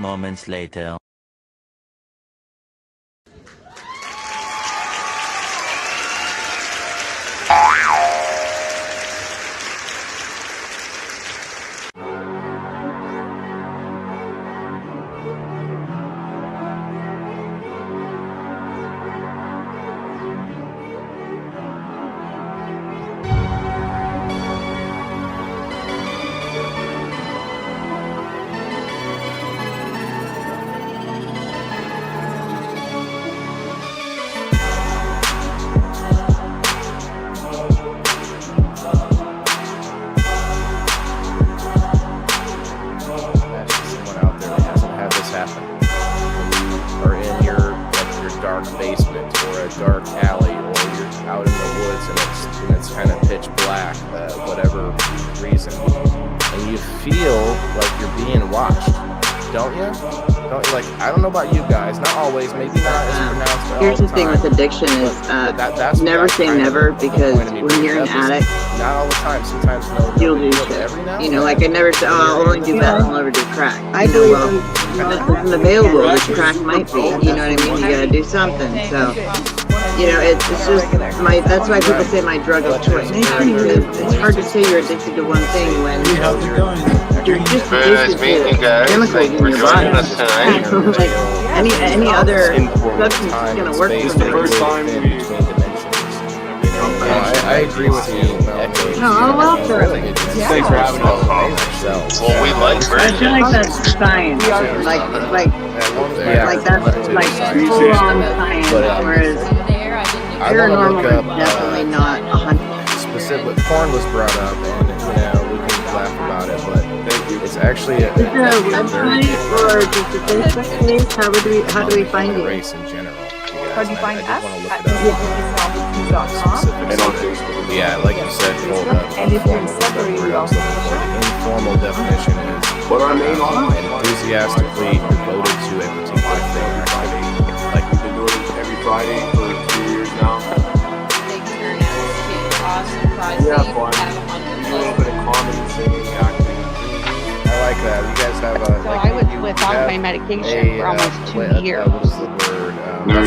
moments later. Basement or a dark alley, or you're out in the woods and it's kind of pitch black, whatever reason, and you feel like you're being watched, don't you? Don't you? Like, I don't know about you guys, not always, maybe not as pronounced. Here's the thing with addiction is that's never say never, because when you're an addict, not all the time. Sometimes you'll do shit. You know, like I never say, oh, I'll only do that, I'll never do crack. I believe this isn't available, which crack might be. You know what I mean? You gotta do something. So, you know, it's just that's why people say my drug of choice. Because it's hard to say you're addicted to one thing when you're just addicted to chemicals in your body. Like any other substance is gonna work for you. I agree with you. No, I'm up for it. Thanks for having us. Well, we like I feel like that's science. Like that's like full on science, whereas paranormal is definitely not 100%. Specific porn was brought up, and we can laugh about it, but it's actually a website or just a Facebook page? How do we find you? Race in general. How do you find us? At and on Facebook. Yeah, like you said, and if you're in Sudbury, we also the informal definition is What our main online enthusiastically devoted to a particular thing. Like we've been doing it every Friday for 2 years now. Yeah, fun. We do a little bit of comedy, singing, acting. I like that. You guys have a. So I was without my medication for almost 2 years. What is the word?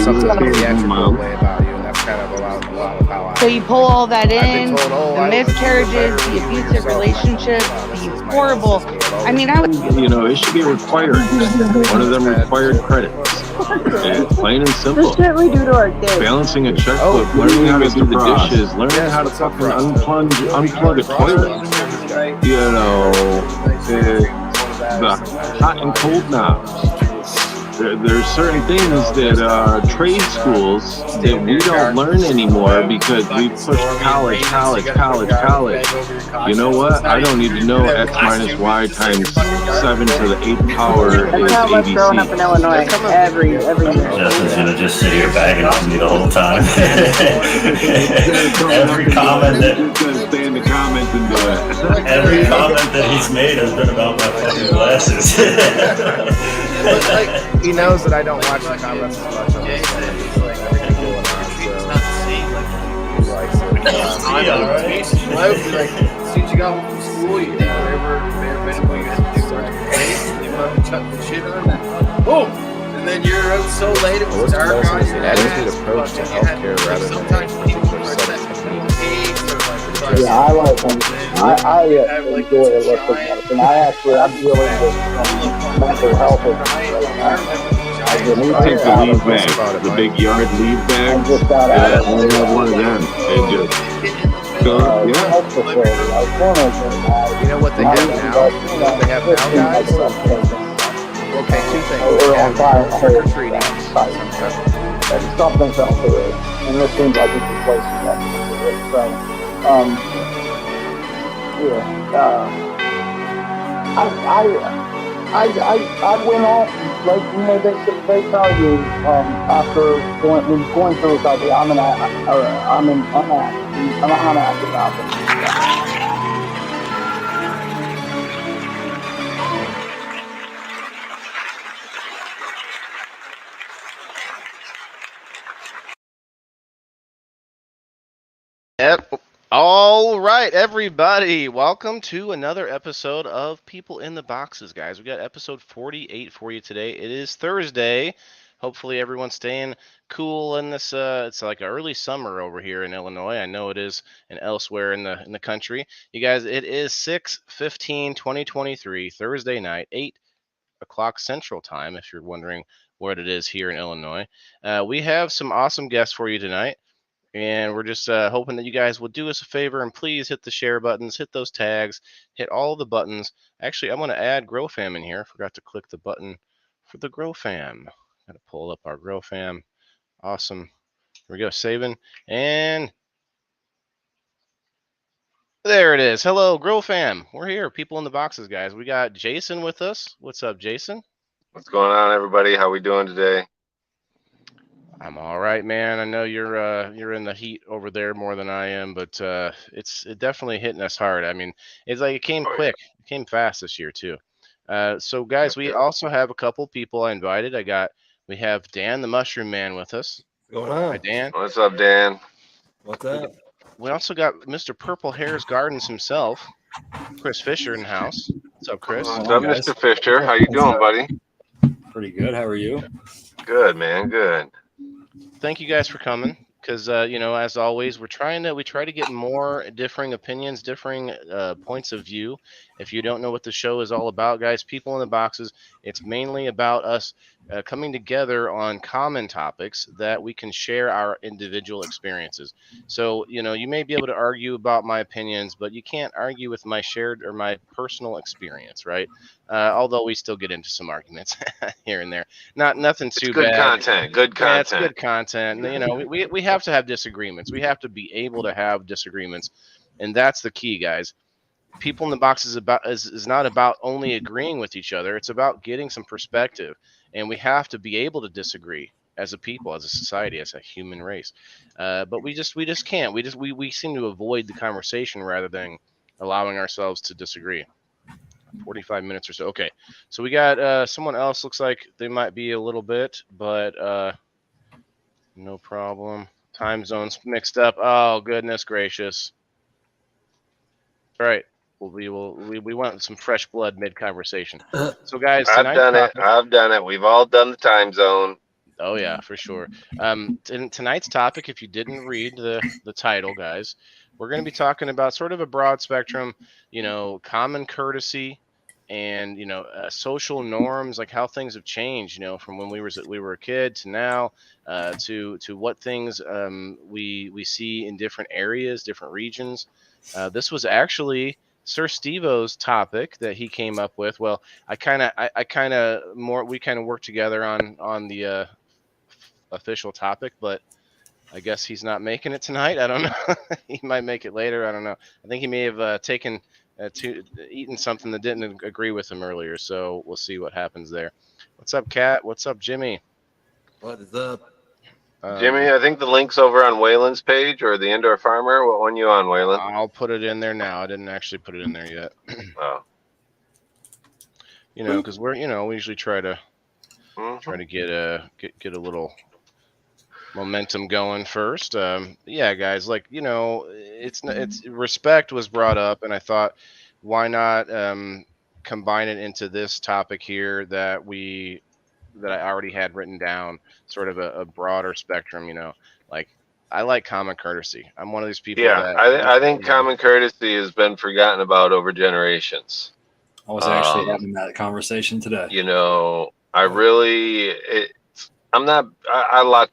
Something theatrical way about you, and that's kind of a lot of how I. So you pull all that in, told, the miscarriages, the abusive relationships, the horrible. I mean, I was. You know, it should be required. One of them required credits. It's plain and simple. The shit we do to our kids. Balancing a checkbook, learning how to do the dishes, learning how to fucking unplug a toilet. You know, the hot and cold knobs. There's certain things that trade schools that we don't learn anymore because we push college. You know what? I don't need to know X minus Y times 7 to the 8th power is That's how I was growing up in Illinois every year. Justin's gonna just sit here bagging on me the whole time. Every comment that he's made has been about my fucking glasses. Like, he knows that I don't watch the comments as much on this one. He's like, everything going on, so he likes it. Why would be like, as soon as you got home from school, you think whatever minimum you had to do for you fucking chuck the shit on that. Boom! And then you're out so late, it was dark out. The attitude approach to healthcare rather than a particular set of techniques. Yeah, I like them. I enjoy it with medicine. I'm dealing with mental health issues. We take the leave bag, the big yard leave bag. Yeah, I have one of them. They just go, yeah. You know what they have now? They have now, guys? Okay, two things. They have trick-or-treating. Something's else to it. And this seems like it's a place to get to it. So, I went off, like, they tell you, after going through this idea, I'm an unactive addict. Yep. All right, everybody, welcome to another episode of People in the Boxes, guys. We got episode 48 for you today. It is Thursday. Hopefully, everyone's staying cool in this. It's like early summer over here in Illinois. I know it is, and elsewhere in the country. You guys, it is 6/15/2023, Thursday night, 8 o'clock Central Time. If you're wondering what it is here in Illinois, we have some awesome guests for you tonight. And we're just hoping that you guys will do us a favor and please hit the share buttons, hit those tags, hit all the buttons. Actually, I'm going to add Grow Fam in here. I forgot to click the button for the Grow Fam. Got to pull up our Grow Fam. Awesome. Here we go, saving. And there it is. Hello, Grow Fam. We're here, People in the Boxes, guys. We got Jason with us. What's up, Jason? What's going on, everybody? How we doing today? I'm all right, man. I know you're in the heat over there more than I am, but it's definitely hitting us hard. I mean, it's like it came quick, it came fast this year too. So guys, we also have a couple people I invited. We have Dan the Mushroom Man with us. What's going on? Hi, Dan. What's up, Dan? What's up? We also got Mr. Purple Hair's Gardens himself, Chris Fisher in the house. What's up, Chris? What's up, Mr. Fisher? How you doing, buddy? Pretty good. How are you? Good, man. Good. Thank you guys for coming, because as always, we try to get more differing opinions, differing points of view. If you don't know what the show is all about, guys, People in the Boxes, it's mainly about us coming together on common topics that we can share our individual experiences. So you may be able to argue about my opinions, but you can't argue with my shared or my personal experience, right? Although we still get into some arguments here and there. Nothing too good bad. Content. Good content. Yeah, it's good content. We have to have disagreements. We have to be able to have disagreements, and that's the key, guys. People in the Box is not about only agreeing with each other. It's about getting some perspective, and we have to be able to disagree as a people, as a society, as a human race. But we just can't. We seem to avoid the conversation rather than allowing ourselves to disagree. 45 minutes or so. Okay, so we got someone else. Looks like they might be a little bit, but no problem. Time zones mixed up. Oh, goodness gracious. All right. We want some fresh blood mid conversation. So guys, I've done it. We've all done the time zone. Oh yeah, for sure. Tonight's topic, if you didn't read the title, guys, we're going to be talking about sort of a broad spectrum, common courtesy and social norms, like how things have changed, from when we were a kid to now, to what things we see in different areas, different regions. This was actually Sir Steve-O's topic that he came up with. Well, we kind of worked together on the official topic, but I guess he's not making it tonight. I don't know. He might make it later. I don't know. I think he may have eaten something that didn't agree with him earlier. So we'll see what happens there. What's up, Kat? What's up, Jimmy? What is up? Jimmy, I think the link's over on Waylon's page or the Indoor Farmer. What one you on, Waylon? I'll put it in there now. I didn't actually put it in there yet. Oh. Because we usually try to get a little momentum going first. Yeah, guys, it's respect was brought up, and I thought, why not combine it into this topic here that I already had written down, sort of a broader spectrum. I like common courtesy. I'm one of these people. Yeah, I think common courtesy has been forgotten about over generations. I was actually having that conversation today. I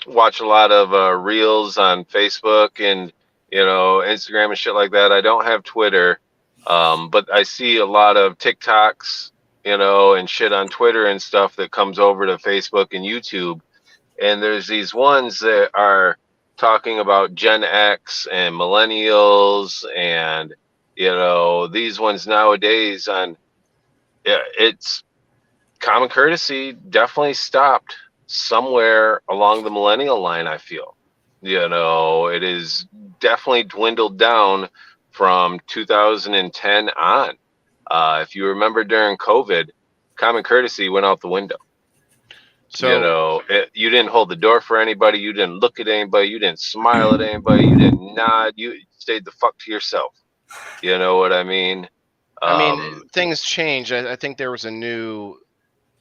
watch a lot of reels on Facebook and Instagram and shit like that. I don't have Twitter, but I see a lot of TikToks, and shit on Twitter and stuff that comes over to Facebook and YouTube. And there's these ones that are talking about Gen X and millennials and these ones nowadays it's common courtesy definitely stopped somewhere along the millennial line. I feel it is definitely dwindled down from 2010 on. If you remember during COVID, common courtesy went out the window. So you didn't hold the door for anybody. You didn't look at anybody. You didn't smile at anybody. You didn't nod. You stayed the fuck to yourself. You know what I mean? Things change. I think there was a new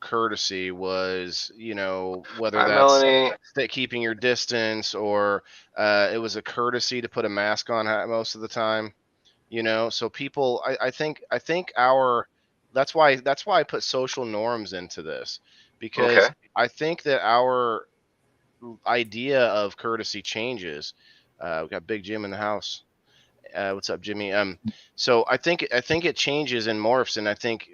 courtesy was, whether Hi, that's Melanie. keeping your distance or it was a courtesy to put a mask on most of the time. So people, I think that's why I put social norms into this, because Okay. I think that our idea of courtesy changes. We got Big Jim in the house. What's up, Jimmy? So I think it changes and morphs, and I think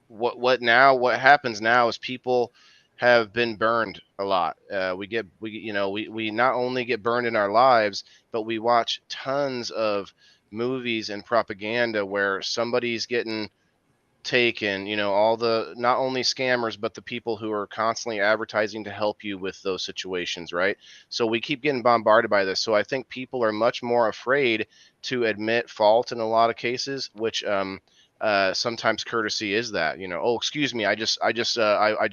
what happens now is people have been burned a lot. We not only get burned in our lives, but we watch tons of movies and propaganda where somebody's getting taken, all the not only scammers but the people who are constantly advertising to help you with those situations, right? So we keep getting bombarded by this. So I think people are much more afraid to admit fault in a lot of cases, which sometimes courtesy is that, oh, excuse me, I just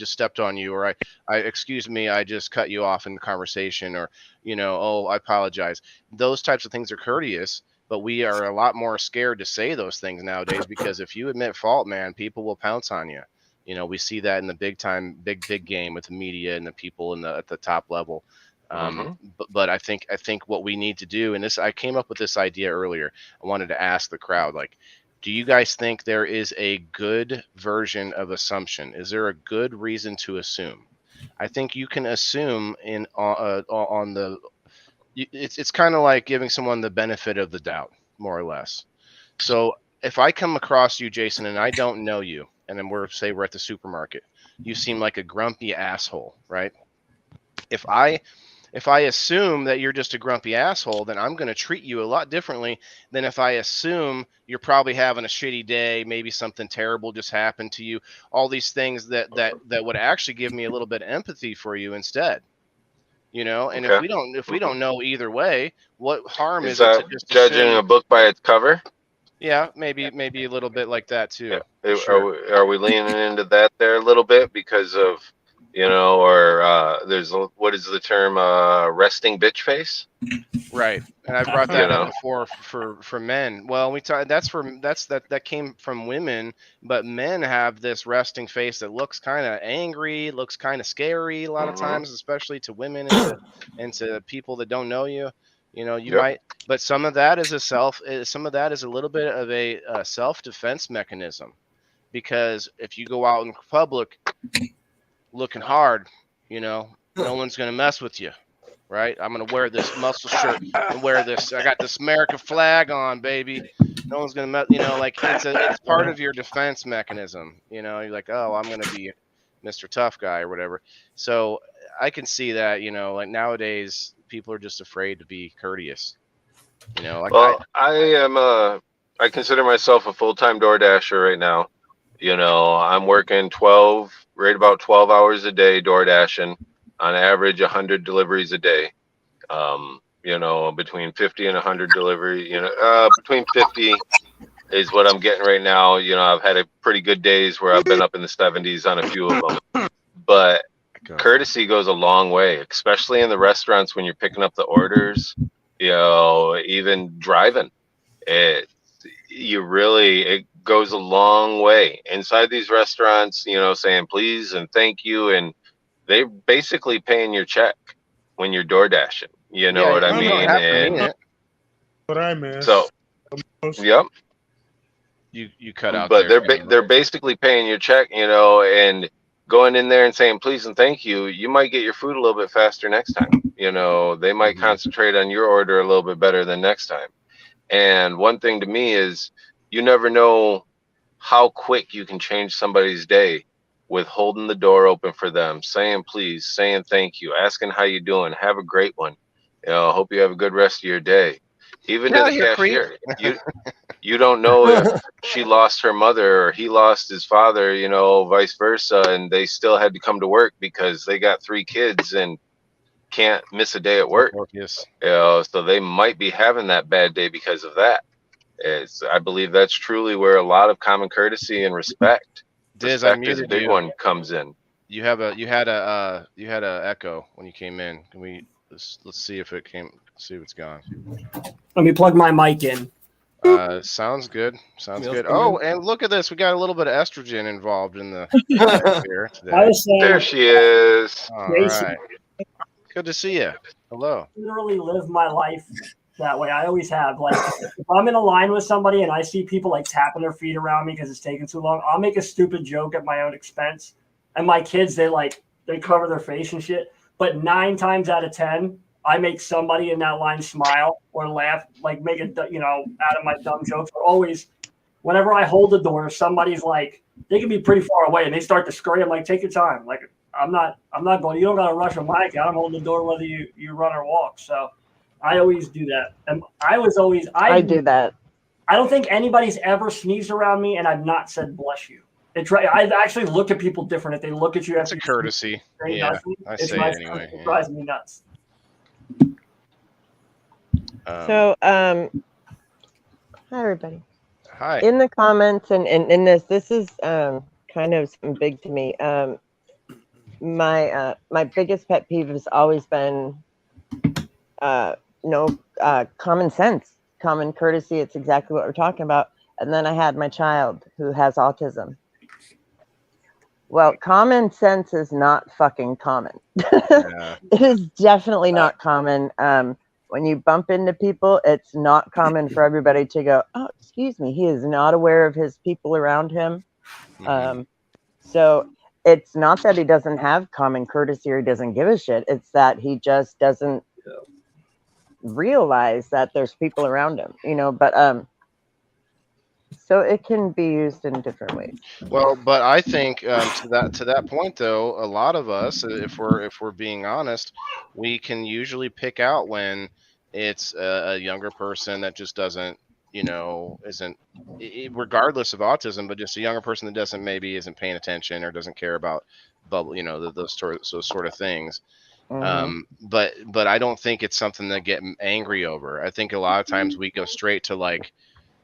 stepped on you, or I excuse me, I just cut you off in the conversation, or oh, I apologize. Those types of things are courteous, but we are a lot more scared to say those things nowadays, because if you admit fault, man, people will pounce on you. We see that in the big game with the media and the people at the top level. But I think what we need to do, and I came up with this idea earlier. I wanted to ask the crowd, like, do you guys think there is a good version of assumption? Is there a good reason to assume? I think you can assume it's kind of like giving someone the benefit of the doubt, more or less. So if I come across you, Jason, and I don't know you, and then we're at the supermarket, you seem like a grumpy asshole, right? If I assume that you're just a grumpy asshole, then I'm going to treat you a lot differently than if I assume you're probably having a shitty day, maybe something terrible just happened to you, all these things that would actually give me a little bit of empathy for you instead. And Okay. if we don't know either way, what harm is it that to just judging assume? a book by its cover? Yeah, maybe a little bit like that too. Yeah. Sure. Are we leaning into that there a little bit because of or there's what is the term, resting bitch face? Right, and I brought that up before for men. Well, that came from women, but men have this resting face that looks kind of angry, looks kind of scary a lot of times, especially to women and to people that don't know you. You might, but some of that is a little bit of a self-defense mechanism, because if you go out in public looking hard, no one's gonna mess with you. Right, I'm gonna wear this muscle shirt and wear this. I got this America flag on, baby. No one's gonna, like it's part of your defense mechanism. You're like, oh, I'm gonna be Mr. Tough Guy or whatever. So I can see that. Like nowadays, people are just afraid to be courteous. Well, I consider myself a full-time door dasher right now. I'm working right about 12 hours a day door dashing, on average 100 deliveries a day. Between 50 and 100 delivery, between 50 is what I'm getting right now. I've had a pretty good days where I've been up in the 70s on a few of them. But courtesy goes a long way, especially in the restaurants when you're picking up the orders, even driving. It goes a long way inside these restaurants, saying please and thank you, and they're basically paying your check when you're door dashing. You know what I mean? And what I miss. So, yep. You cut out. But they're basically paying your check, and going in there and saying please and thank you. You might get your food a little bit faster next time. They might concentrate on your order a little bit better than next time. And one thing to me is, you never know how quick you can change somebody's day with holding the door open for them, saying please, saying thank you, asking how you doing, have a great one. Hope you have a good rest of your day. Even to the cashier, you don't know if she lost her mother or he lost his father, vice versa, and they still had to come to work because they got 3 kids and can't miss a day at work. Yes. So they might be having that bad day because of that. I believe that's truly where a lot of common courtesy and respect is a big one, comes in. You had a echo when you came in. Can we let's see if it came. See if it's gone. Let me plug my mic in. Sounds good. Sounds good. come Oh, in? and look at this. We got a little bit of estrogen involved in the here today. I was saying, There she is. All Jason, right. Good to see you. Hello. literally live my life that way. I always have. Like, if I'm in a line with somebody and I see people like tapping their feet around me because it's taking too long, I'll make a stupid joke at my own expense. And my kids, they cover their face and shit. But 9 times out of 10, I make somebody in that line smile or laugh, like make it, out of my dumb jokes. But always, whenever I hold the door, somebody's like, they can be pretty far away and they start to scurry. I'm like, take your time. Like, I'm not going, you don't got to rush a mic. I'm holding the door whether you run or walk. So I always do that. And I do that. I don't think anybody's ever sneezed around me and I've not said bless you. I've actually looked at people different if they look at you. That's a courtesy. Yeah, I say it anyway. It drives me nuts. Hi everybody. Hi. In the comments and in this is kind of something big to me. My biggest pet peeve has always been common sense, common courtesy. It's exactly what we're talking about. And then I had my child who has autism. Well, common sense is not fucking common. Yeah. It is definitely not common. When you bump into people, it's not common for everybody to go, oh, excuse me. He is not aware of his people around him. Mm-hmm. So it's not that he doesn't have common courtesy or he doesn't give a shit. It's that he just doesn't realize that there's people around him, but so it can be used in different ways. Well, but I think to that point though, a lot of us, if we're being honest, we can usually pick out when it's a younger person that just doesn't, isn't, regardless of autism, but just a younger person that isn't paying attention or doesn't care about those sort of things. Mhm. But I don't think it's something to get angry over. I think a lot of times we go straight to like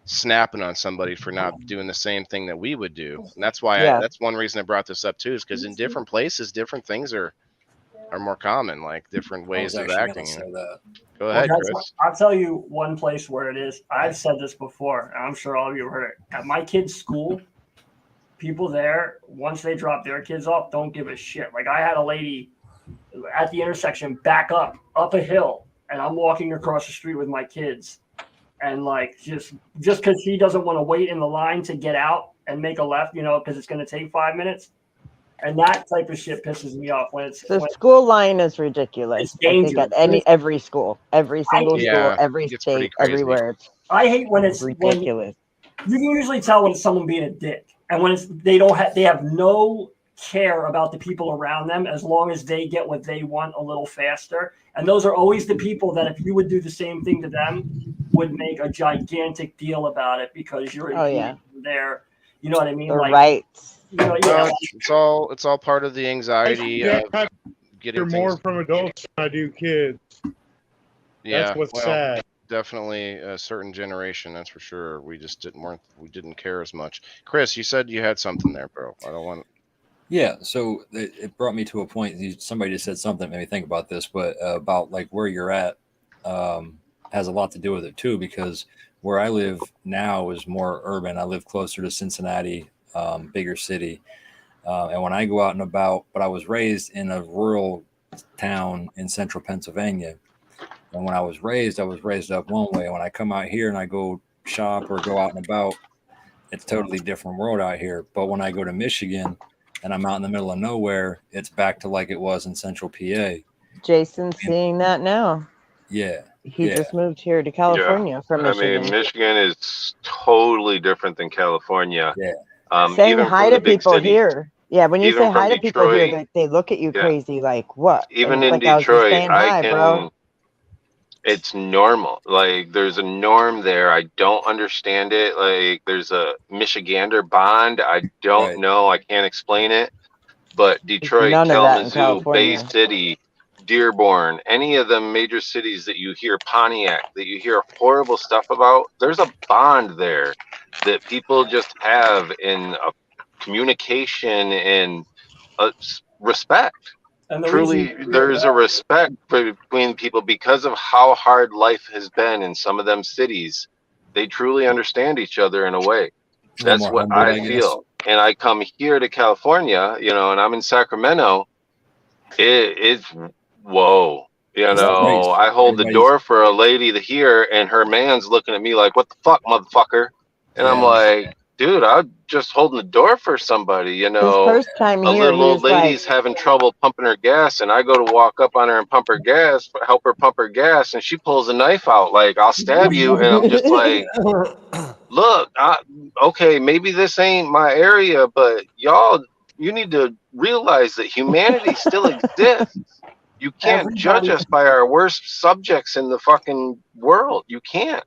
snapping on somebody for not doing the same thing that we would do, and that's why that's one reason I brought this up too, is because in different places, different things are more common, like different ways of acting. Go ahead, Chris. I'll tell you one place where it is. I've said this before, and I'm sure all of you have heard it. At my kids' school, people there, once they drop their kids off, don't give a shit. Like, I had a lady at the intersection back up a hill, and I'm walking across the street with my kids. And like, just because she doesn't want to wait in the line to get out and make a left, because it's going to take 5 minutes. And that type of shit pisses me off when it's school line is ridiculous. It's dangerous. I think at every school, every single school, every it's state, everywhere. I hate when it's ridiculous. You can usually tell when it's someone being a dick, and when they have no care about the people around them as long as they get what they want a little faster. And those are always the people that, if you would do the same thing to them, would make a gigantic deal about it because you're there. You know what I mean? The rights. It's all part of the anxiety of getting more from adults than I do kids. Yeah, that's what's sad. Definitely a certain generation, that's for sure. We just didn't care as much. Chris, you said you had something there, bro. I don't want. Yeah, so it brought me to a point. Somebody just said something that made me think about this, but about like where you're at has a lot to do with it too, because where I live now is more urban. I live closer to Cincinnati, bigger city. And when I go out and about, but I was raised in a rural town in central Pennsylvania. And when I was raised up one way. When I come out here and I go shop or go out and about, it's a totally different world out here. But when I go to Michigan and I'm out in the middle of nowhere, it's back to like it was in central PA. Jason's seeing that now. Yeah. He just moved here to California from Michigan. I mean, Michigan is totally different than California. Yeah. Saying hi to people here. Yeah, when you say hi to people Detroit, here, they look at you crazy like, what? Even in Detroit, it's normal. Like, there's a norm there. I don't understand it. Like, there's a Michigander bond. I don't know. I can't explain it. But Detroit, Kalamazoo, Bay City, Dearborn, any of the major cities that you hear, Pontiac, that you hear horrible stuff about, there's a bond there that people just have in a communication and respect. And the Truly, reason, there's a respect between people because of how hard life has been in some of them cities. They truly understand each other in a way. That's more what humble, I I guess. feel. And I come here to California, you know, and I'm in Sacramento. It's whoa. You know, I hold the door for a lady here, and her man's looking at me like, "What the fuck, motherfucker?" And I'm Yeah. like, "Dude, I'm just holding the door for somebody." You His know, first time a here, little he old was like, lady's having trouble pumping her gas, and I go to walk up on her and pump her gas, help her pump her gas, and she pulls a knife out like, "I'll stab you," and I'm just like, "Look, okay, maybe this ain't my area, but y'all, you need to realize that humanity still exists. You can't judge us by our worst subjects in the fucking world. You can't.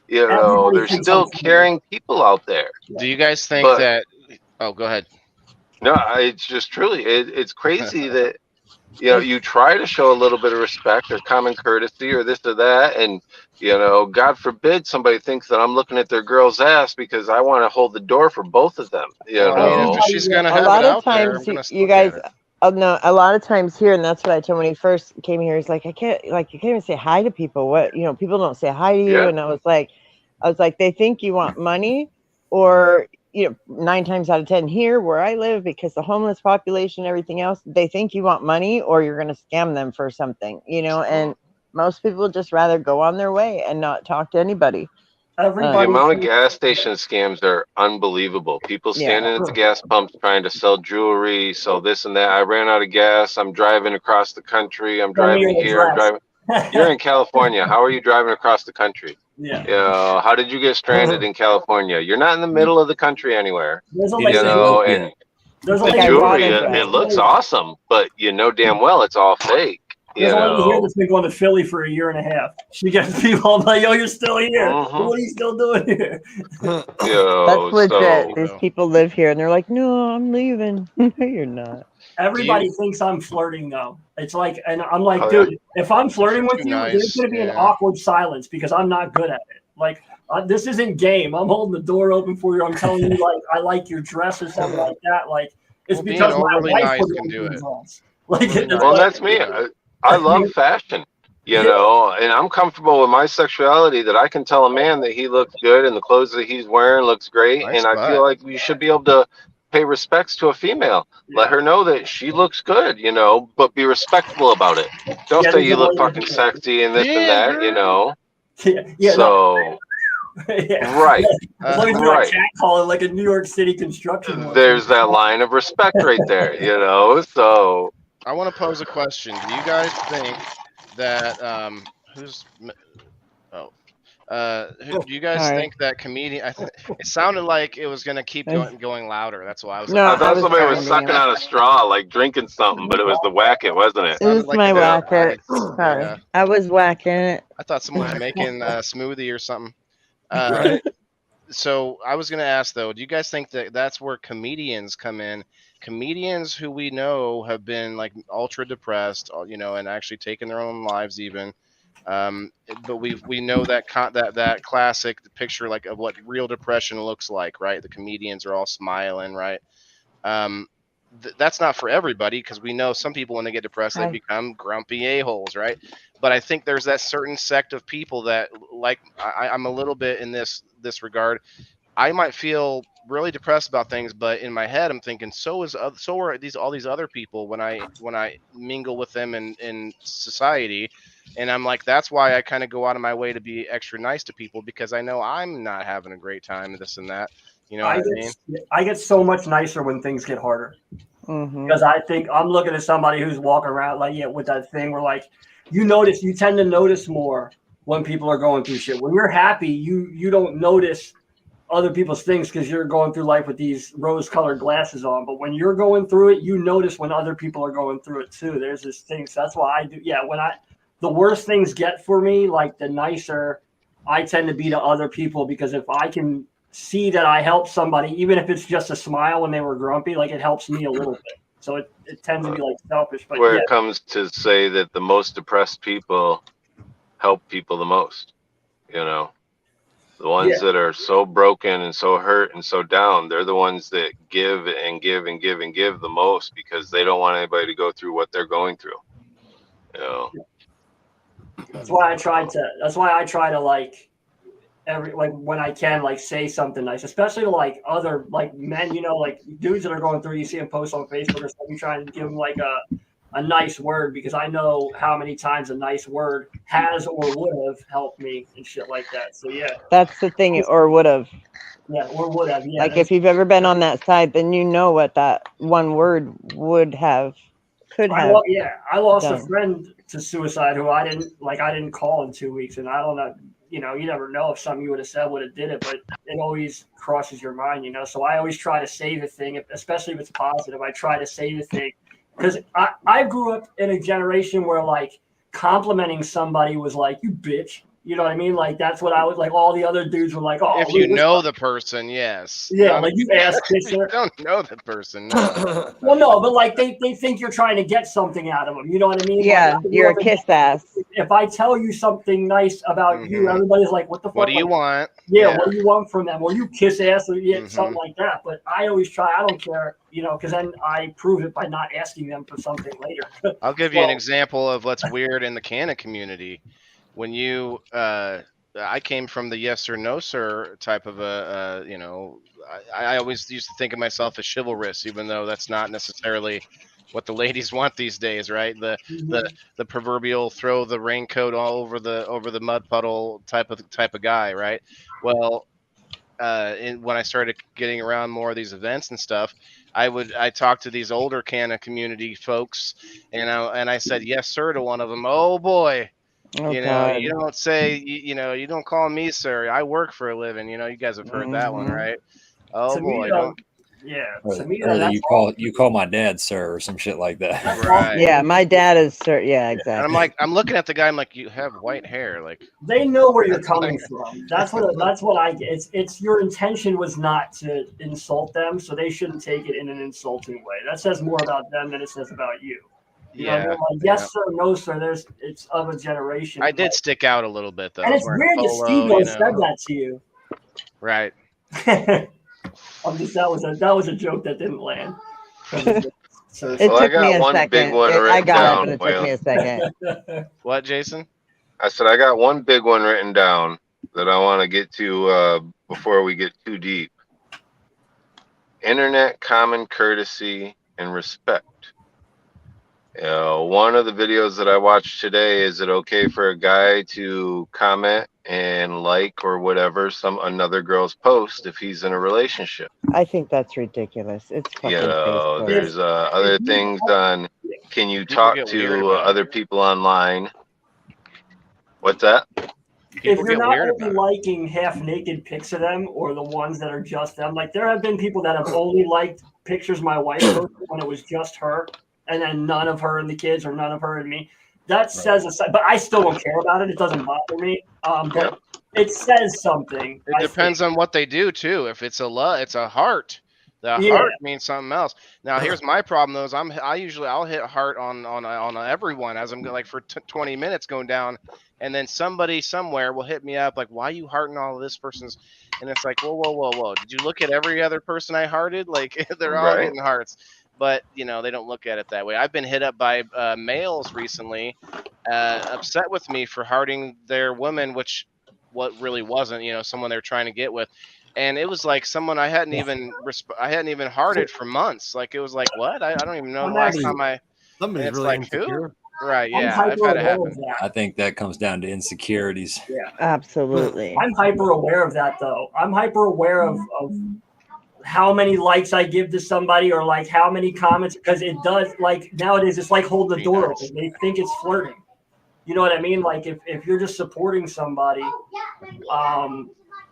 You know, there's still caring people out there." Do you guys think But that? Oh, go ahead. no, it's just truly, it's crazy that, you know, you try to show a little bit of respect or common courtesy or this or that, and, you know, God forbid somebody thinks that I'm looking at their girl's ass because I want to hold the door for both of them. You Well, I mean, know, if she's gonna a have lot it of out there, I'm times gonna you look at guys, her. no, a lot of times here, and that's what I told him when he first came here. He's like, I can't, like, you can't even say hi to people. What, you know, people don't say hi to you. Yeah. And I was like, they think you want money, or, you know, 9 times out of 10 here where I live, because the homeless population and everything else, they think you want money or you're going to scam them for something, you know, and most people just rather go on their way and not talk to anybody. The amount of gas station scams are unbelievable. People standing at the gas pumps trying to sell jewelry, sell this and that. I ran out of gas. I'm driving across the country. I'm driving here. I'm driving. You're in California. How are you driving across the country? Yeah. You know, how did you get stranded in California? You're not in the middle of the country anywhere. There's a You lady- know, and There's a the lady- jewelry, it looks awesome, but you know damn well it's all fake. You There's a lady here know. that's been going to Philly for a year and a half. She gets people, I'm like, yo, you're still here. What are you still doing here? Yo, That's legit. so These people live here and they're like, no, I'm leaving. No, you're not. Everybody thinks I'm flirting though. It's like, and I'm like, Oh, yeah. dude, if I'm flirting with Too you, nice, there's going to be an yeah. awkward silence because I'm not good at it. Like, this isn't game. I'm holding the door open for you. I'm telling you, like, I like your dress or something like that. Like, it's Well, being because my overly wife nice would can want do your it. dress. Like, Overly nice well, can that's do me. it. I love fashion, you know, and I'm comfortable with my sexuality that I can tell a man that he looks good and the clothes that he's wearing looks great. Nice And I butt. feel like we should be able to pay respects to a female. Let her know that she looks good, you know, but be respectful about it. Don't say you look fucking sexy and this and that, you know. So, right, As long as you're not catcalling like a New York City construction worker. There's that line of respect right there, you know. So I want to pose a question. Do you guys think that do you guys Sorry. think that comedian? It sounded like it was gonna keep going louder. That's why I was. No, I thought was somebody was finding sucking on a straw, like drinking something, but it was the whack-it, wasn't it? It was like my it was whacker. ice. Sorry. Yeah. I was whacking it. I thought someone was making a smoothie or something. Right. So I was going to ask though, do you guys think that that's where comedians come in? Comedians who we know have been like ultra depressed, you know, and actually taken their own lives even. But we know that that classic picture like of what real depression looks like, right? The comedians are all smiling, right? That's not for everybody because we know some people when they get depressed they become grumpy a-holes, right? But I think there's that certain sect of people that like I'm a little bit in this regard. I might feel really depressed about things, but in my head I'm thinking so are all these other people when I mingle with them in society. And I'm like, that's why I kind of go out of my way to be extra nice to people because I know I'm not having a great time and this and that. You know what I mean? I get so much nicer when things get harder. Because I think I'm looking at somebody who's walking around like with that thing where like you tend to notice more when people are going through shit. When you're happy, you don't notice other people's things because you're going through life with these rose-colored glasses on. But when you're going through it, you notice when other people are going through it too. There's this thing. So that's why I do. Yeah, the worse things get for me, like the nicer I tend to be to other people because if I can see that I help somebody, even if it's just a smile when they were grumpy, like it helps me a little bit. So it tends to be like selfish. But where it comes to say that the most depressed people help people the most, you know. The ones that are so broken and so hurt and so down, they're the ones that give and give and give and give the most because they don't want anybody to go through what they're going through. You know. That's why I try to like when I can, like, say something nice, especially to like other like men, you know, like dudes that are going through, you see them post on Facebook or something, you try to give them like a nice word, because I know how many times a nice word has or would have helped me and shit like that. So yeah. That's the thing, or would have. Yeah, or would have. Yeah. Like if you've ever been on that side, then you know what that one word could have. I lost done. a friend to suicide who I didn't call in 2 weeks, and I don't know, you know, you never know if something you would have said would have did it, but it always crosses your mind, you know. So I always try to say the thing, especially if it's positive. I try to say the thing, because I grew up in a generation where like complimenting somebody was like, you bitch. You know what I mean? Like that's what I was like. All the other dudes were like, "Oh, if you know the person, yes." Yeah, like you ass kisser. You don't know the person. No. Well, no, but like they think you're trying to get something out of them. You know what I mean? Yeah, like, you're a kiss ass. If I tell you something nice about you, everybody's like, "What the fuck? What do you want?" Yeah, what do you want from them? Or you kiss ass, or something like that. But I always try. I don't care, you know, because then I prove it by not asking them for something later. I'll give you an example of what's weird in the canon community. When you, I came from the yes or no sir type of you know, I always used to think of myself as chivalrous, even though that's not necessarily what the ladies want these days, right? The proverbial throw the raincoat all over the mud puddle type of guy, right? Well, when I started getting around more of these events and stuff, I talked to these older canon community folks, and I said yes sir to one of them. Oh boy. Oh, you know, God. you don't say, you know, you don't call me sir. I work for a living. You know, you guys have heard that one, right? Oh to boy, me, don't. To me, or that's you call my dad sir or some shit like that. Right. Yeah, my dad is sir. Yeah, exactly. And I'm looking at the guy. I'm like, you have white hair. Like they know where you're coming from. That's what I get. It's your intention was not to insult them, so they shouldn't take it in an insulting way. That says more about them than it says about you. You know what I mean? Like, yes sir, no sir. It's of a generation. I did stick out a little bit though. And it's weird that Steve said that to you. Right. that was a joke that didn't land. It took me a second. I got it, but it took me a second. What, Jason? I said I got one big one written down that I want to get to before we get too deep. Internet common courtesy and respect. One of the videos that I watched today, is it okay for a guy to comment and like or whatever another girl's post if he's in a relationship? I think that's ridiculous. It's fucking Facebook. There's other things on, can you talk to other people online? What's that? If you're not only liking half-naked pics of them or the ones that are just them, like there have been people that have only liked pictures my wife posted when it was just her, and then none of her and the kids or none of her and me. That says, but I still don't care about it. It doesn't bother me. But it says something. It depends on what they do too. If it's it's a heart. The heart means something else. Now, here's my problem though: is I'll hit heart on everyone as I'm like for 20 minutes going down, and then somebody somewhere will hit me up like, "Why are you hearting all of this person's?" And it's like, whoa! Did you look at every other person I hearted? Like they're all getting hearts. But, you know, they don't look at it that way. I've been hit up by males recently, upset with me for hearting their woman, what really wasn't, you know, someone they're trying to get with. And it was like someone I hadn't even hearted for months. Like, it was like, what? I don't even know the last time Somebody's it's really like, insecure. who? Right, yeah, I've had it happen. I think that comes down to insecurities. Yeah, absolutely. I'm hyper aware of that, though. I'm hyper aware of how many likes I give to somebody or like how many comments, because it does, like nowadays it's like holding the door open. They think it's flirting. You know what I mean? Like if you're just supporting somebody,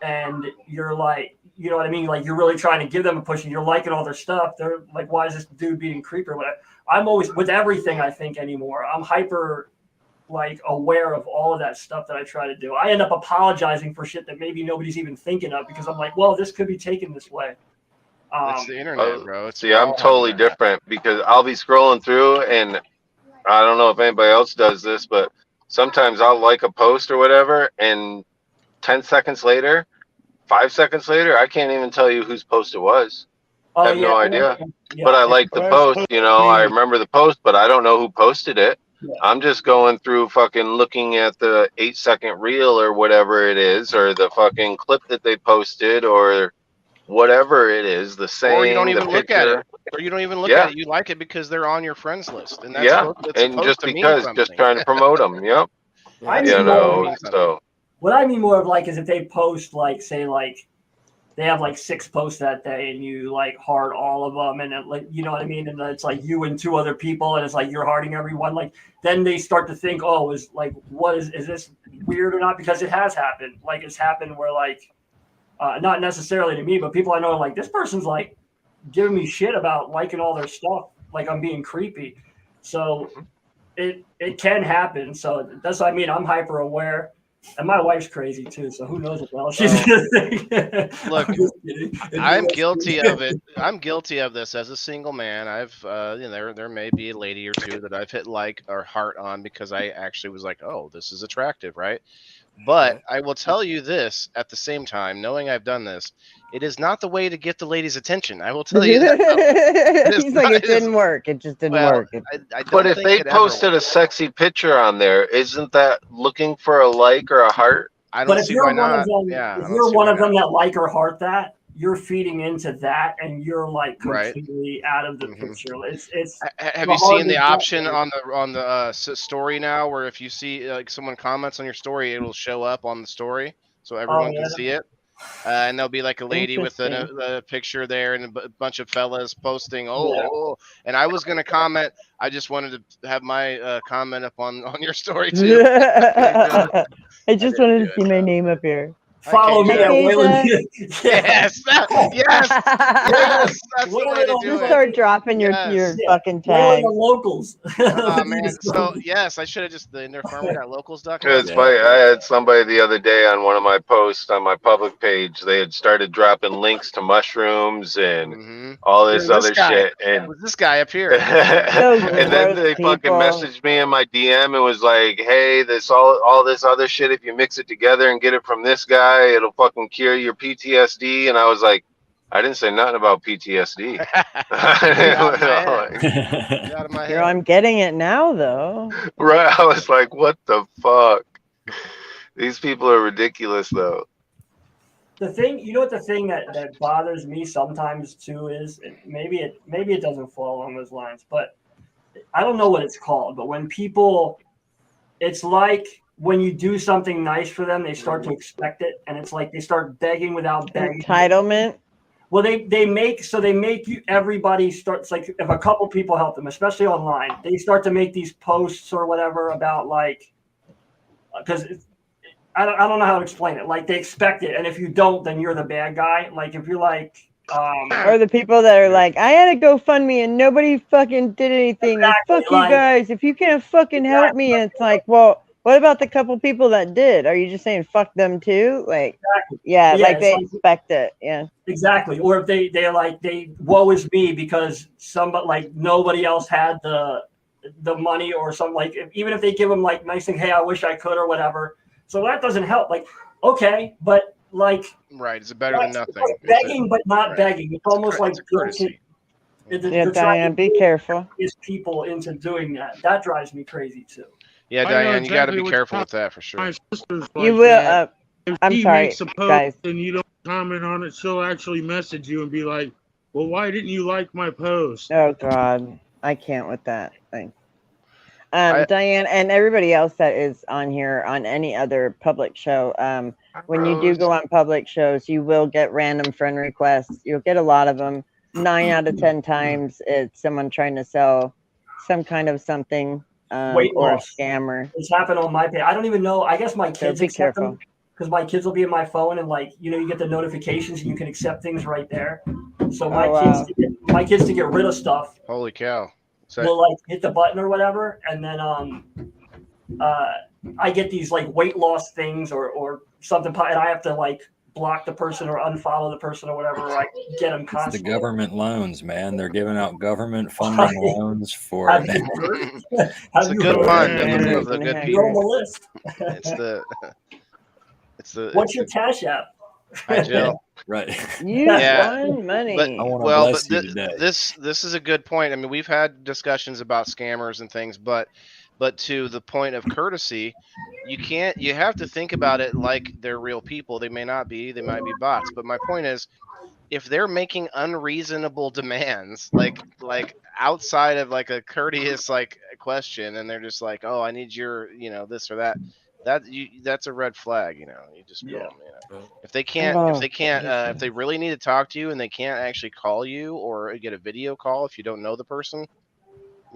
and you're like, you know what I mean? Like you're really trying to give them a push and you're liking all their stuff. They're like, why is this dude being creepy or whatever? I'm always with everything I think anymore. I'm hyper like aware of all of that stuff that I try to do. I end up apologizing for shit that maybe nobody's even thinking of because I'm like, well, this could be taken this way. It's the internet, bro. I'm totally different because I'll be scrolling through and I don't know if anybody else does this, but sometimes I'll like a post or whatever and 10 seconds later 5 seconds later, I can't even tell you whose post it was. I have no idea. Yeah. But I like the post, you know, I remember the post, but I don't know who posted it. Yeah. I'm just going through fucking looking at the 8-second reel or whatever it is, or the fucking clip that they posted, or whatever it is, the saying, or you don't even the look at it. picture. Or you don't even look at it. You like it because they're on your friends list, and that's it's and supposed just to mean because, something. just trying to promote them. Yep. I You mean, know, so what I mean more of like is if they post like, say like they have like 6 posts that day and you like heart all of them, and it, like, you know what I mean, and it's like you and 2 other people, and it's like you're hearting everyone, like then they start to think, oh, is like, what is this weird or not? Because it has happened. Like it's happened where like not necessarily to me, but people I know are like, this person's like giving me shit about liking all their stuff, like I'm being creepy. So it can happen. So that's what I mean. I'm hyper aware. And my wife's crazy too, so who knows what the hell she's gonna think. Look, I'm guilty of it. I'm guilty of this as a single man. I've, you know, there may be a lady or 2 that I've hit like or heart on because I actually was like, oh, this is attractive, right? But I will tell you this at the same time, knowing I've done this, it is not the way to get the lady's attention. I will tell you that. He's like, it didn't work. It just didn't work. I don't but if think they it ever posted a sexy picture on there, isn't that looking for a like or a heart? I don't But if see you're why one not. of them, Yeah, if you're one of them that like or heart that, you're feeding into that, and you're like completely out of the picture. It's. Have you seen the option on the story now, where if you see like someone comments on your story, it'll show up on the story so everyone can see it. And there'll be like a lady with a picture there and a bunch of fellas posting. Oh, and I was gonna comment. I just wanted to have my comment up on your story too. I just wanted to see my name up here. Follow me at Wayland. Yes, yes. That's the way to do it. Start dropping your fucking tags. The locals. Oh man, so yes, I should have just the indoorfarmer.locals.com. It's funny. I had somebody the other day on one of my posts on my public page. They had started dropping links to mushrooms and all this other shit. And was this guy up here? And then they fucking messaged me in my DM and was like, "Hey, this all this other shit. If you mix it together and get it from this guy, it'll fucking cure your PTSD." And I was like, I didn't say nothing about PTSD. Here, I'm getting it now, though. Right. I was like, what the fuck? These people are ridiculous, though. The thing, you know what the thing that bothers me sometimes too is, maybe it doesn't fall along those lines, but I don't know what it's called, but when people, it's like when you do something nice for them, they start to expect it, and it's like they start begging without begging. Entitlement. Well, they make you, everybody starts, like if a couple people help them, especially online, they start to make these posts or whatever about like, because I don't know how to explain it. Like they expect it, and if you don't, then you're the bad guy. Like if you're like, or the people that are like, I had a GoFundMe and nobody fucking did anything. Exactly, Fuck you guys. If you can't fucking help me, and it's like, well, what about the couple people that did? Are you just saying fuck them too? Like, yeah, like they expect it. Yeah, exactly. Or if they're like, woe is me because somebody, like nobody else had the money or something. Like even if they give them like nice thing, hey, I wish I could or whatever. So that doesn't help. Like, okay, but like, right, it's better than nothing. Like begging, but not begging. It's almost like courtesy. Yeah, Diane, be careful. Is people into doing that? That drives me crazy too. Yeah, Diane, you got to be careful with that for sure. My sister's like You will. that. If I'm she sorry, makes a post guys. and you don't comment on it, she'll actually message you and be like, "Well, why didn't you like my post?" Oh God, I can't with that thing. Diane and everybody else that is on here on any other public show, when you do go on public shows, you will get random friend requests. You'll get a lot of them. 9 out of 10 times, it's someone trying to sell some kind of something or a scammer. It's happened on my page. I don't even know. I guess my kids accept them because my kids will be in my phone and like, you know, you get the notifications and you can accept things right there. So my kids to get rid of stuff. Holy cow. Will like hit the button or whatever, and then I get these like weight loss things or something, and I have to like block the person or unfollow the person or whatever. Or I get them constantly. It's the government loans, man. They're giving out government funding loans for. It's a good fund of the good people. You're on the list. It's the. What's your Cash App? Hi, Jill. Right. You won money. But, I want to well, bless but you today. this is a good point. I mean, we've had discussions about scammers and things, but to the point of courtesy, you have to think about it like they're real people. They may not be, they might be bots. But my point is, if they're making unreasonable demands, like outside of like a courteous like question, and they're just like, oh, I need your, this or that, that's a red flag. You just boom. If they can't, if they really need to talk to you and they can't actually call you or get a video call if you don't know the person,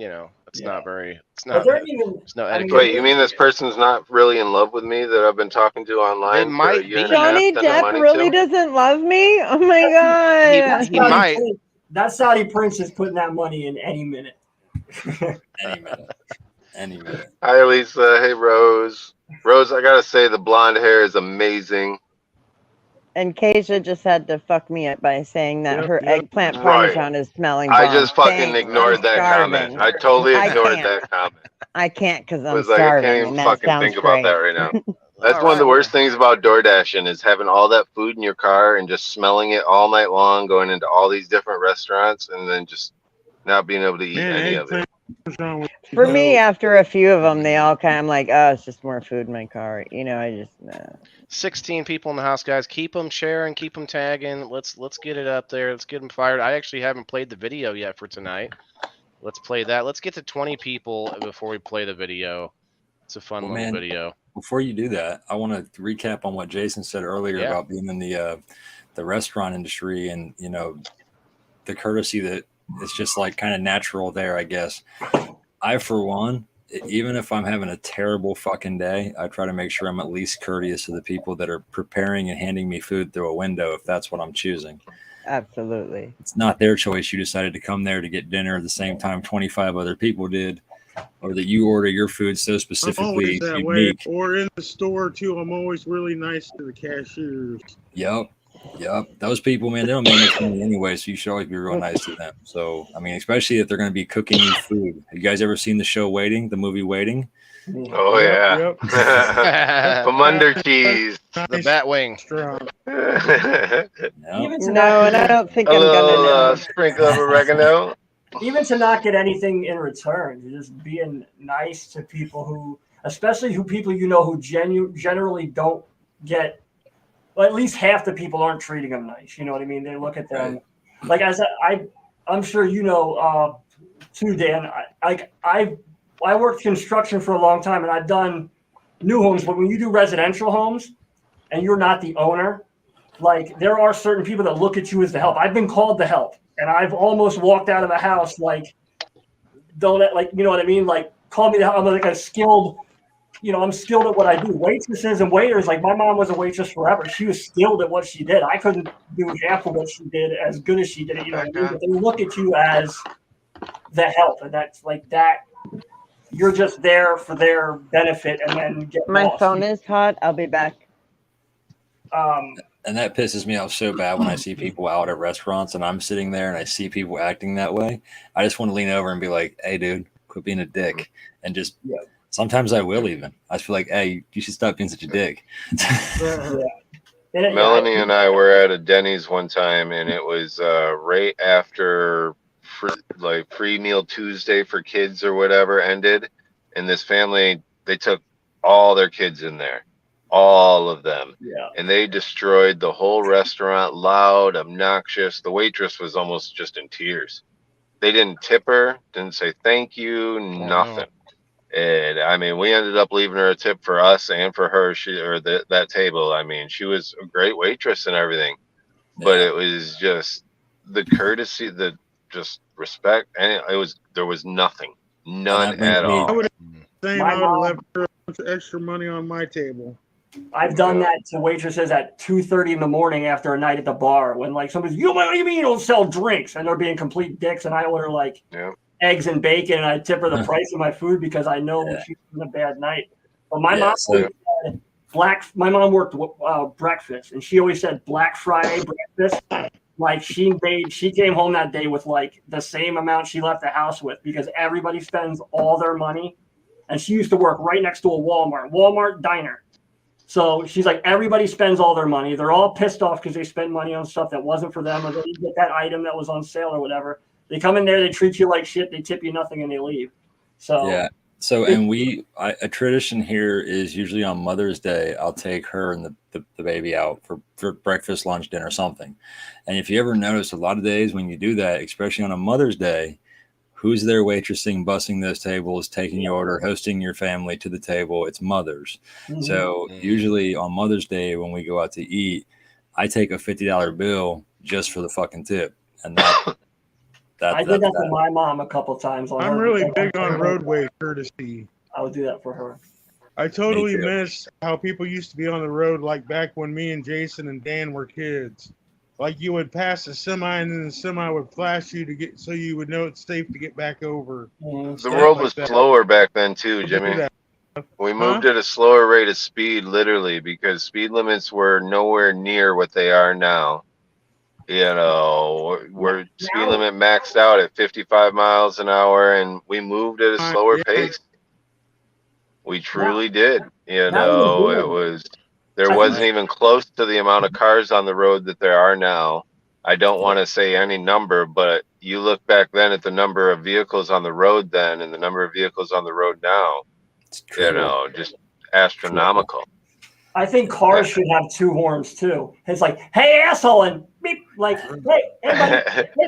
it's not very. It's not. It's no etiquette. Wait, you mean this person's not really in love with me that I've been talking to online They for might a year and be. a half? Johnny sending Depp money really to? doesn't love me? Oh my god. He might. That Saudi prince is putting that money in any minute. Any minute. Hi, Lisa. Hey, Rose. Rose, I gotta say the blonde hair is amazing. And Keisha just had to fuck me up by saying that her eggplant Right. parmesan is smelling I bomb. just fucking Thanks. ignored I'm that starving. comment. I totally I ignored can't. that comment. I can't because I'm I was like, I starving, can't even and that fucking sounds think about great. that right now. That's one of the worst things about DoorDashing is having all that food in your car and just smelling it all night long, going into all these different restaurants, and then just not being able to eat any of it. For me, after a few of them, they all kind of like, oh, it's just more food in my car. I just 16 people in the house, guys. Keep them sharing, keep them tagging. Let's get it up there. Let's get them fired. I actually haven't played the video yet for tonight. Let's play that. Let's get to 20 people before we play the video. It's a fun little video. Before you do that, I want to recap on what Jason said earlier about being in the restaurant industry and the courtesy that it's just like kind of natural there, I guess. I, for one, even if I'm having a terrible fucking day, I try to make sure I'm at least courteous to the people that are preparing and handing me food through a window if that's what I'm choosing. Absolutely. It's not their choice. You decided to come there to get dinner at the same time 25 other people did, or that you order your food so specifically that unique. way. Or in the store too, I'm always really nice to the cashiers. Yep. Those people, man, they don't make much money anyway, so you should always be real nice to them. So, I mean, especially if they're going to be cooking you food. Have you guys ever seen the show Waiting, the movie Waiting? Oh, yeah. Pomunder cheese. The Batwing. No, and I don't think I'm gonna. Sprinkle of oregano. Even to not get anything in return, just being nice to people who, especially people who generally don't get. Well, at least half the people aren't treating them nice. You know what I mean? They look at them like I'm sure too, Dan. I worked construction for a long time, and I've done new homes. But when you do residential homes, and you're not the owner, like there are certain people that look at you as the help. I've been called the help, and I've almost walked out of the house like, don't like, you know what I mean? Like call me the help. I'm like a skilled. I'm skilled at what I do. Waitresses and waiters, like my mom was a waitress forever. She was skilled at what she did. I couldn't do half of what she did as good as she did it. You know what I mean? But they look at you as the help, and that's like that. You're just there for their benefit, and then get My lost. phone is hot. I'll be back. And that pisses me off so bad when I see people out at restaurants and I'm sitting there and I see people acting that way. I just want to lean over and be like, hey, dude, quit being a dick. And just sometimes I will even. I feel like, hey, you should stop being such a dick. Melanie and I were at a Denny's one time, and it was right after free meal Tuesday for kids or whatever ended. And this family, they took all their kids in there. All of them. Yeah. And they destroyed the whole restaurant, loud, obnoxious. The waitress was almost just in tears. They didn't tip her, didn't say thank you, nothing. And I mean, we ended up leaving her a tip for us and for her. That table. I mean, she was a great waitress and everything, but it was just the courtesy, the just respect, and there was nothing, none at all. I would have left her extra money on my table. I've done that to waitresses at 2:30 in the morning after a night at the bar when like somebody's, what do you mean you don't sell drinks? And they're being complete dicks, and I order like eggs and bacon, and I tip her the price of my food because I know she's having a bad night. But my mom always said my mom worked breakfast, and she always said Black Friday breakfast. Like she came home that day with like the same amount she left the house with because everybody spends all their money. And she used to work right next to a Walmart diner. So she's like, everybody spends all their money. They're all pissed off because they spend money on stuff that wasn't for them, or they didn't get that item that was on sale or whatever. They come in there, they treat you like shit, they tip you nothing, and they leave. So yeah. So, and a tradition here is usually on Mother's Day, I'll take her and the baby out for breakfast, lunch, dinner, something. And if you ever notice, a lot of days when you do that, especially on a Mother's Day, who's there waitressing, bussing those tables, taking your order, hosting your family to the table? It's mothers. Mhm. So usually on Mother's Day, when we go out to eat, I take a $50 bill just for the fucking tip. And I did that for my mom a couple times. I'm really big on roadway courtesy. I would do that for her. I totally miss how people used to be on the road, like back when me and Jason and Dan were kids. Like you would pass a semi and then the semi would flash you so you would know it's safe to get back over. The world was slower back then too, Jimmy. We moved at a slower rate of speed, literally, because speed limits were nowhere near what they are now. You know, where speed limit maxed out at 55 miles an hour, and we moved at a slower pace. We truly did. You know, there wasn't even close to the amount of cars on the road that there are now. I don't want to say any number, but you look back then at the number of vehicles on the road then and the number of vehicles on the road now, you know, just astronomical. I think cars should have 2 horns too. It's like, hey asshole, and beep, like, hey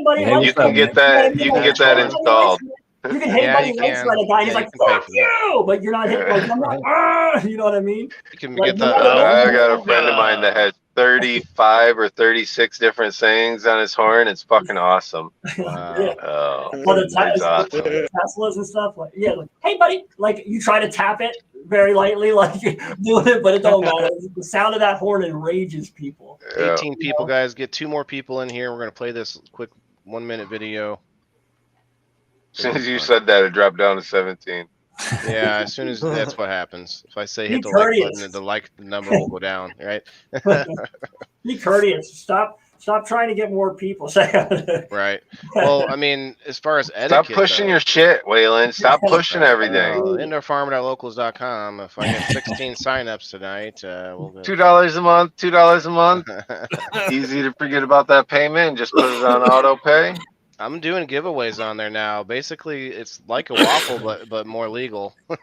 buddy, you can get that. You can get that installed. You can hit buddy lights at a guy. He's like, fuck you, but you're not hitting. Like, I'm like, you know what I mean? You can like, get that. I got a friend of mine that has 35 or 36 different sayings on his horn. It's fucking awesome. Yeah. Oh, the Teslas and stuff. Like, yeah, like, hey buddy, like you try to tap it very lightly, like you're doing it, but it don't matter. The sound of that horn enrages people. 18 people, guys. Get 2 more people in here. We're gonna play this quick 1-minute video. As soon as you said that, it dropped down to 17. Yeah, as soon as that's what happens. If I say hit the like button, the number will go down, right? Be courteous. Stop trying to get more people. Right. Well, I mean, as far as etiquette, stop pushing your shit, Waylon. Stop pushing everything. Indoorfarmer.locals.com. If I get 16 signups tonight, we'll go. $2 a month. $2 a month. Easy to forget about that payment and just put it on auto pay. I'm doing giveaways on there now. Basically, it's like a waffle, but more legal. And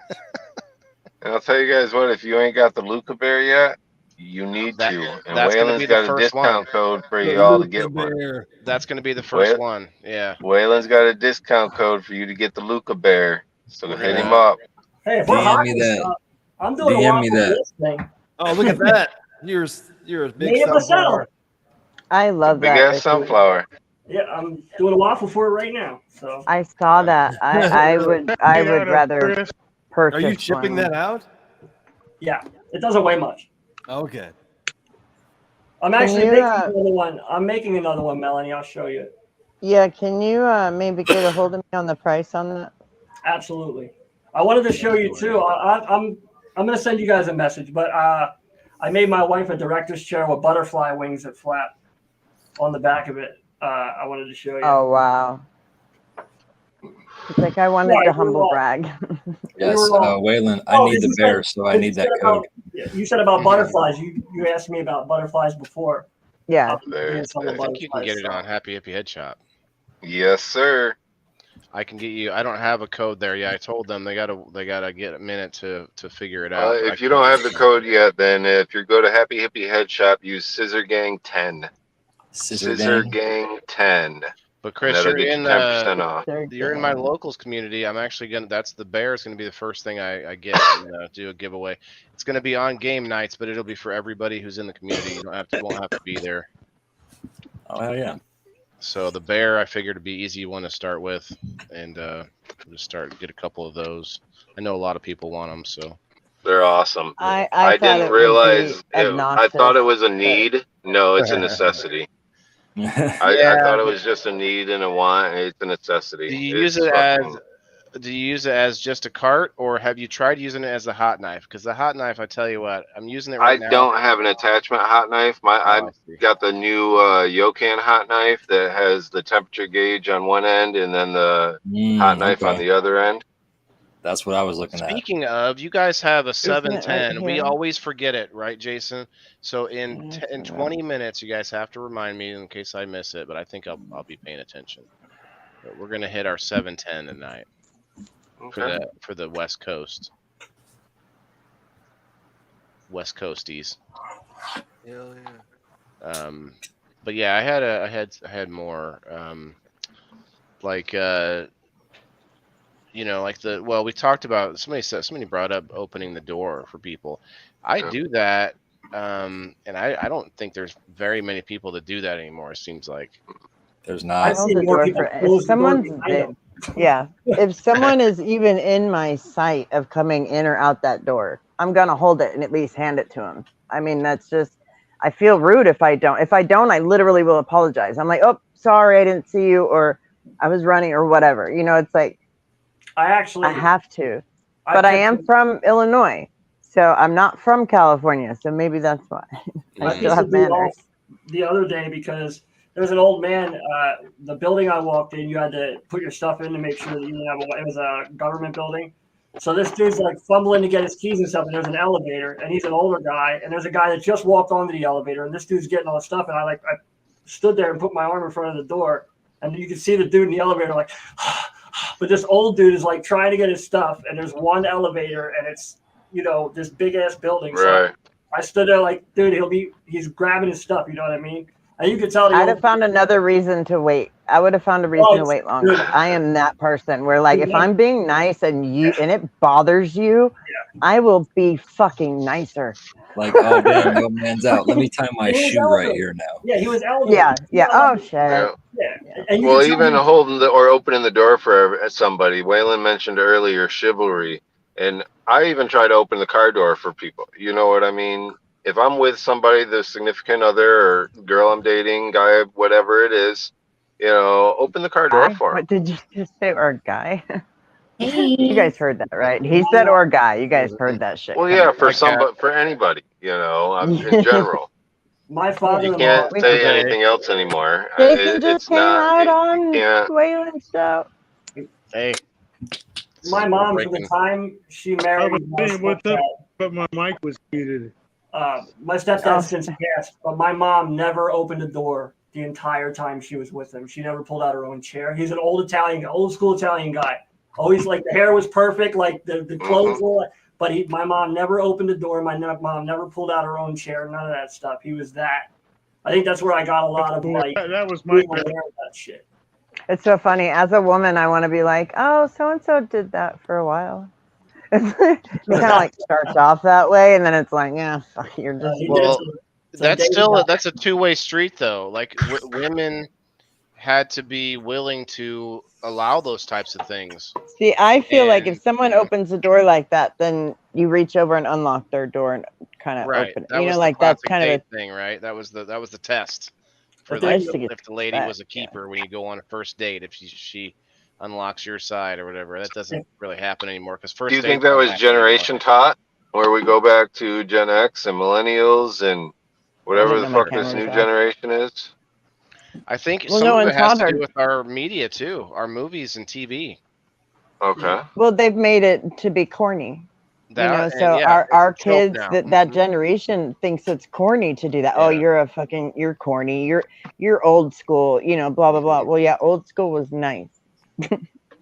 I'll tell you guys what, if you ain't got the Luca Bear yet, you need to. And Waylon's got a discount code for you all to get one. That's going to be the first one. Yeah. Waylon's got a discount code for you to get the Luca Bear. So hit him up. Hey, if we're I'm doing a waffle for this thing. Oh, look at that. You're a big sunflower. I love that. Big ass sunflower. Yeah, I'm doing a waffle for it right now. So I saw that. I would rather purchase. Are you shipping that out? Yeah, it doesn't weigh much. Okay. I'm actually making another one. I'm making another one, Melanie. I'll show you. Yeah, can you maybe get a hold of me on the price on that? Absolutely. I wanted to show you too. I'm going to send you guys a message, but I made my wife a director's chair with butterfly wings that flap on the back of it. I wanted to show you. Oh wow! It's like I wanted to humble brag. Yes, Waylon, I need the bear, so I need that code. You said about butterflies. You asked me about butterflies before. Yeah. I think you can get it on Happy Hippie Head Shop. Yes, sir. I can get you. I don't have a code there yet. I told them they gotta get a minute to figure it out. If you don't have the code yet, then if you go to Happy Hippie Head Shop, use Scissor Gang 10. Scissor Gang 10. But Chris, you're in 10% off. You're in my locals community. I'm actually gonna. That's the bear is gonna be the first thing I get and do a giveaway. It's gonna be on game nights, but it'll be for everybody who's in the community. You won't have to be there. Oh hell yeah! So the bear, I figured it'd be easy one to start with, and just get a couple of those. I know a lot of people want them, so they're awesome. I didn't realize. I thought it was a need. No, it's a necessity. I thought it was just a need and a want. It's a necessity. Do you use it as just a cart, or have you tried using it as a hot knife? Because the hot knife, I tell you what, I'm using it right now. I don't have an attachment hot knife. I've got the new Yokan hot knife that has the temperature gauge on one end and then the hot knife on the other end. That's what I was looking at. Speaking of, you guys have a Isn't it right 7:10. We here? always forget it, right, Jason? So in 20 minutes, you guys have to remind me in case I miss it. But I think I'll be paying attention. But we're gonna hit our 7:10 tonight for the West Coast. West Coasties. Hell yeah. But yeah, I had more like you know, like we talked about, somebody brought up opening the door for people. I do that, and I don't think there's very many people that do that anymore. It seems like there's I not. hold the door for if someone's if someone is even in my sight of coming in or out that door, I'm gonna hold it and at least hand it to them. I mean, that's just, I feel rude if I don't. If I don't, I literally will apologize. I'm like, oh, sorry, I didn't see you, or I was running, or whatever. You know, it's like I have to. But I am from Illinois, so I'm not from California. So maybe that's why. I still have manners. The other day, because there's an old man. The building I walked in, you had to put your stuff in to make sure that you didn't have it was a government building. So this dude's like fumbling to get his keys and stuff, and there's an elevator, and he's an older guy, and there's a guy that just walked onto the elevator, and this dude's getting all the stuff, and I stood there and put my arm in front of the door, and you can see the dude in the elevator like, but this old dude is like trying to get his stuff, and there's one elevator, and it's, you know, this big ass building. Right. So I stood there like, dude, he's grabbing his stuff, you know what I mean? And you could tell. I'd have found another reason to wait. I would have found a reason to wait longer. I am that person where, like, if I'm being nice and it bothers you, I will be fucking nicer. Like, oh damn, the old man's out. Let me tie my shoe right here now. Yeah, he was elevated. Yeah. Oh shit. Yeah. And Well, even holding or opening the door for somebody. Waylon mentioned earlier chivalry, and I even try to open the car door for people. You know what I mean? If I'm with somebody, the significant other or girl I'm dating, guy, whatever it is, you know, open the car door for them. What did you just say? Or guy? You guys heard that, right? He said or guy. You guys heard that shit. Well, yeah, for anybody, you know, in general. My father. You can't say anything else anymore. Jason just It's came not. out on You can't. Waylon's show. Hey. My mom, for the time she married but my mic was muted. My stepdad's since passed, but my mom never opened a door the entire time she was with him. She never pulled out her own chair. He's an old school Italian guy. Always, like, the hair was perfect, like the clothes were, but my mom never opened a door. My mom never pulled out her own chair. None of that stuff. He was that. I think that's where I got a lot of, like, that was my that shit. It's so funny. As a woman, I want to be like, oh, so and so did that for a while. It kind of like starts off that way, and then it's like, yeah, fuck, you're just. Well, that's a two-way street, though. Like, women had to be willing to allow those types of things. See, I feel like if someone opens a door like that, then you reach over and unlock their door and kind of open it. You know, like that's kind of a thing, right? That was the test for if the lady was a keeper when you go on a first date. If she unlocks your side or whatever, that doesn't really happen anymore. Because first. Do you think that was generation taught, where we go back to Gen X and millennials and whatever the fuck this new generation is? I think some of it has to do with our media too, our movies and TV. Okay. Well, they've made it to be corny. So our kids, that generation thinks it's corny to do that. Yeah. Oh, you're corny. You're old school. You know, blah blah blah. Well, yeah, old school was nice.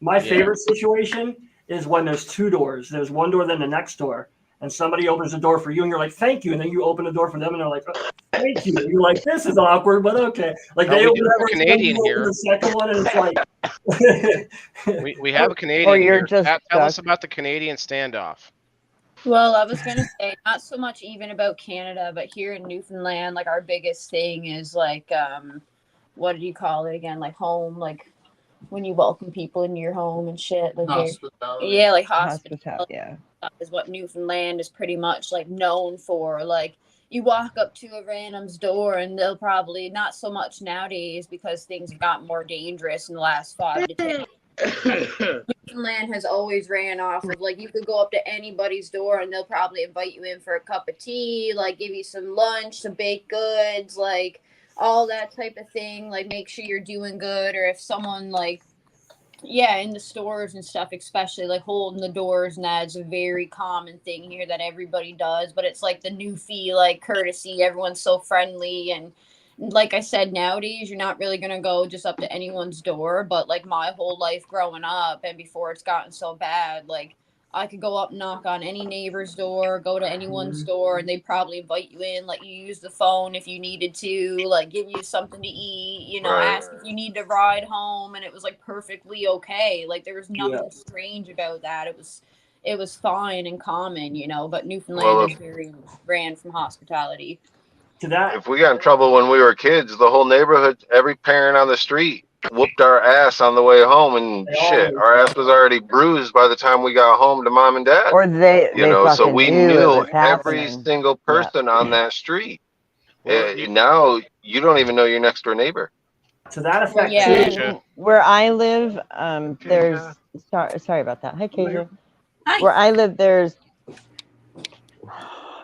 My favorite situation is when there's two doors. There's one door, then the next door, and somebody opens the door for you, and you're like, "Thank you," and then you open the door for them, and they're like, oh, "Thank you." And you're like, "This is awkward, but okay." Like they open the Canadian here. The second one, and it's like, we have a Canadian. Or you're here. Tell us about the Canadian standoff. Well, I was going to say not so much even about Canada, but here in Newfoundland, like our biggest thing is like, what do you call it again? Like home, like when you welcome people into your home and shit. Like hospitality. Yeah, like hospitality. Yeah, is what Newfoundland is pretty much like known for. Like you walk up to a random's door and they'll probably, not so much nowadays because things have gotten more dangerous in the last 5 to 10 years. Newfoundland has always ran off of like you could go up to anybody's door and they'll probably invite you in for a cup of tea, like give you some lunch, some baked goods, like all that type of thing, like make sure you're doing good. Or if someone like Yeah, in the stores and stuff, especially like holding the doors, and that's a very common thing here that everybody does. But it's like the new fee, like courtesy. Everyone's so friendly, and like I said, nowadays you're not really gonna go just up to anyone's door. But like my whole life growing up, and before it's gotten so bad, like I could go up and knock on any neighbor's door, go to anyone's door, and they'd probably invite you in, let you use the phone if you needed to, like give you something to eat, you know, ask if you need to ride home, and it was like perfectly okay. Like there was nothing strange about that. It was fine and common, you know, but Newfoundland is very ran from hospitality. To that, if we got in trouble when we were kids, the whole neighborhood, every parent on the street whooped our ass on the way home, and shit, our ass was already bruised by the time we got home to mom and dad. Or they So we knew every happening. single person on that street. Now you don't even know your next door neighbor. To that effect, Yeah. Where I live, there's sorry about that. Hi, Keisha. Hi. Where I live, there's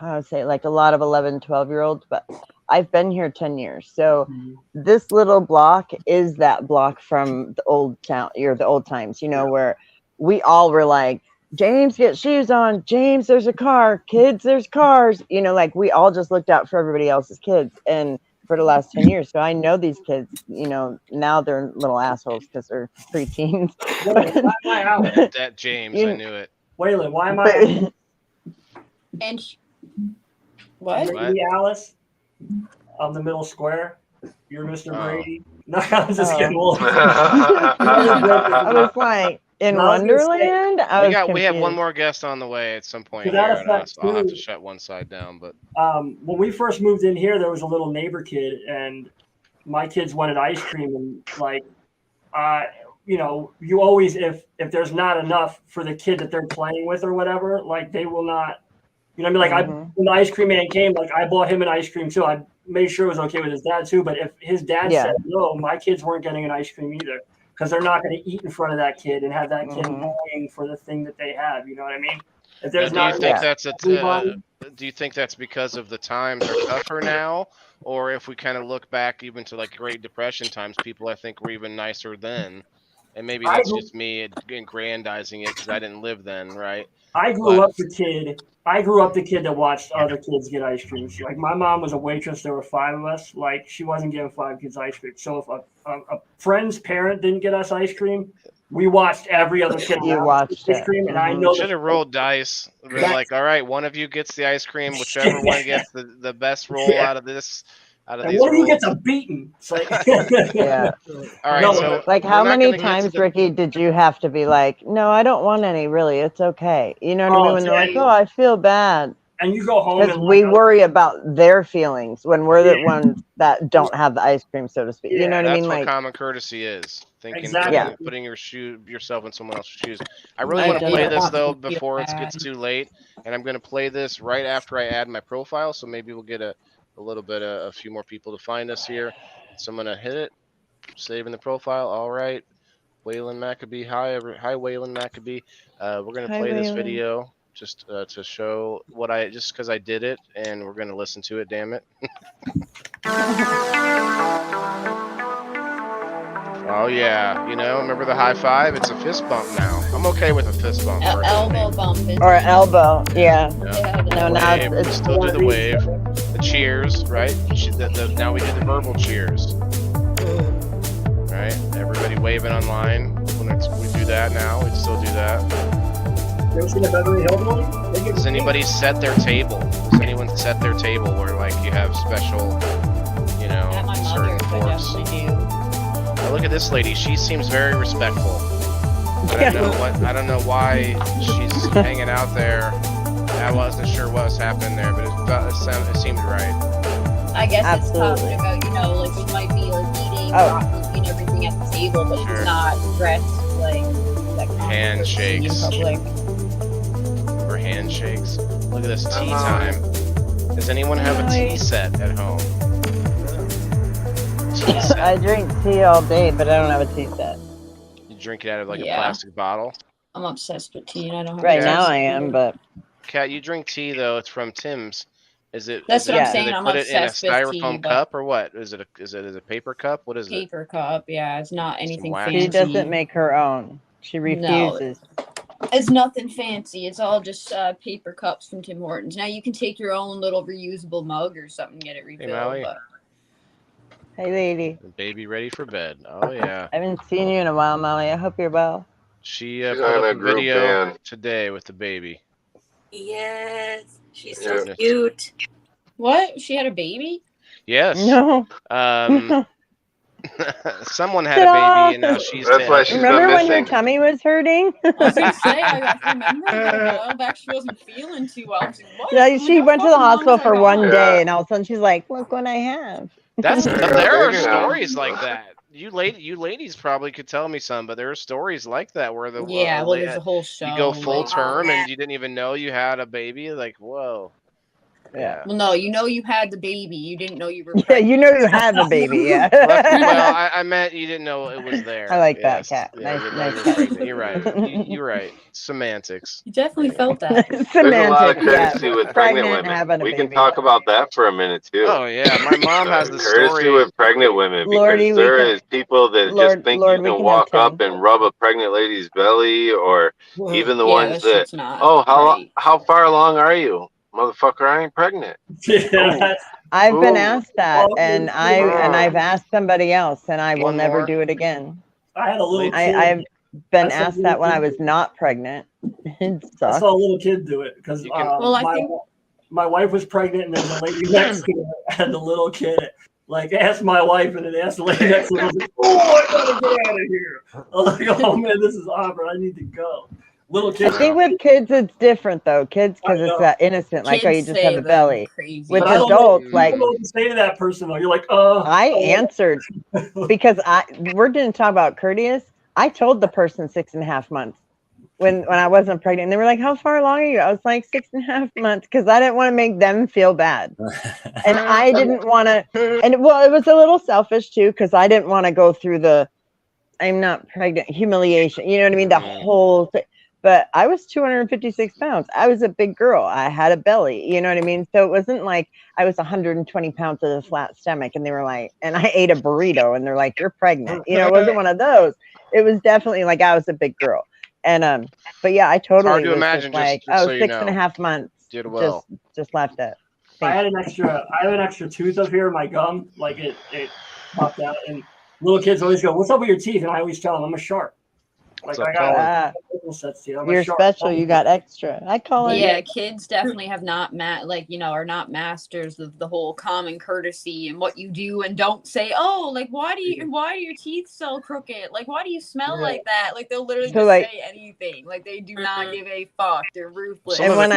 I would say like a lot of 11, 12-year-olds, but I've been here 10 years. So this little block is that block from the old town, or the old times, you know, where we all were like, James, get shoes on. James, there's a car. Kids, there's cars. You know, like we all just looked out for everybody else's kids. And for the last 10 years. So I know these kids, you know, now they're little assholes because they're preteens. That James, I knew it. Waylon, why am I? And what? Brady Alice on the middle square. You're Mr. Brady. No, I was just kidding. I was like, in Wonderland? We have one more guest on the way at some point. I'll have to shut one side down. But when we first moved in here, there was a little neighbor kid, and my kids wanted ice cream, and like, you know, you always if there's not enough for the kid that they're playing with or whatever, like they will not. You know what I mean? Like when the ice cream man came, like I bought him an ice cream too. I made sure it was okay with his dad too. But if his dad said no, my kids weren't getting an ice cream either, because they're not going to eat in front of that kid and have that kid paying for the thing that they have. You know what I mean? If there's do you think that's because of the times are tougher now, or if we kind of look back even to like Great Depression times, people I think were even nicer then, and maybe that's just me aggrandizing it because I didn't live then, right? I grew up the kid that watched other kids get ice cream. Like my mom was a waitress. There were 5 of us. Like she wasn't giving 5 kids ice cream. So if a friend's parent didn't get us ice cream, we watched every other kid watched ice cream. And I know should have rolled dice. Like, all right, one of you gets the ice cream. Whichever one gets the best roll out of this. And one of you gets a beating. It's like, all right. So like, how many times, Ricky, did you have to be like, no, I don't want any, really, it's okay. You know what I mean? When they're like, oh, I feel bad. And you go home because we worry about their feelings when we're the ones that don't have the ice cream, so to speak. You know what I mean? That's what like common courtesy is. Thinking, putting yourself in someone else's shoes. I really want to play this though before it gets too late, and I'm going to play this right after I add my profile. So maybe we'll get a few more people to find us here. So I'm going to hit it, saving the profile. All right, Waylon Maccabee. Hi, Waylon Maccabee. We're going to play this video just to show just because I did it, and we're going to listen to it. Damn it. Oh yeah, you know, remember the high five? It's a fist bump now. I'm okay with a fist bump. Elbow bump. Or elbow, yeah. No, now it's still do the wave, the cheers, right? Now we do the verbal cheers, right? Everybody waving online. When we do that now, we still do that. Does anybody set their table? Does anyone set their table where like you have special, you know, certain forks? Look at this lady. She seems very respectful. I don't know why she's hanging out there. I wasn't sure what was happening there, but it seemed right. I guess it's talking about, you know, like she might be like eating broccoli and everything at the table, but she's not dressed like that kind handshakes. In public. Remember handshakes? Look at this tea time. Does anyone have a tea set at home? I drink tea all day, but I don't have a tea set. You drink it out of like a plastic bottle? I'm obsessed with tea, and I don't have right now I am, but Kat, you drink tea though. It's from Tim's Is it? That's what I'm do saying. they I'm put it in a obsessed with tea, styrofoam but cup or what? Is it a paper cup? What is it? paper cup. Yeah, it's not anything wax. fancy. She doesn't make her own. She No. refuses. It's nothing fancy. It's all just paper cups from Tim Hortons. Now you can take your own little reusable mug or something, and get it refilled. Maui. But Hey, lady. Baby ready for bed. Oh yeah. I haven't seen you in a while, Molly. I hope you're well. She She's put on up a a group video band. today with the baby. Yes, she's Yeah. so cute. what? She had a baby? Yes. No. Someone had a baby and now she's That's why dead. she's Remember been when your missing. tummy was hurting? I was gonna say, I remember a while back she wasn't feeling too well. I was like, what? Yeah, I'm she like, went to how the fucking long hospital has for that one gone? day, and all of a sudden she's like, "Look what I have." That's Yeah, there are baby now. stories like that. You ladies probably could tell me some, but there are stories like that where the Yeah, well, there's a whole show. you go full like- term and you didn't even know you had a baby. Like, whoa. Yeah. Well, no, you had the baby. You didn't know you were Yeah, pregnant. you know you have a baby. Yeah. Well, I meant you didn't know it was there. I like Yes. that, Kat. Yeah, Nice, you nice know you're catch. pregnant. You're right. You're right. Semantics. You definitely felt that. There's a lot of Semantics, yeah. courtesy with pregnant having women. a We can baby. talk about that for a minute too. Oh yeah, my mom has the Courtesy story. with pregnant women, because Lordy, we there can- is people that Lord- just think Lord, you we can can walk have up and rub a pregnant lady's belly, or even the Yeah, ones that that, shit's not oh, right. how far along are you, motherfucker? I ain't pregnant. Yeah. I've been Ooh. asked that, Oh, and I've asked somebody else, and I will One never more. do it again. I had a little kid. I've been I saw a asked little that when I kid was not pregnant. It I sucks. saw a little kid do it because Well, I think my wife was pregnant and there was a lady next to her and the little kid like asked my wife and then asked the lady next to her. I was like, oh, I gotta get out of here. I was like, oh man, this is awkward. I need to go. Little I kids. think with kids it's different though. Kids, because I it's know. that innocent, like, oh, you Kids just say have a them belly. crazy. With But I don't adults, know, like, I don't know what to say to that person though. You're like, I answered because we didn't talk about Courteous. I told the person 6.5 months when I wasn't pregnant. And they were like, how far along are you? I was like 6.5 months because I didn't want to make them feel bad. And I didn't want to, and well, it was a little selfish too, because I didn't want to go through the I'm not pregnant humiliation. You know what I mean? The whole thing. But I was 256 pounds. I was a big girl. I had a belly. You know what I mean? So it wasn't like I was 120 pounds with a flat stomach and they were like, and I ate a burrito and they're like, you're pregnant. You know, it wasn't one of those. It was definitely like I was a big girl. And but yeah, I totally hard to was imagine, just like, just oh, so you 6.5 months. Did well. Just left it. I have an extra tooth up here in my gum, like it popped out, and little kids always go, "What's up with your teeth?" And I always tell them, "I'm a shark." Like I got sets teeth. I'm a You're shark. special. You got extra. I call it. Yeah, kids definitely have not are not masters of the whole common courtesy and what you do and don't say. Oh, like why are your teeth so crooked? Like why do you smell like that? Like they'll literally So, just like- say anything. Like they do not give a fuck. They're ruthless. And when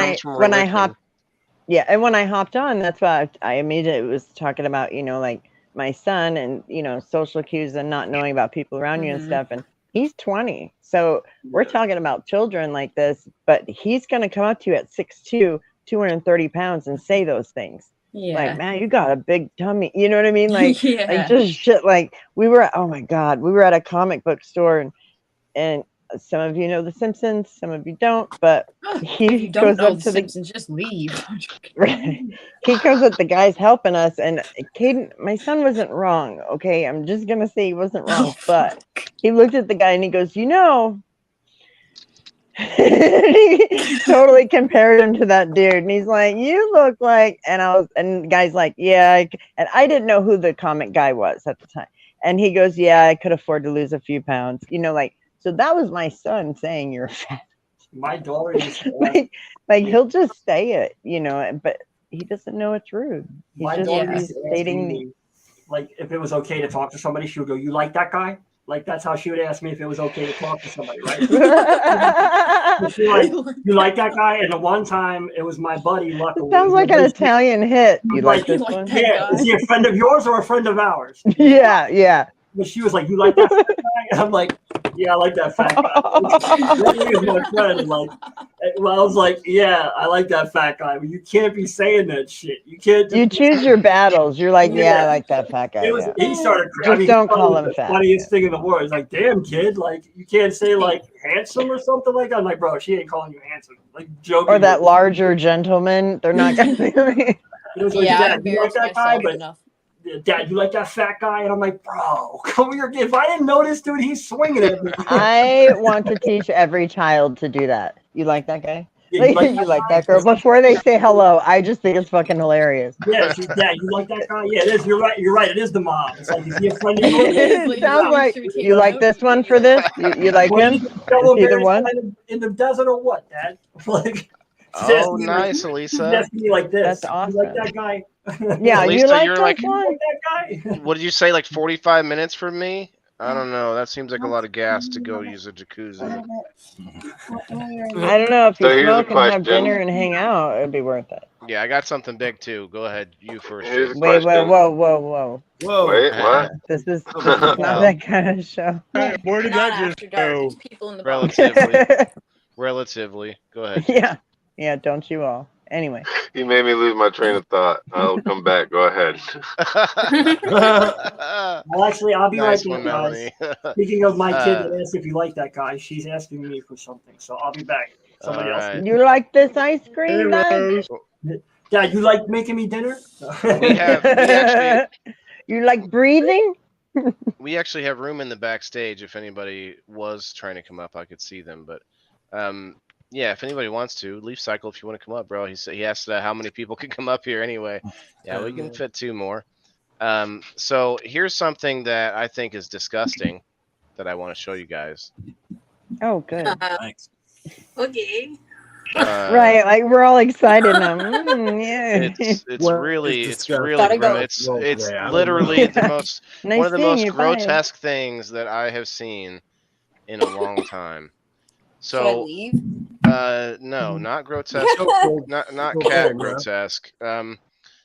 I hopped on, that's why I immediately was talking about, like my son and, social cues and not knowing about people around you and stuff. And he's 20. So we're talking about children like this, but he's going to come up to you at 6'2", 230 pounds and say those things. Yeah. Like, man, you got a big tummy. You know what I mean? Like, Yeah. like just shit. Like we were at a comic book store and some of you know The Simpsons, some of you don't, but he goes up to the Simpsons, just leave. he comes up, the guy's helping us, and Caden, my son wasn't wrong, okay? I'm just gonna say he wasn't wrong, but he looked at the guy and he goes, he totally compared him to that dude, and he's like, you look like, and the guy's like, yeah, and I didn't know who the comic guy was at the time, and he goes, yeah, I could afford to lose a few pounds, so that was my son saying you're fat. My daughter used to, like he'll just say it, but he doesn't know it's rude. He's my just daughter used to ask stating me, like if it was okay to talk to somebody, she would go, "You like that guy?" Like that's how she would ask me if it was okay to talk to somebody, right? She like, "You like that guy?" And the one time it was my buddy. Luckily, sounds like an Italian hit. You like this one? Yeah, is he a friend of yours or a friend of ours? Yeah. But she was like, "You like that fat guy?" And I'm like, "Yeah, I like that fat guy." Really is my friend. And I was like, "Yeah, I like that fat guy." But you can't be saying that shit. You can't. You choose your battles. You're like, yeah, I like that fat guy. He started. Just don't call him fat. Funniest thing in the world. He's like, "Damn, kid! Like you can't say like handsome or something like that." I'm like, "Bro, she ain't calling you handsome." Like joking. Or that larger gentleman. They're not gonna. It was like, Yeah, I Dad, you like embarrass that guy, myself but enough. Dad, you like that fat guy? And I'm like, bro, come here. If I didn't notice, dude, he's swinging at me. I want to teach every child to do that. You like that guy? Yeah, You like that girl? Before they say hello, I just think it's fucking hilarious. Yeah, Dad, you like that guy? Yeah, it is. You're right. You're right. It is the mom. It's like, is he a friend of yours? It sounds like you like this one for this. You like Well, him? he's a fellow Is he the bear one? in the desert or what, Dad? Like, Oh, nice, Elisa. She's asking me like this. That's awesome. You like that guy? Yeah, Elisa, you like you're this like, one? Like that guy? what did you say? Like 45 minutes from me? I don't know. That seems like a lot of gas to go use a jacuzzi. I don't know. If you So here's a smoke and have question. dinner and hang out, it'd be worth it. Yeah, I got something big too. Go ahead, you first. Here's a Jason. Wait, question. whoa. Wait, what? This is not that kind of show. Where did Not that just after dark. go? There's people in the box. Relatively. Go ahead. Jason. Yeah, don't you all. Anyway. You made me lose my train of thought. I'll come back. Go ahead. Well, actually, I'll be Nice right one, back, guys. Melanie. Speaking of my kid that asked if you like that guy, she's asking me for something, so I'll be back. Somebody else. Alright. You like this ice cream, Dad? Dad, you like making me dinner? You like breathing? We actually have room in the backstage. If anybody was trying to come up, I could see them. But yeah, if anybody wants to, Leaf Cycle, if you want to come up, bro. He asked how many people could come up here anyway. Yeah, we can fit 2 more. So here's something that I think is disgusting that I want to show you guys. Oh, good. Thanks. Okay. Right, like we're all excited now. Yeah. It's literally the most Nice one of the seeing most you, bye. grotesque things that I have seen in a long time. Should I So leave? no, not grotesque, not cat grotesque.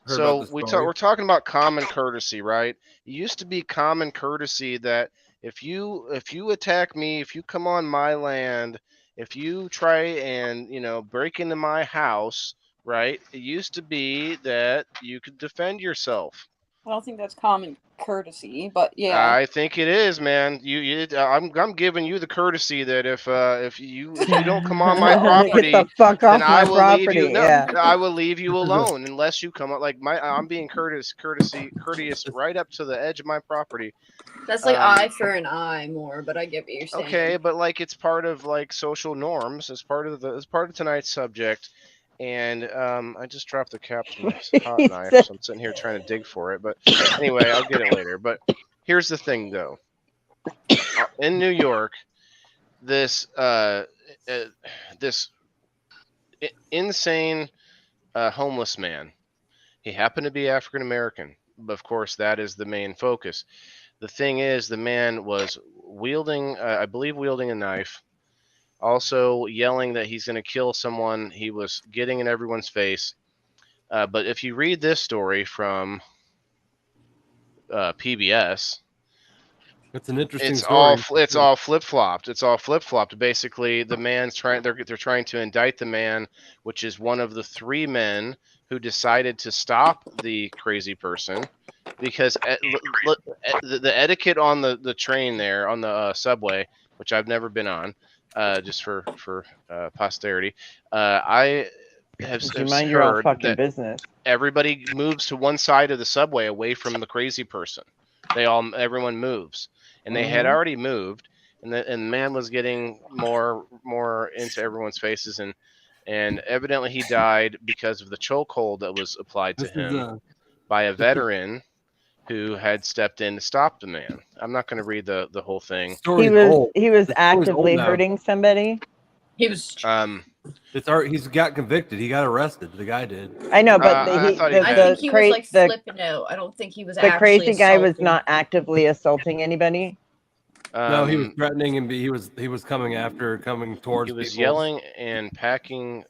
So we're talking about common courtesy, right? It used to be common courtesy that if you attack me, if you come on my land, if you try and break into my house, right? It used to be that you could defend yourself. I don't think that's common courtesy, but yeah. I think it is, man. I'm giving you the courtesy that if you don't come on my property, Get the fuck off then I my will property. leave you. No, Yeah. I will leave you alone unless you come up. Like I'm being courteous right up to the edge of my property. That's like eye for an eye more, but I get what you're saying. Okay, but like it's part of like social norms. It's part of tonight's subject. And I just dropped the cap to my hot knife, so I'm sitting here trying to dig for it. But anyway, I'll get it later. But here's the thing, though. In New York, this insane homeless man. He happened to be African American, but of course that is the main focus. The thing is, the man was wielding a knife. Also yelling that he's going to kill someone. He was getting in everyone's face. But if you read this story from PBS, it's an interesting story. It's all flip-flopped. Basically, the man's they're trying to indict the man, which is one of the 3 men who decided to stop the crazy person because the etiquette on the train there, on the subway, which I've never been on, just for posterity, I have mind your own heard fucking that business. everybody moves to one side of the subway away from the crazy person. Everyone moves, and they had already moved, and the man was getting more into everyone's faces, and evidently he died because of the chokehold that was applied to him by a veteran who had stepped in to stop the man. I'm not going to read the whole thing. He was actively hurting somebody. He was. He's got convicted. He got arrested. The guy did. I know, but I think he was like flipping out. I don't think he was. The crazy guy was not actively assaulting anybody. No, he was threatening and he was coming towards. He was people. yelling and packing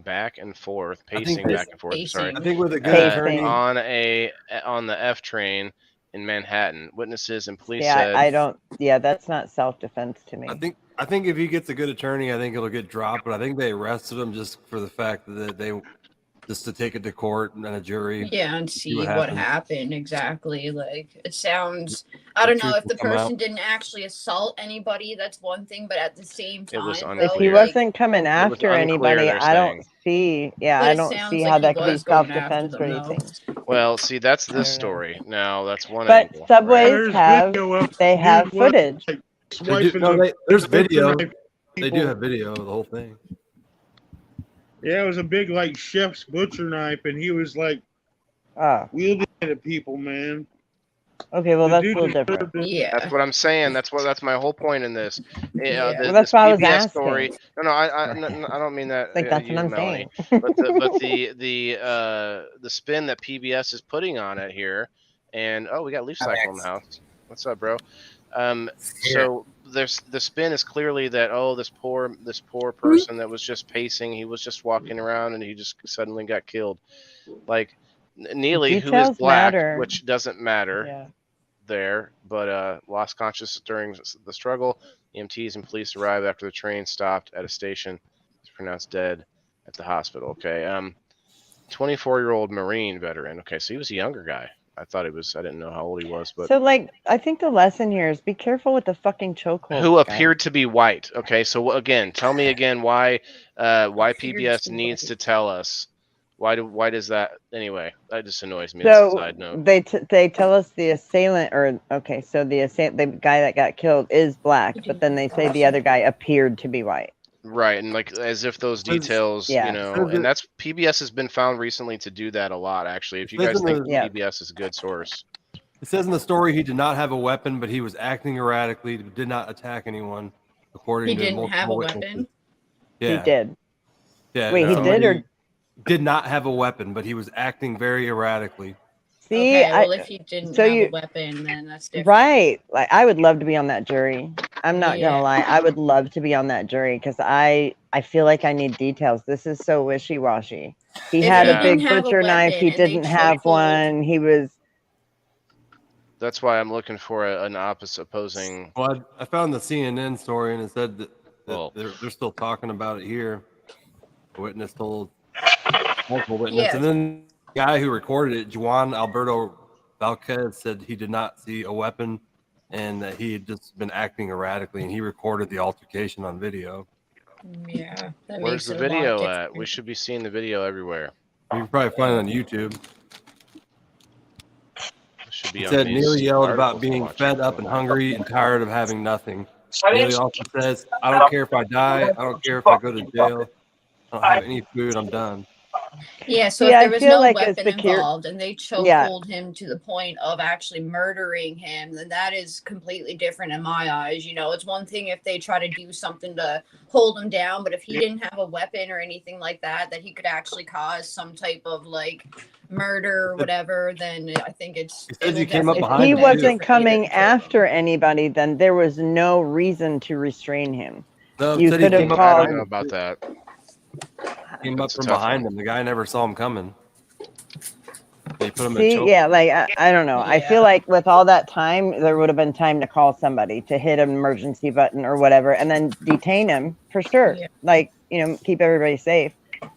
back and forth, pacing back and forth. Sorry, I think with a good attorney on the F train in Manhattan. Witnesses and police said, I don't. Yeah, that's not self-defense to me. I think if he gets a good attorney, I think it'll get dropped. But I think they arrested him just for the fact that just to take it to court and then a jury. Yeah, and see what happens. happened exactly. Like it sounds. I don't know if the person didn't actually assault anybody. That's one thing, but at the same time, if he wasn't coming after anybody, I don't see. Yeah, But I it don't sounds see like how he that could be was going after self-defense or them, though. anything. Well, see, that's this story. Now, that's one But angle. subways right? they have footage. There's video. knife They do have video of the whole thing. Yeah, it was a big like chef's butcher knife, and he was like wielding it at people, man. Okay, well The that's a dude little deserved different. it. Yeah, That's what I'm saying. That's my whole point in this. Well, This that's why I was PBS asking. story. No, I don't mean that. Like that's you, what I'm Melanie. saying. But the spin that PBS is putting on it here, and we got Leaf Cycle in the house. What's up, bro? So there's the spin is clearly that this poor person that was just pacing, he was just walking around and he just suddenly got killed. Like Neely, who is Details black, matter. which doesn't matter. Yeah. There, but lost consciousness during the struggle. EMTs and police arrived after the train stopped at a station. He's pronounced dead at the hospital. Okay, 24-year-old Marine veteran. Okay, so he was a younger guy. I didn't know how old he was, but So like I think the lesson here is be careful with the fucking chokehold. who appeared to be white. Okay, so again, tell me again why PBS needs to tell us. Why does that anyway? That just annoys me. That's a So side note. they tell us the assailant so the guy that got killed is black, but then they say the other guy appeared to be white. Right, and like as if those details, Yeah. and that's PBS has been found recently to do that a lot. Actually, if you guys think PBS is a good source, It says in the story he did not have a weapon, but he was acting erratically, did not attack anyone, according he to didn't multiple have a witnesses. weapon. Yeah. He did. Yeah. Wait, he did or did not have a weapon, but he was acting very erratically. see? Okay, well, if he didn't have a weapon, then that's different. Right. Like I would love to be on that jury. I'm not Yeah. gonna lie. I would love to be on that jury because I feel like I need details. This is so wishy-washy. He had a big butcher knife. He didn't have one. He was. that's why I'm looking for an opposing. Well, I found the CNN story and it said that they're still talking about it here. The witness told multiple witnesses, Yes. and then the guy who recorded it, Juan Alberto Valquez, said he did not see a weapon and that he had just been acting erratically, and he recorded the altercation on video. Yeah. That Where's the makes it a lot video different. at? We should be seeing the video everywhere. You can probably find it on YouTube. It should be He on said these Neely yelled about articles being I'm fed up and hungry and tired of having nothing. Neely also says, I don't care if I die. I don't care if I go to jail. I don't have any food. I'm done. Yeah, so See, if I there was feel no like it's weapon the involved and they chokehold him to the point of actually murdering him, then that is completely different in my eyes. You know, it's one thing if they try to do something to hold him down, but if he didn't have a weapon or anything like that, that he could actually cause some type of like murder or whatever, then I think it's. He came up If behind he him, wasn't too. coming after anybody, then there was no reason to restrain him. No, You said he could have came up I called. don't know about that. Came up That's a from tough behind one. him. The guy never saw him coming. They put him in a See, choke. yeah, like I don't know. I feel like with all that time, there would have been time to call somebody to hit an emergency button or whatever, and then detain him for sure. Yeah. Like keep everybody safe.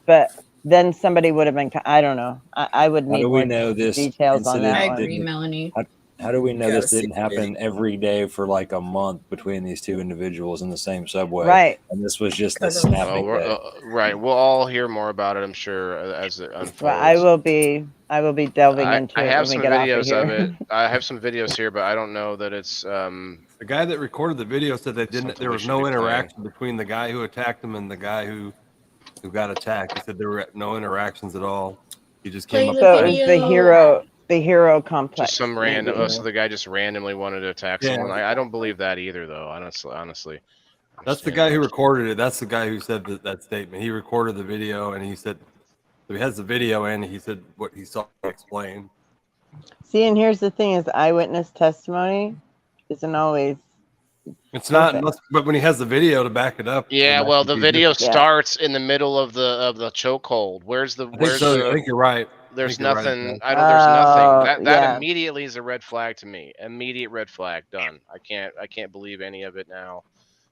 But then somebody would have been. I don't know. I would How need do we more know this details on incident that I one. agree, Melanie. How do we know Gotta this see didn't the happen every day for like a month between these two individuals in the same subway? Right. And this was just a Because snapping Well, day. right. We'll all hear more about it, I'm sure, as it unfolds. Well, I will be delving into I it have when some we get off videos of of here. it. I have some videos here, but I don't know that it's. The guy that recorded the video said they didn't. Something There we was should no be playing. interaction between the guy who attacked him and the guy who got attacked. He said there were no interactions at all. He just came up. So behind it's him. the hero complex. Just some random. maybe. So the guy just randomly wanted to attack Yeah. someone. I don't believe that either, though. Honestly. That's the guy who recorded it. That's the guy who said that statement. He recorded the video and he said, so he has the video and he said what he saw explained. See, and here's the thing: is eyewitness testimony isn't always. It's not, but when he has the video to back it up. Yeah, then well, that the could be video different. starts in the middle of the chokehold. Where's the? I think Where's so. the? I think you're right. There's you're right, nothing. man. I don't. There's nothing. That yeah. immediately is a red flag to me. Immediate red flag. Done. I can't believe any of it now.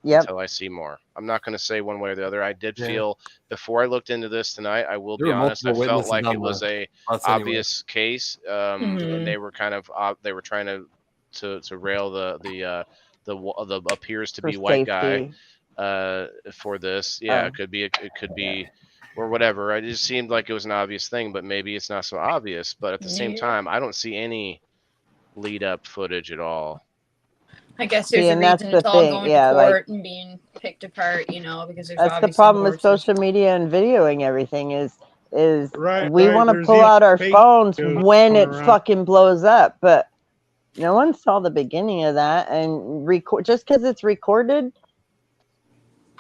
until I see more. I'm not going to say one way or the other. I did feel before I looked into this tonight, I will be honest, I felt like it was a obvious case, and they were kind of they were trying to rail the appears to be white guy for this. Yeah, it could be or whatever. It just seemed like it was an obvious thing, but maybe it's not so obvious. But at the same time, I don't see any lead up footage at all. I guess there's a reason it's all going to court and being picked apart, because there's that's the problem with social media and videoing everything is we want to pull out our phones when it fucking blows up, but no one saw the beginning of that, and record just because it's recorded.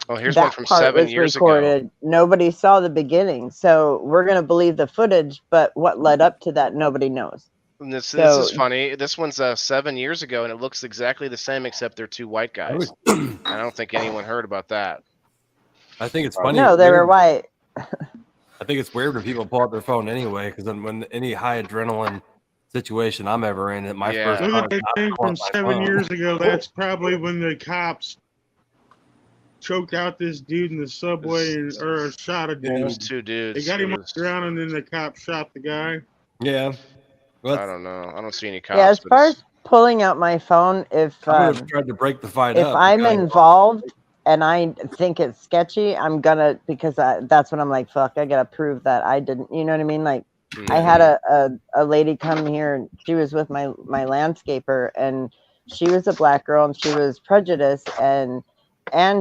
Oh, here's one from 7 years ago. Nobody saw the beginning, so we're gonna believe the footage, but what led up to that, nobody knows. And this is funny. This one's 7 years ago, and it looks exactly the same, except they're two white guys. I don't think anyone heard about that. I think it's funny. No, they were white. I think it's weird when people pull out their phone anyway, because when any high adrenaline situation I'm ever in, my first look at the thing from 7 years ago. That's probably when the cops choked out this dude in the subway or shot a dude. It was two dudes. They got him on the ground, and then the cop shot the guy. Yeah. I don't know. I don't see any cops. Yeah, as far as pulling out my phone, if I tried to break the fight if up, I'm involved and I think it's sketchy, I'm gonna because that's when I'm like, fuck, I gotta prove that I didn't. You know what I mean? Like, I had a lady come here, and she was with my landscaper, and she was a black girl, and she was prejudiced, and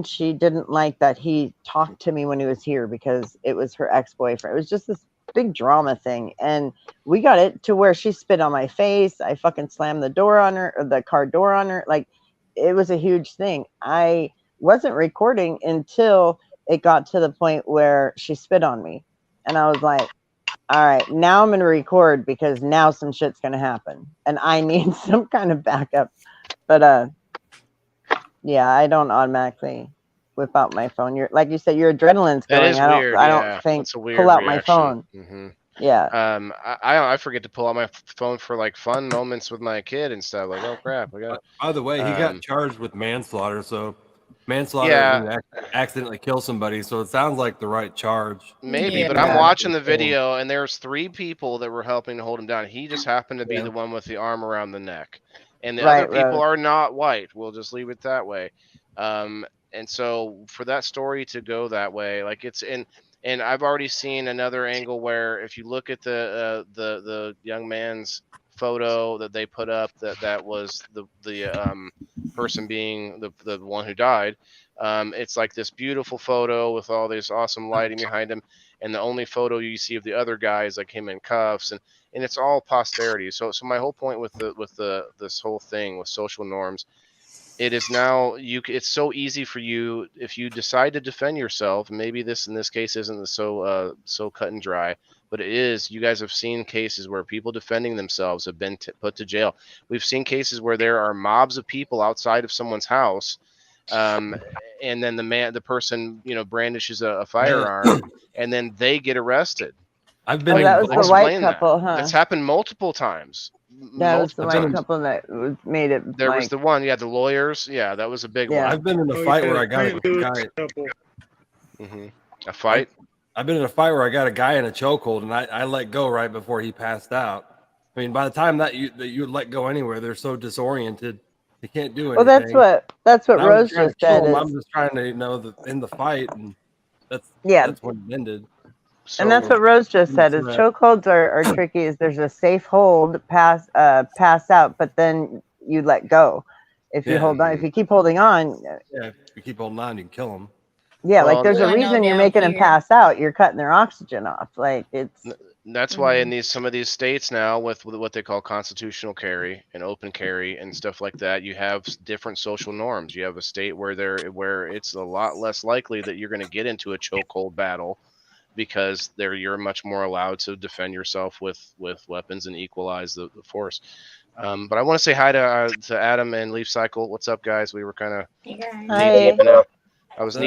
she didn't like that he talked to me when he was here because it was her ex-boyfriend. It was just this big drama thing, and we got it to where she spit on my face. I fucking slammed the door on her, or the car door on her. Like, it was a huge thing. I wasn't recording until it got to the point where she spit on me, and I was like, all right, now I'm gonna record because now some shit's gonna happen, and I need some kind of backup. But yeah, I don't automatically whip out my phone. You're like you said, your adrenaline's going. That is weird. I don't think it's a weird pull out reaction. my phone. Mm-hmm. Yeah. I forget to pull out my phone for like fun moments with my kid and stuff. Like, oh crap, I got. By the way, he got charged with manslaughter. So manslaughter, accidentally kill somebody. So it sounds like the right charge. Maybe, but I'm watching the video, and there's 3 people that were helping to hold him down. He just happened to be the one with the arm around the neck, and the other people are not white. We'll just leave it that way. And so for that story to go that way, like it's in, and I've already seen another angle where if you look at the young man's photo that they put up, that was the person being the one who died. It's like this beautiful photo with all this awesome lighting behind him, and the only photo you see of the other guy is like him in cuffs, and it's all posterity. So my whole point with this whole thing with social norms. It is now it's so easy for you if you decide to defend yourself. Maybe this in this case isn't so cut and dry, but it is. You guys have seen cases where people defending themselves have been put to jail. We've seen cases where there are mobs of people outside of someone's house, and then the person brandishes a firearm, and then they get arrested. I've been. That was the white couple, huh? That's happened multiple times. That was the white couple that made it. There was the one, the lawyers. Yeah, that was a big one. I've been in a fight where I got a guy. A fight? I've been in a fight where I got a guy in a chokehold, and I let go right before he passed out. I mean, by the time that you let go anywhere, they're so disoriented, they can't do anything. Well, that's what Rose just said. I'm just trying to in the fight, and that's when it ended. So, and that's what Rose just said. Is chokeholds are tricky. Is there's a safe hold, pass out, but then you let go. If you hold on, if you keep holding on. Yeah, if you keep holding on, you can kill them. Yeah, like there's a reason you're making them pass out. You're cutting their oxygen off. Like it's. That's why in some of these states now, with what they call constitutional carry and open carry and stuff like that, you have different social norms. You have a state where it's a lot less likely that you're going to get into a chokehold battle, because you're much more allowed to defend yourself with weapons and equalize the force. But I want to say hi to Adam and Leaf Cycle. What's up, guys? We were kind of knee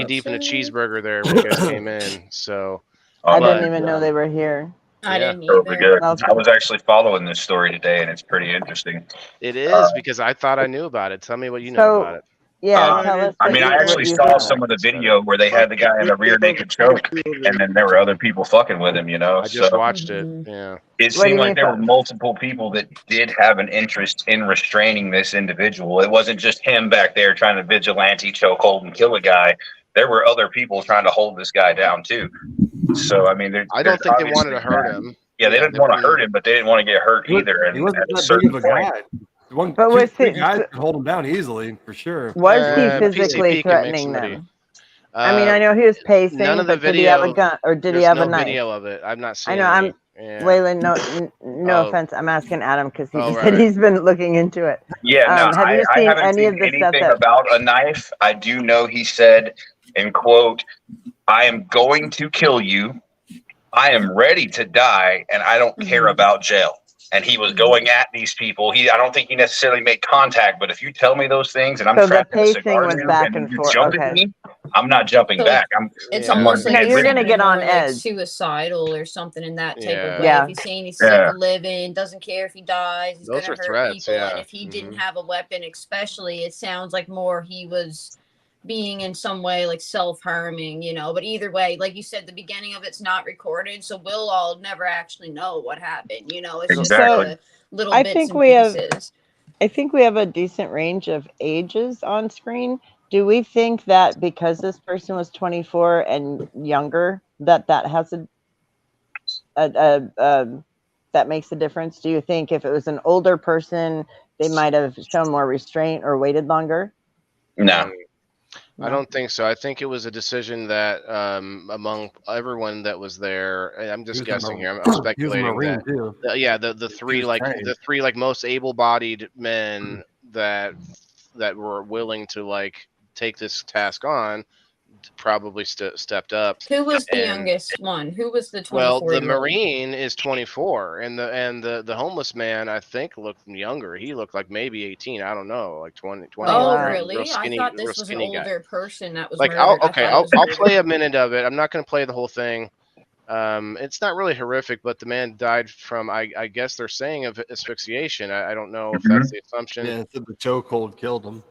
deep in a cheeseburger there when you guys came in. So I didn't even know they were here. I didn't either. Good. I was actually following this story today, and it's pretty interesting. It is because I thought I knew about it. Tell me what you know about it. Yeah, tell us. I mean, I actually saw some of the video where they had the guy in a rear naked choke, and then there were other people fucking with him. You know, I just watched it. Yeah. It seemed like there were multiple people that did have an interest in restraining this individual. It wasn't just him back there trying to vigilante chokehold and kill a guy. There were other people trying to hold this guy down too. So I mean, I don't think they wanted to hurt him. Yeah, they didn't want to hurt him, but they didn't want to get hurt either. And He wasn't at a that certain big of a point, guy. One, But two, was three it- guys could hold him down easily, for sure. Was he PCP physically can make threatening somebody- them? I mean, I know he was pacing, None of the but did he have a video- gun or did he there's have no a knife? video of it. I've not seen I know. any. Waylon. No Oh. offense. I'm asking Adam because he Oh, just right, said right. he's been looking into it. yeah, no, have you I seen haven't any seen of the stuff anything that? about a knife. I do know he said, in quote, "I am going to kill you. I am ready to die, and I don't care about jail." And he was going at these people. I don't think he necessarily made contact, but if you tell me those things and I'm So the trapped in a pacing cigar was tube back and and you forth. jump at Okay. me, I'm not jumping So back. It's I'm almost gonna like you're he's gonna get on more edge. suicidal or something in that type of way. Yeah. If he's saying he's sick Yeah. of living, doesn't care if he dies, he's Those gonna are hurt threats, people. yeah. And if he didn't have a weapon, especially, it sounds like more he was being in some way like self-harming, you know. But either way, like you said, the beginning of it's not recorded, so we'll all never actually know what happened. You know, it's just Exactly. little I bits think and we have. pieces. I think we have a decent range of ages on screen. Do we think that because this person was 24 and younger, that has that makes a difference? Do you think if it was an older person, they might have shown more restraint or waited longer? No. I don't think so. I think it was a decision that among everyone that was there, and I'm just guessing here. I'm speculating Marine that. too. The three most able-bodied men that were willing to like take this task on probably stepped up. Who was the And- youngest one? Who was the 24 Well, the year old? Marine is 24, and the homeless man I think looked younger. He looked like maybe 18. I don't know, like 20. Oh, wow. really? Real skinny, I thought real this was an skinny guy. older person that was Like murdered. I'll play a minute of it. I'm not going to play the whole thing. It's not really horrific, but the man died from I guess they're saying of asphyxiation. I don't know if that's the assumption. Yeah, it said the chokehold killed him.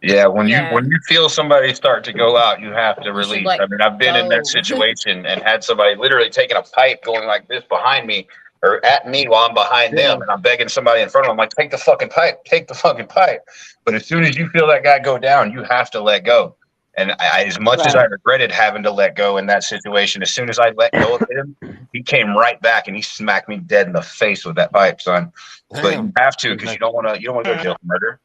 Yeah, when Yeah. you feel somebody start to go out, you have to should, release. like, I mean, I've been in go. that situation and had somebody literally taking a pipe going like this behind me or at me while I'm behind them, and I'm begging somebody in front of them, like, take the fucking pipe, take the fucking pipe. But as soon as you feel that guy go down, you have to let go. And as much as I regretted having to let go in that situation, as soon as I let go of him, he came right back and he smacked me dead in the face with that pipe, son. But you have to, because you don't want to go to jail for murder.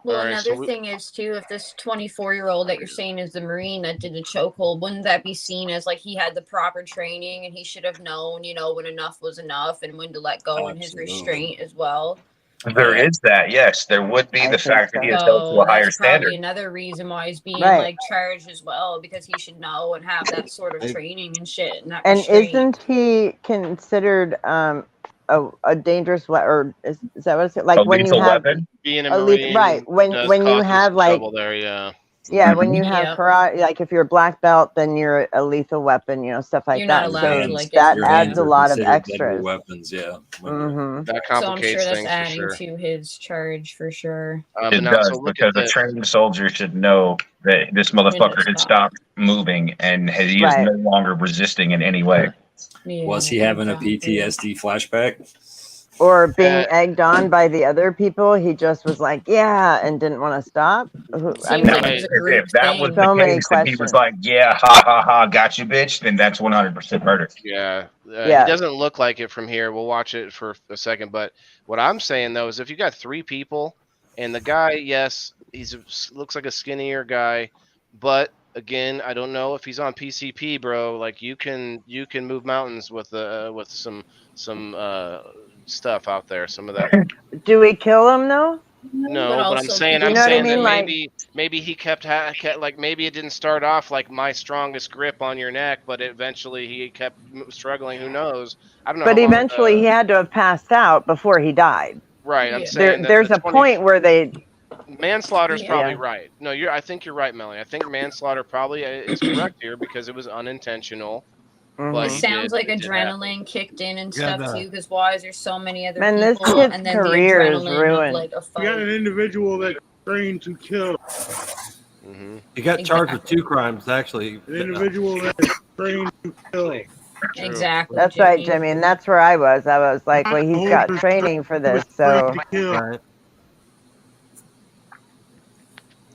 Well, All right, another so thing is too, if this 24-year-old that you're saying is the Marine that did the chokehold, wouldn't that be seen as like he had the proper training and he should have known, you know, when enough was enough and when to let go and his restraint as well? There is that, yes. There would be the fact that he is held to a higher that's probably standard. another reason why he's being Right. like charged as well, because he should know and have that sort of training and shit. And, that And restraint. isn't he considered a dangerous weapon? Or is that what it's like? A When you lethal have weapon? Being a a Marine, right when does you cause have some like trouble there, yeah. yeah when you have Yeah. karate, like if you're a black belt, then you're a lethal weapon, you know, stuff like You're that. not allowed So to, like, that Your adds hands a are lot of considered deadly extras. weapons, yeah. Hmm That So I'm complicates sure that's things for adding sure. to his charge for sure. It But now, does, so look because at a trained soldier should know that this motherfucker had stopped moving and he is Right. no longer resisting in any way. Yeah, Was he having a exactly. PTSD flashback? Or being egged on by the other people, he just was like, yeah, and didn't want to stop. I Seems mean, like it was a group If that was thing. the So many case, and he was questions. like, yeah, ha, ha, ha, got you, bitch, then that's 100% murder. Yeah. Yeah. He doesn't look like it from here. We'll watch it for a second. But what I'm saying, though, is if you got three people and the guy, yes, looks like a skinnier guy. But, again, I don't know if he's on PCP, bro. Like, you can move mountains with some stuff out there. Some of that. do we kill him though? No, But but I'm also saying, people- You know what I that mean? Like- maybe he kept like maybe it didn't start off like my strongest grip on your neck, but eventually he kept struggling. Who knows? I don't know. But how long, eventually, he had to have passed out before he died. right. I'm Yeah. saying that There's the a point where they. manslaughter's Yeah. probably right. No, I think you're right, Melanie. I think manslaughter probably is correct here because it was unintentional. But It he sounds did- like it did happen. adrenaline kicked in and Yeah, stuff the- too. Because why is there so many other Man, this people? kid's And then career the is adrenaline ruined. of like a You got fight. an individual that's trained to kill. He got charged with 2 crimes, actually. An individual that is trained to kill. Exactly. That's right, Jimmy, and that's where I was. I was like, well, he's got training for this, so Right.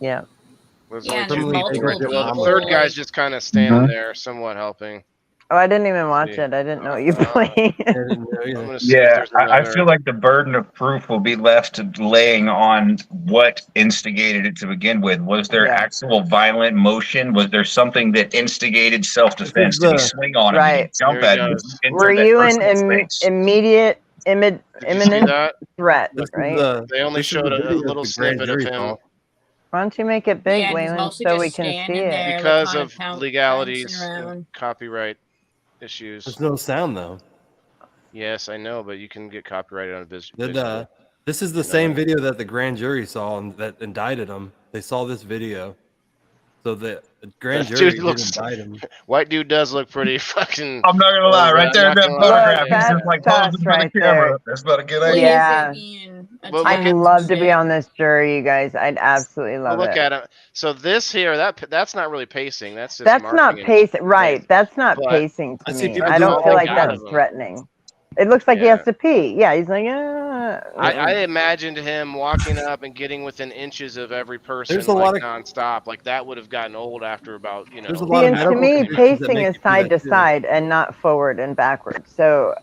yeah. There's Yeah, only and there's 2 multiple well, the people, 3rd guy's like- just kind of standing there, somewhat helping. Oh, I didn't even watch it. I didn't know what you played. Yeah, I feel like the burden of proof will be left to laying on what instigated it to begin with. Was there actual violent motion? Was there something that instigated self-defense? Did he swing on him? Did he jump at him? Were you in immediate, imminent that? threat, This is right? the- They only this is showed the a video little the grand snippet of jury him saw. Why don't you make it big, Yeah, he's Waylon, mostly so just we can see standing it? there, because like, of kind of legalities bouncing and around. copyright issues. There's no sound though. Yes, I know, but you can get copyrighted on a This is the You know same that. video that the grand jury saw and that indicted him. They saw this video, so the grand That jury dude did looks. indict him. White dude does look pretty fucking. I'm not gonna lie, right there in that photograph, he's just like That's posing for the right camera. there. That's not a good Look idea. at Yeah. it being I'd attacked love to be and on this jury, you guys. I'd absolutely Well, love look it. at him. So this here, that's not really pacing. That's just That's marking not and pacing, right? That's not But pacing to I see me. people I do don't it feel like like out that's of him. threatening. It looks like he Yeah. has to pee. Yeah, he's like, yeah. I imagined him walking up and getting within inches of every person, There's a like lot of- nonstop. Like that would have gotten old after about There's a See, lot of and to medical me, conditions that pacing make is you do side that to too. side and not forward and backwards. So,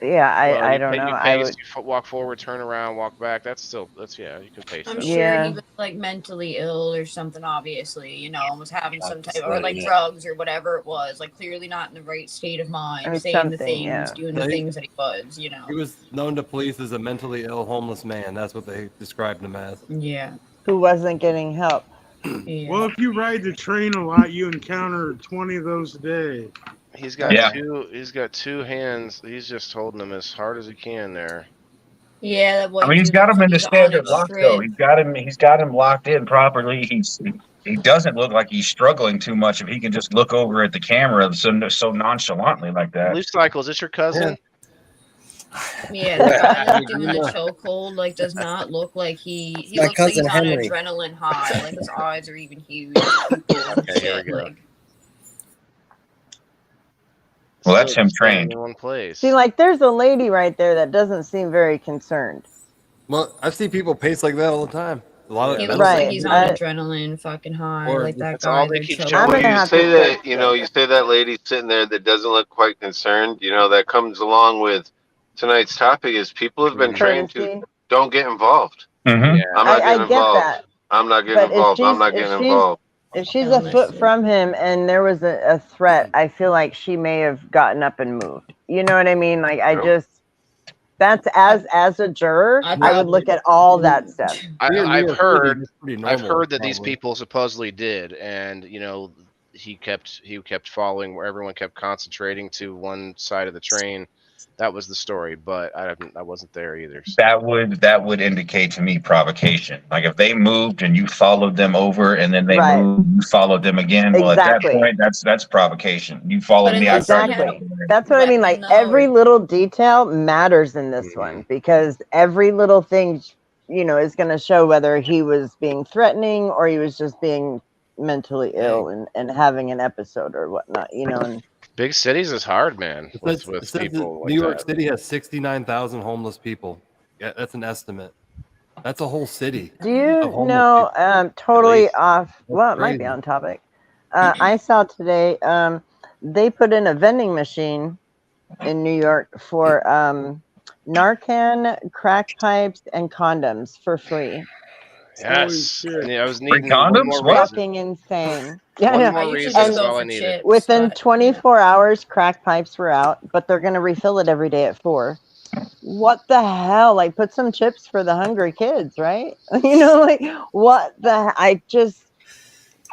yeah, I don't know. You I pace, would. you walk forward, turn around, walk back. Yeah, you can pace. I'm that. sure he was like mentally ill or something, obviously, you know, and was having some type or like yeah. drugs or whatever it was, like clearly not in the right state of mind, Or saying the something, things, yeah. doing Yeah, the he- things that he was, you know. He was known to police as a mentally ill homeless man. That's what they described him as. Yeah. Who wasn't getting help? Well, if you ride the train a lot, you encounter 20 of those a day. He's got Yeah. He's got 2 hands. He's just holding them as hard as he can there. Yeah, that I white mean, he's dude got looks him like in the he's on standard a lock trip. though. He's got him locked in properly. He doesn't look like he's struggling too much if he can just look over at the camera so nonchalantly like that. Leaf Cycle, is this your cousin? Yeah, the guy that's doing the chokehold like does not look like he My looks like he's cousin on an Henry. adrenaline high. Like his eyes are even huge. Pupils and Okay, here we shit, go. like, Well, that's Still him just standing trained. in one place. See, like, there's a lady right there that doesn't seem very concerned. Well, I've seen people pace like that all the time. A lot he of looks Right. like he's on adrenaline fucking high, Or like that that's guy. all they they're keep choking. showing. Oh, I'm gonna You have say to that, you say that lady sitting there that doesn't look quite concerned, that comes along with tonight's topic is people have been trained to courtesy. don't get involved. Mm-hmm. Yeah. I'm not I getting get involved. that. I'm not getting But if involved. I'm she's not if getting she's involved. if she's a foot from him and there was a threat, I feel like she may have gotten up and moved. You know what I mean? Like I True. just that's as a juror, I would look at all that stuff. I've heard pretty I've normal, heard that these probably. people supposedly did, and he kept following where everyone kept concentrating to one side of the train. That was the story, but I wasn't there either. So. That would indicate to me provocation. Like if they moved and you followed them over, and then they Right. moved, you followed them again. Well, Exactly. at that point, that's provocation. You followed me. I tried to Exactly. follow them. That's what I mean. Like every little detail matters in this one because every little thing, is going to show whether he was being threatening or he was just being mentally ill and having an episode or whatnot. And Big cities is hard, man. It With says that people like New York that. City has 69,000 homeless people. Yeah, that's an estimate. That's a whole city. do you of homeless know? people. Totally least. off. Well, it might be crazy. on topic. I saw today. They put in a vending machine in New York for Narcan, crack pipes, and condoms for free. Yes. Holy I was needing condoms? one more What? reason. Fucking insane. Yeah, One yeah. more I usually reason just is go all I for needed. chips, Within but, 24 hours, crack pipes were out, but they're going to refill it every day at 4. What the hell? Like, put some chips for the hungry kids, right? Like, what the? I just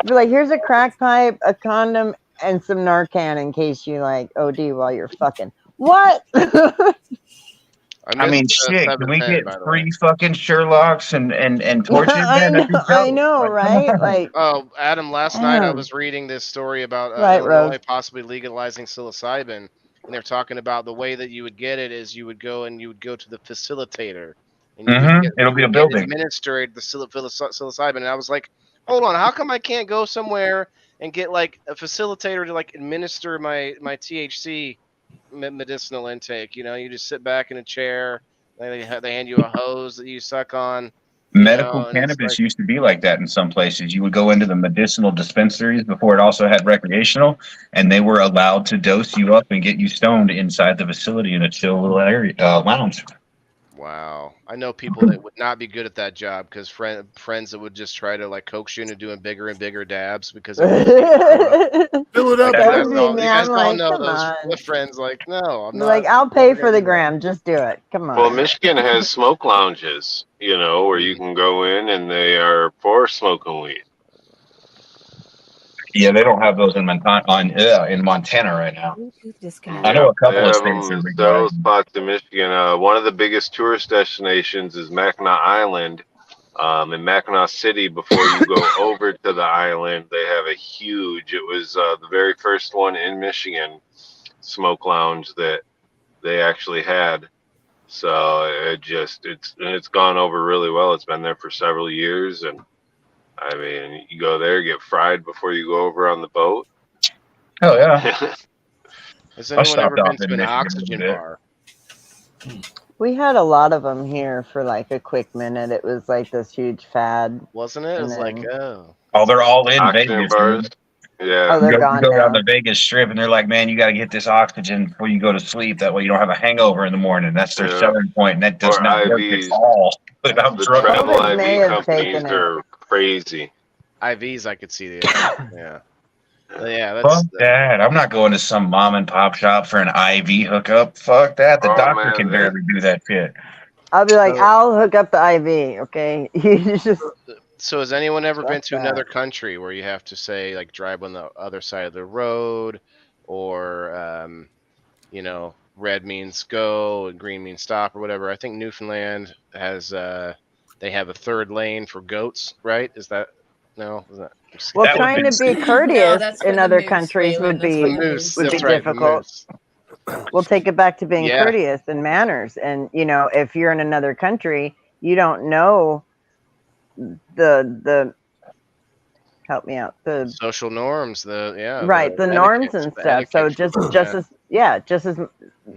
be like, here's a crack pipe, a condom, and some Narcan in case you like OD while you're fucking. What? I mean, missed, shit. Can we 710, get by the free fucking Sherlocks and torches? Man, that'd be I dope. know, Like, right? Like, Oh, Adam, last night I Damn. was reading this story about Right, Illinois Rose. possibly legalizing psilocybin, and they're talking about the way that you would get it is you would go to the facilitator, and you would Mhm. get, It'll you be a would get building. administered the psilocybin, and I was like, hold on. How come I can't go somewhere and get like a facilitator to like administer my THC medicinal intake? You know, you just sit back in a chair. They hand you a hose that you suck on. Medical And cannabis used to be like that in some places. You would go into the medicinal dispensaries before it also had recreational, and they were allowed to dose you up and get you stoned inside the facility in a chill little area lounge. Wow, I know people that would not be good at that job because friends that would just try to like coax you into doing bigger and bigger dabs because it would fill it up. That would be You me. guys I'm all like, know come those on. friends. Like, no, I'm Be not. like, I'll pay for the gram. Just do it. Come Well, on. Michigan has smoke lounges, you know, where you can go in and they are for smoking weed. Yeah, they don't have those in Montana right now. I know Yeah, a they couple of have states them are in several legalizing. spots in Michigan. One of the biggest tourist destinations is Mackinac Island. In Mackinac City, before you go over to the island, they have a huge, it was the very first one in Michigan, smoke lounge that they actually had. So it's gone over really well. It's been there for several years, and I mean, you go there, get fried before you go over on the boat. Oh yeah. Has I anyone ever stopped off been to in an Michigan a oxygen little bit. bar? We had a lot of them here for like a quick minute. It was like this huge fad. Wasn't it? It was like, oh. Oh, they're all in Oxygen Vegas, bars. dude. Yeah. Oh, they're You gone go down now. the Vegas Strip, and they're like, "Man, you got to get this oxygen before you go to sleep. That way, you don't have a hangover in the morning." That's their Yeah. selling point, and that does Or not work at IVs. all. Without The drugs. travel COVID may IV have companies taken it. are crazy. IVs, I could see the yeah. Yeah, Fuck that! I'm not going to some mom and pop shop for an IV hookup. Fuck that! The Oh, doctor man, can barely do that shit. I'll be like, I'll hook up the IV. Okay, you just. So has anyone ever been Fuck to another country where you have to say like drive on the other side of the road, or you know, red means go and green means stop or whatever? I think Newfoundland has they have a third lane for goats, right? Is that no? Is that, Well, That would trying be to be sick. courteous that's for in the other moose, countries Waylon, would that's be for the moose. moose. would be That's right, the difficult. moose. We'll take it back to being Yeah. courteous and manners. And you know, if you're in another country, you don't know the help me out the Social norms, right the etiquette, norms and the stuff. So etiquette for- just as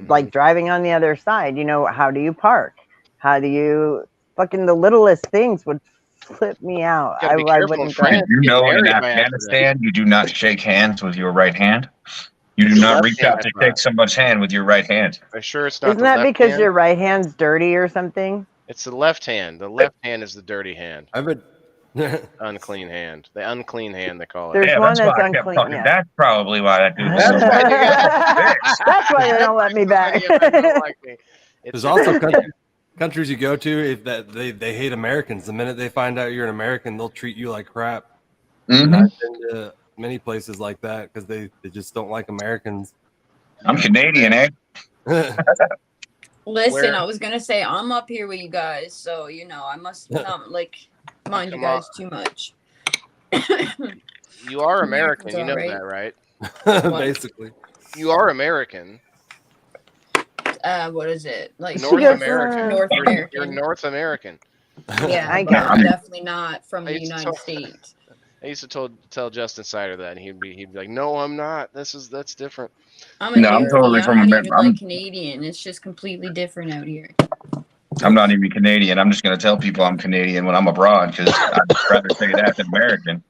like driving on the other side. You know, how do you park? How do you fucking the littlest things would flip me out. Gotta be I careful in wouldn't France. You Get know, in married by Afghanistan, you do not shake hands with your right hand. You do The not left reach hand, out I to thought. shake someone's hand with your right hand. Are you sure it's not Isn't the that left because hand? your right hand's dirty or something? It's the left hand. The left hand is the dirty hand. I've been Unclean hand. The unclean hand, they call it. There's Yeah, one that's why that's I kept unclean. talking. Yeah. That's probably why that dude was That's so why you got That's why they don't let me back. don't like me. There's also countries you go to if that they hate Americans. The minute they find out you're an American, they'll treat you like crap. Mhm. And I've been to many places like that because they just don't like Americans. I'm Canadian, eh? Listen, I was gonna say I'm up here with you guys, so you know I must not like mind you guys too much. You are American, you know Americans that, right? Basically. You are American. What is it? Like North American. North American. You're North American. Yeah, I but got I'm it. definitely not from the United States. I used to tell Justin Sider that, and he'd be like, "No, I'm not. That's different." I'm a No, I'm newbie. totally I'm from not America. even like Canadian. It's just completely different out here. I'm not even Canadian. I'm just going to tell people I'm Canadian when I'm abroad because I'd rather say that than American.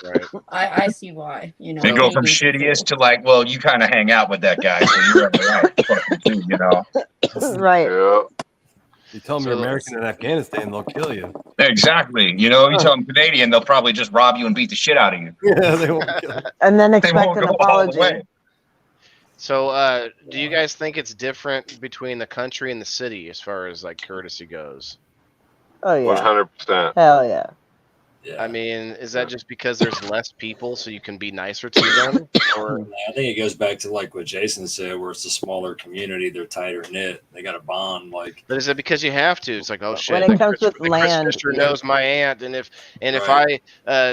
Right. I see why. You know, They go from Canadians are shittiest to like, well, you kind of hang out with that guy, so you're right. Fucking too, you know. Right. Yeah. You tell them you're American in Afghanistan, they'll kill you. Exactly. You know, you tell them Canadian, they'll probably just rob you and beat the shit out of you. Yeah, they won't kill you. And then They expect won't an go all the apology. way. So, do you guys think it's different between the country and the city as far as like courtesy goes? Oh yeah. 100%. Hell yeah. I mean, is that just because there's less people, so you can be nicer to them? Or I think it goes back to like what Jason said, where it's a smaller community, they're tighter knit, they got a bond. Like, but is it because you have to? It's like, oh shit, When it comes with the land, Christopher knows my aunt, and if I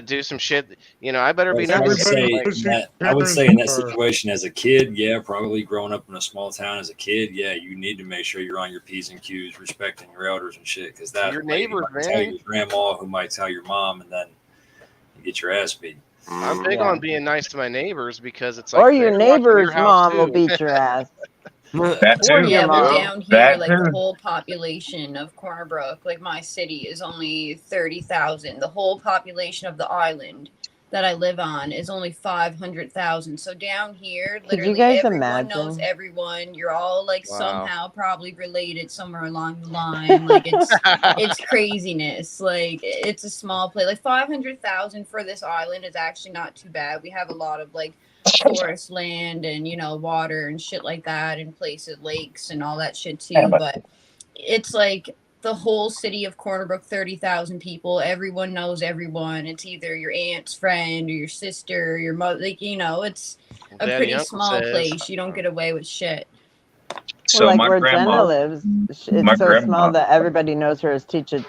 do some shit, you know, I better be I would nice. say, Like, I would say in that situation as a kid, yeah, probably growing up in a small town as a kid, yeah, you need to make sure you're on your P's and Q's, respecting your elders and shit, because that Your lady neighbors, might tell man. your grandma, who might tell your mom, and then get your ass beat. I'm big on being nice to my neighbors because it's Or like your they're watching neighbor's house mom will too. beat your ass. That Or too. your Yeah, but mom. down here, That like the too. whole population of Corner Brook, like my city, is only 30,000. The whole population of the island that I live on is only 500,000. So down here, Could you literally guys everyone knows imagine? everyone. You're all like Wow. somehow probably related somewhere along the line. Like it's craziness. Like it's a small place. Like 500,000 for this island is actually not too bad. We have a lot of like forest land and water and shit like that, and places, lakes and all that shit too. But it's like the whole city of Corner Brook, 30,000 people. Everyone knows everyone. It's either your aunt's friend or your sister or your mother. Like, it's a Daddy, pretty uncle small says. place. You don't get away with shit. So Well, like my where grandma, Jenna lives, it's my so grandma, small that everybody knows her as teacher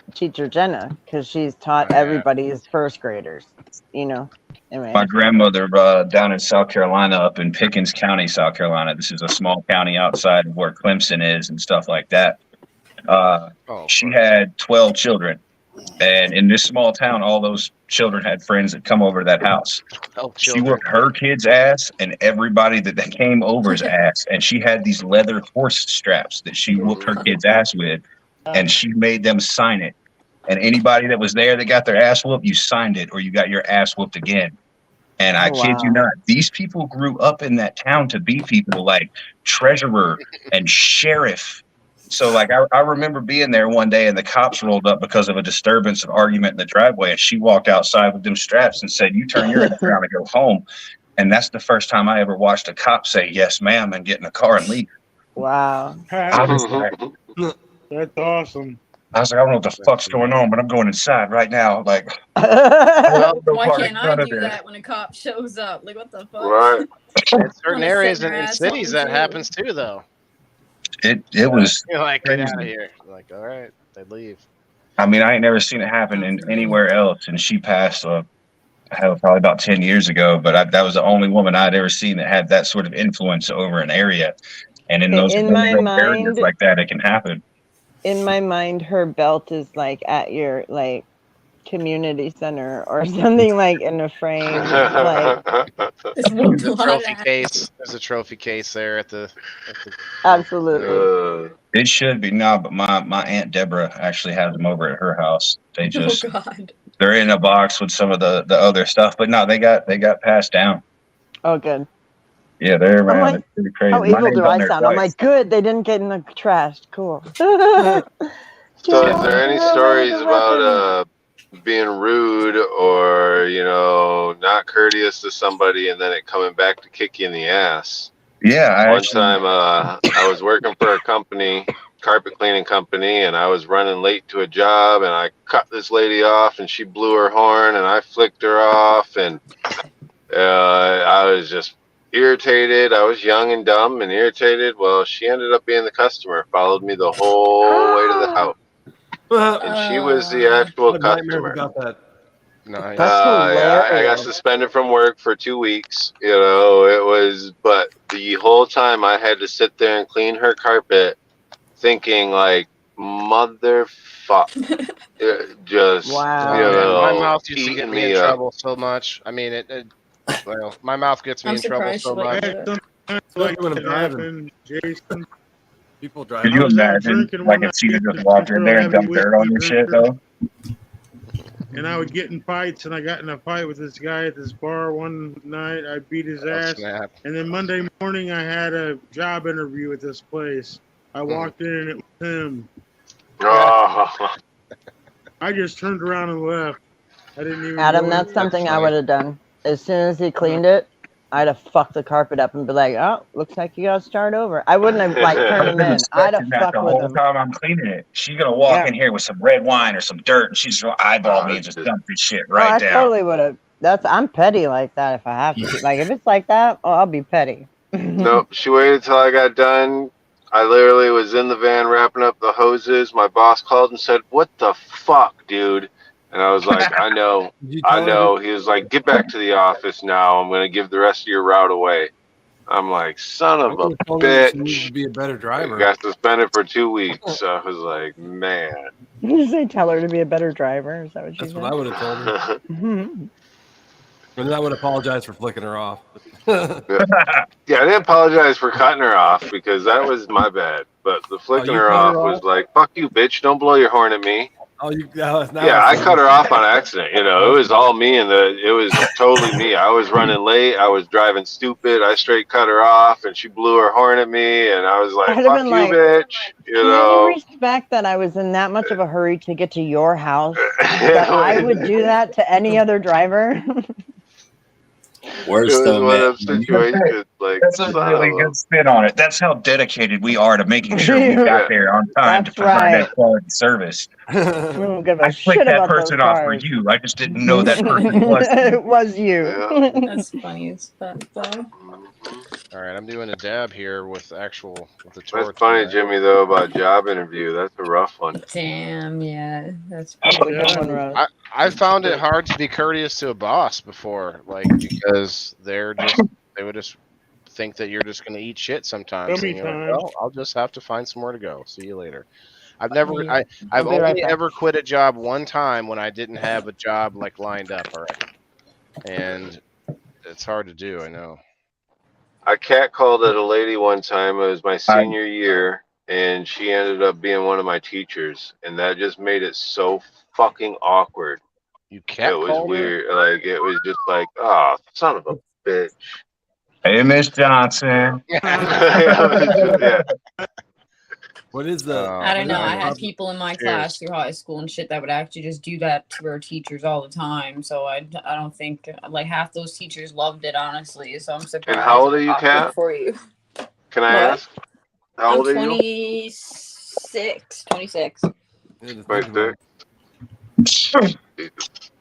Jenna because she's taught everybody as first graders. Anyway. My grandmother down in South Carolina, up in Pickens County, South Carolina. This is a small county outside of where Clemson is and stuff like that. She had 12 children. And in this small town, all those children had friends that come over to that house. She whooped her kid's ass and everybody that came over's ass. And she had these leather horse straps that she whooped her kid's ass with. And she made them sign it. And anybody that was there that got their ass whooped, you signed it or you got your ass whooped again. And I kid you not, these people grew up in that town to be people like treasurer and sheriff. So like I remember being there one day and the cops rolled up because of a disturbance and argument in the driveway. And she walked outside with them straps and said, "You turn your ass around and go home." And that's the first time I ever watched a cop say, "Yes, ma'am," and get in a car and leave. Wow. I was like, That's awesome. I was like, I don't know what the fuck's going on, but I'm going inside right now. Like, Why can't I do that when a cop shows up? Like, what the fuck? Right. In certain Wanna areas set and your in ass cities on that too. happens too, though. It was You're like, get out of crazy. here. Like, all right, they leave. I mean, I ain't never seen it happen in anywhere else. And she passed probably about 10 years ago, but that was the only woman I'd ever seen that had that sort of influence over an area. And in those In my rural areas mind- like that, it can happen. In my mind, her belt is like at your community center or something, like in a frame. Like There's a trophy case. There's a trophy case there at the absolutely. It should be. No, but my Aunt Deborah actually has them over at her house. They just Oh God. they're in a box with some of the other stuff, but no, they got passed down. Oh, good. Yeah, they're around. like, It's pretty crazy. How My evil name's do on I there sound? I'm twice. like, good. They didn't get in the trash. Cool. So, is there any stories about being rude or not courteous to somebody and then it coming back to kick you in the ass? Yeah, One time I was working for a company, carpet cleaning company, and I was running late to a job, and I cut this lady off, and she blew her horn, and I flicked her off, and I was just irritated. I was young and dumb and irritated. Well, she ended up being the customer, followed me the whole way to the house. And she was the actual customer. Nice. I got suspended from work for 2 weeks. But the whole time I had to sit there and clean her carpet thinking like, motherfuck. Just, my mouth used to eating get me me in up. trouble so much. I mean, well, my mouth gets me I'm in trouble surprised so you like much. that. Like when I'm it driving. happened, Jason. People Could driving. you I was out imagine drinking like one if she night, just walked in there and dumped dirt on your shit though? And I would get in fights, and I got in a fight with this guy at this bar one night. I beat his ass. Snap. And then Monday morning, I had a job interview at this place. I walked in, and it was him. Oh. I just turned around and left. I didn't even. Adam, go that's in. something I would have done. As soon as he cleaned it, I'd have fucked the carpet up and be like, "Oh, looks like you got to start over." I wouldn't have turned him in. I'd have That fucked the with whole him. time I'm cleaning it. She's gonna walk in here with some red wine or some dirt, and she's gonna eyeball me and just dump this shit right I down. totally would have. I'm petty like that if I have to. Like if it's like that, I'll be petty. Nope. She waited till I got done. I literally was in the van wrapping up the hoses. My boss called and said, "What the fuck, dude?" And I was like, "I know, I know." He was like, "Get back to the office now. I'm gonna give the rest of your route away." I'm like, "Son of a bitch!" To be a better driver. I got suspended for 2 weeks. I was like, "Man." Did you say tell her to be a better driver? Is that what you That's said? what I would have told her. And then I would apologize for flicking her off. Yeah, I didn't apologize for cutting her off because that was my bad. But the flicking you her cut off her was off? like, "Fuck you, bitch! Don't blow your horn at me." Oh, you now Yeah, I cut her off on accident. You know, it was all me, and it was totally me. I was running late. I was driving stupid. I straight cut her off, and she blew her horn at me, and I was like, I'd have "Fuck been you, like, bitch!" You Can know. you respect that I was in that much of a hurry to get to your house that I would do that to any other driver? Worse It was though, one man. of those situations like That's a really good spin on it. That's how dedicated we are to making sure we got there on time to That's provide right. that quality service. We don't give a I shit flicked that about those person off for cars. you. I just didn't know that person was you. It was you. That's funny as fuck, though. All right, I'm doing a dab here with the torch. That's funny, Jimmy, though, about job interview. That's a rough one. Damn, yeah, that's I found it hard to be courteous to a boss before, like because they would just think that you're just gonna eat shit sometimes. And you're like, well, I'll just have to find somewhere to go. See you later. I've I'll only be right back. ever quit a job one time when I didn't have a job like lined up already, and it's hard to do. I know. I catcalled at a lady one time. It was my senior year, and she ended up being one of my teachers, and that just made it so fucking awkward. You It was weird. Like it was just like, oh, son of a bitch. Hey, Miss Johnson. Yeah. What is the? I don't know. I had people in my class through high school and shit that would actually just do that to our teachers all the time. So I don't think like half those teachers loved it, honestly. So I'm surprised. And how old are you, Awkward Kat? For you. Can I ask? How old are you? 26. Right there.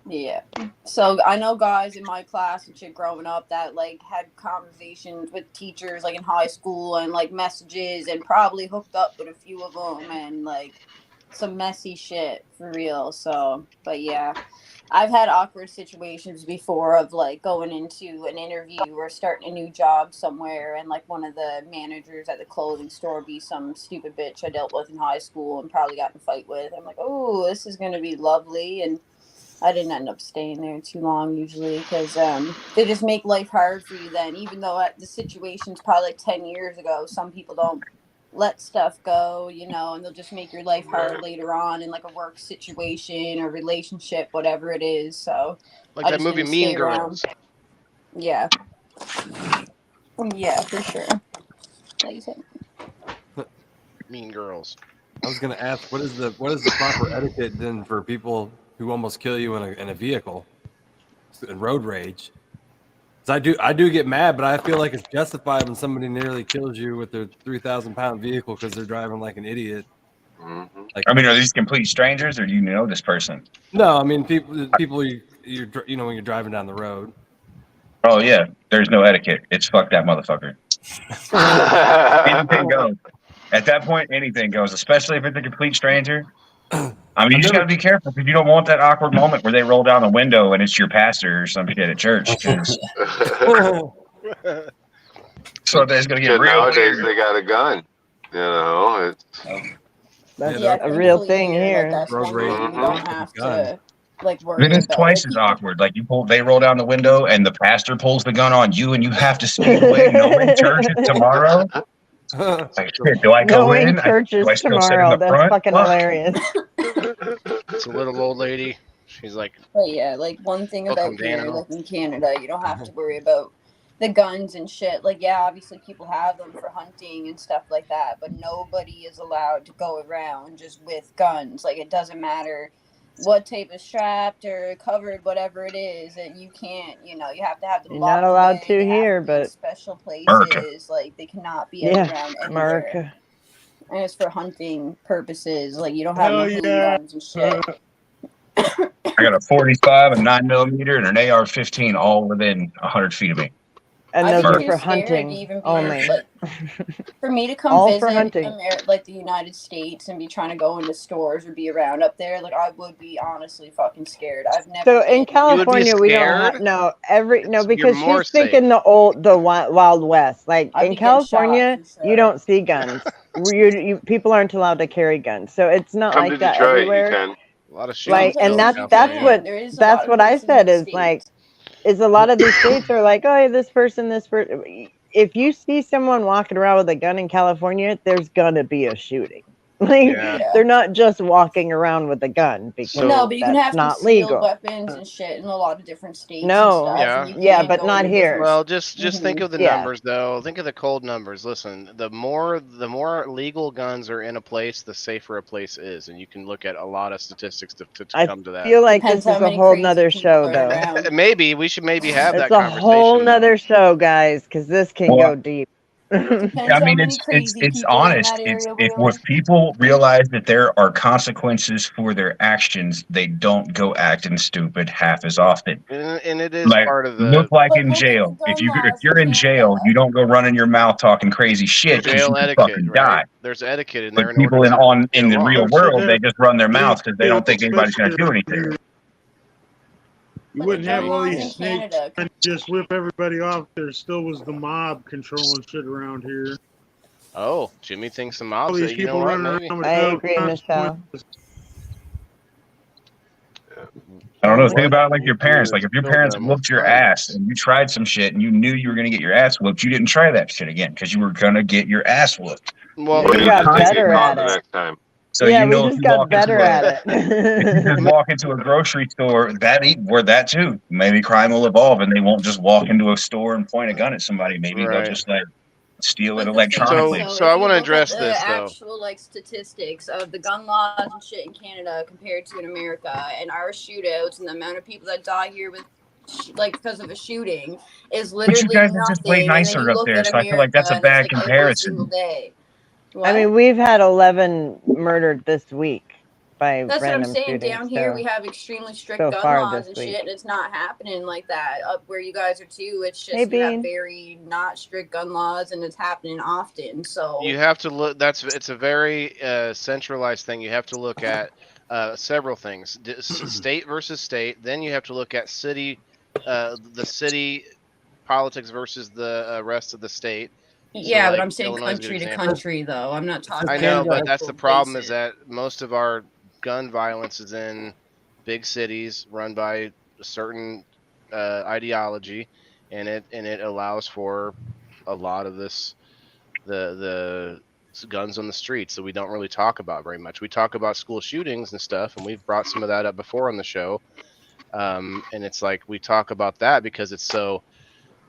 Yeah. So I know guys in my class and shit growing up that like had conversations with teachers like in high school and like messages and probably hooked up with a few of them and like some messy shit for real. So, but yeah, I've had awkward situations before of like going into an interview or starting a new job somewhere and like one of the managers at the clothing store be some stupid bitch I dealt with in high school and probably got in a fight with. I'm like, oh, this is going to be lovely. And I didn't end up staying there too long usually because they just make life hard for you then. Even though the situation's probably like 10 years ago, some people don't let stuff go, you know, and they'll just make your life hard later on in like a work situation or relationship, whatever it is. So Like that movie Mean Girls. Yeah. Yeah, for sure. Like you said. Mean Girls. I was gonna ask, what is the proper etiquette then for people who almost kill you in a vehicle, in road rage? Because I do get mad, but I feel like it's justified when somebody nearly kills you with their 3,000-pound vehicle because they're driving like an idiot. Like, I mean, are these complete strangers, or do you know this person? No, I mean people you're when you're driving down the road. Oh yeah, there's no etiquette. It's fuck that motherfucker. Anything goes. At that point, anything goes, especially if it's a complete stranger. I mean, you just got to be careful because you don't want that awkward moment where they roll down the window and it's your pastor or some shit at church. So there's going to get real nowadays weird. they got a gun. You know, That's Yeah, a real thing like, here. that's one thing you don't have to like worry Then it's about. twice as awkward. Like they roll down the window and the pastor pulls the gun on you and you have to speed away knowing church is tomorrow. Like, shit, do I go Knowing in? church Do I is still sit in tomorrow. the That's front? fucking Fuck. hilarious. It's a little old lady. She's like, But yeah, like one thing about Welcome, here, Dano. like in Canada, you don't have to worry about the guns and shit. Like, yeah, obviously people have them for hunting and stuff like that, but nobody is allowed to go around just with guns. Like, it doesn't matter what tape is strapped or covered, whatever it is, that you can't, you know, you have to have them You're locked not allowed away. to They have here, to be in but special places. America. Like, they cannot be out yeah, around anywhere. America. And it's for hunting purposes. Like, you don't have Hell no yeah. handguns and shit. I got a 45, a 9mm, and an AR-15 all within 100 feet of me. And I'd those be are too for scared to hunting even be only. like, for me to come All visit for hunting. like the United States and be trying to go into stores or be around up there, like I would be honestly fucking scared. I've never. So in been. California, we don't have because more she's thinking the Wild West. Like I'd in be getting shot, California, for sure. you don't see guns. People aren't allowed to carry guns, so it's not come like to that Detroit, everywhere. you can. a lot of Like, shootings. and still in that's California. what I said is like is a lot of these states are like, oh, this person. If you see someone walking around with a gun in California, there's gonna be a shooting. Like they're not just walking around with a gun because no, but you can that's have not concealed legal. weapons and shit in a lot of different states No, and stuff. And you yeah, can't but go not into here. different- Well, just think of the Yeah. numbers though. Think of the cold numbers. Listen, the more legal guns are in a place, the safer a place is, and you can look at a lot of statistics to come to that. I feel like Depends this how is a many whole crazy nother people show, are though. around. Maybe we should have that It's a conversation. whole though. nother show, guys, because this can Well, go deep. I mean, it's honest. If people realize that there are consequences for their actions, they don't go acting stupid half as often. And it is Like part of the look like But in look at the jail. gun If laws you're in jail, you don't go running your mouth talking crazy shit because jail you can etiquette, fucking right? die. There's etiquette in there. But people in the real Or world, should they have just run their mouth because they legal, don't think anybody's going to do anything. especially You But wouldn't the have gun all laws these in snakes Canada. trying to just whip everybody off. There still was the mob controlling shit around here. Oh, Jimmy thinks the All mob's these that. You know people what? running Maybe. around with I no agree, Michelle. consequences. I don't know. Think What about it like your we do parents. is Like if your kill parents them whooped with your ass and you tried some shit and you knew you were going to get your ass whooped, you didn't try that shit again because you were going to get your ass whooped. Well, We got better at it. next time. So Yeah, you we know, if just you got walk into better at if you just it. walk into a grocery store, that too. Maybe crime will evolve and they won't just walk into a store and point a gun at somebody. Maybe they'll just like steal it But the thing is, electronically. though, So if I you want to look at address the this though. actual like statistics of the gun laws and shit in Canada compared to in America, and our shootouts and the amount of people that die here with like because of a shooting is But you literally guys are just way nothing. And then nicer you up look there, at so I feel like America that's a and it's bad like every single comparison. day. What? I mean, we've had 11 murdered this week by That's what I'm random saying. shootings. Down here, so- we have extremely strict so gun far laws this and week. shit, and it's not happening like that up where you guys are too. It's just Hey, you have Bean. very not strict gun laws, and it's happening often. So You have to look. It's a very centralized thing. You have to look at several things: state versus state. Then you have to look at the city politics versus the rest of the state. yeah, So, but like, I'm saying Illinois is a good country to example. country, though. I'm not talking. I know, about but that's the actual problem is places. that most of our gun violence is in big cities run by a certain ideology, and it allows for a lot of the guns on the streets that we don't really talk about very much. We talk about school shootings and stuff, and we've brought some of that up before on the show. And it's like we talk about that because it's so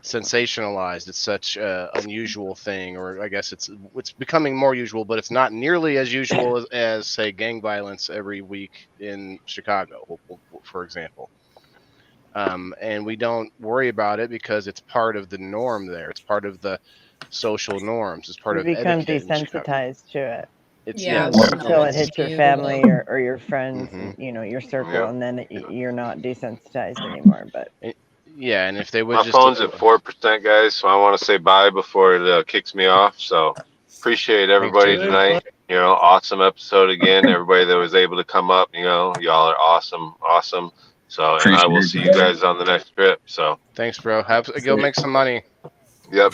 sensationalized. It's such an unusual thing, or I guess it's becoming more usual, but it's not nearly as usual as say gang violence every week in Chicago, for example. And we don't worry about it because it's part of the norm there. It's part of the social norms. It's part You of become etiquette in Chicago. desensitized to it. It's Until it hits your family or your friends, Mhm. you know, your circle, Yeah. and then you're not desensitized anymore. But yeah, and if they would My just phone's at 4%, guys, so I want to say bye before it kicks me off. So appreciate everybody Jimmy. tonight. You know, awesome episode again. Everybody that was able to come up, you know, y'all are awesome. So, and I will see you guys on the next trip. So, thanks, bro. Go make some money. yep.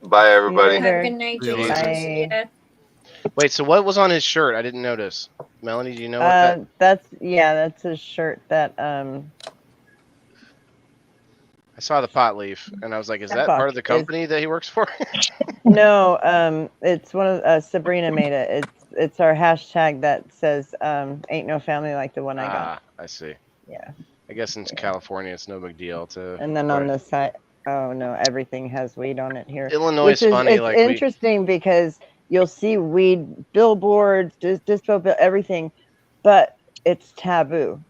Bye, everybody. Have a good night, See you Jason. later. See ya. Wait, so what was on his shirt? I didn't notice. Melanie, do you know what that? that's a shirt that I saw the pot leaf, and I was like, "Is that Fuck, part of the company that he works for?" No, it's one of Sabrina made it. It's our hashtag that says "Ain't no family like the one I got." I see. Yeah. I guess in California, it's no big deal to. And then on the side, oh no, everything has weed on it here. Illinois Which is funny. It's like interesting because you'll see weed billboards, dispo bill, everything, but it's taboo.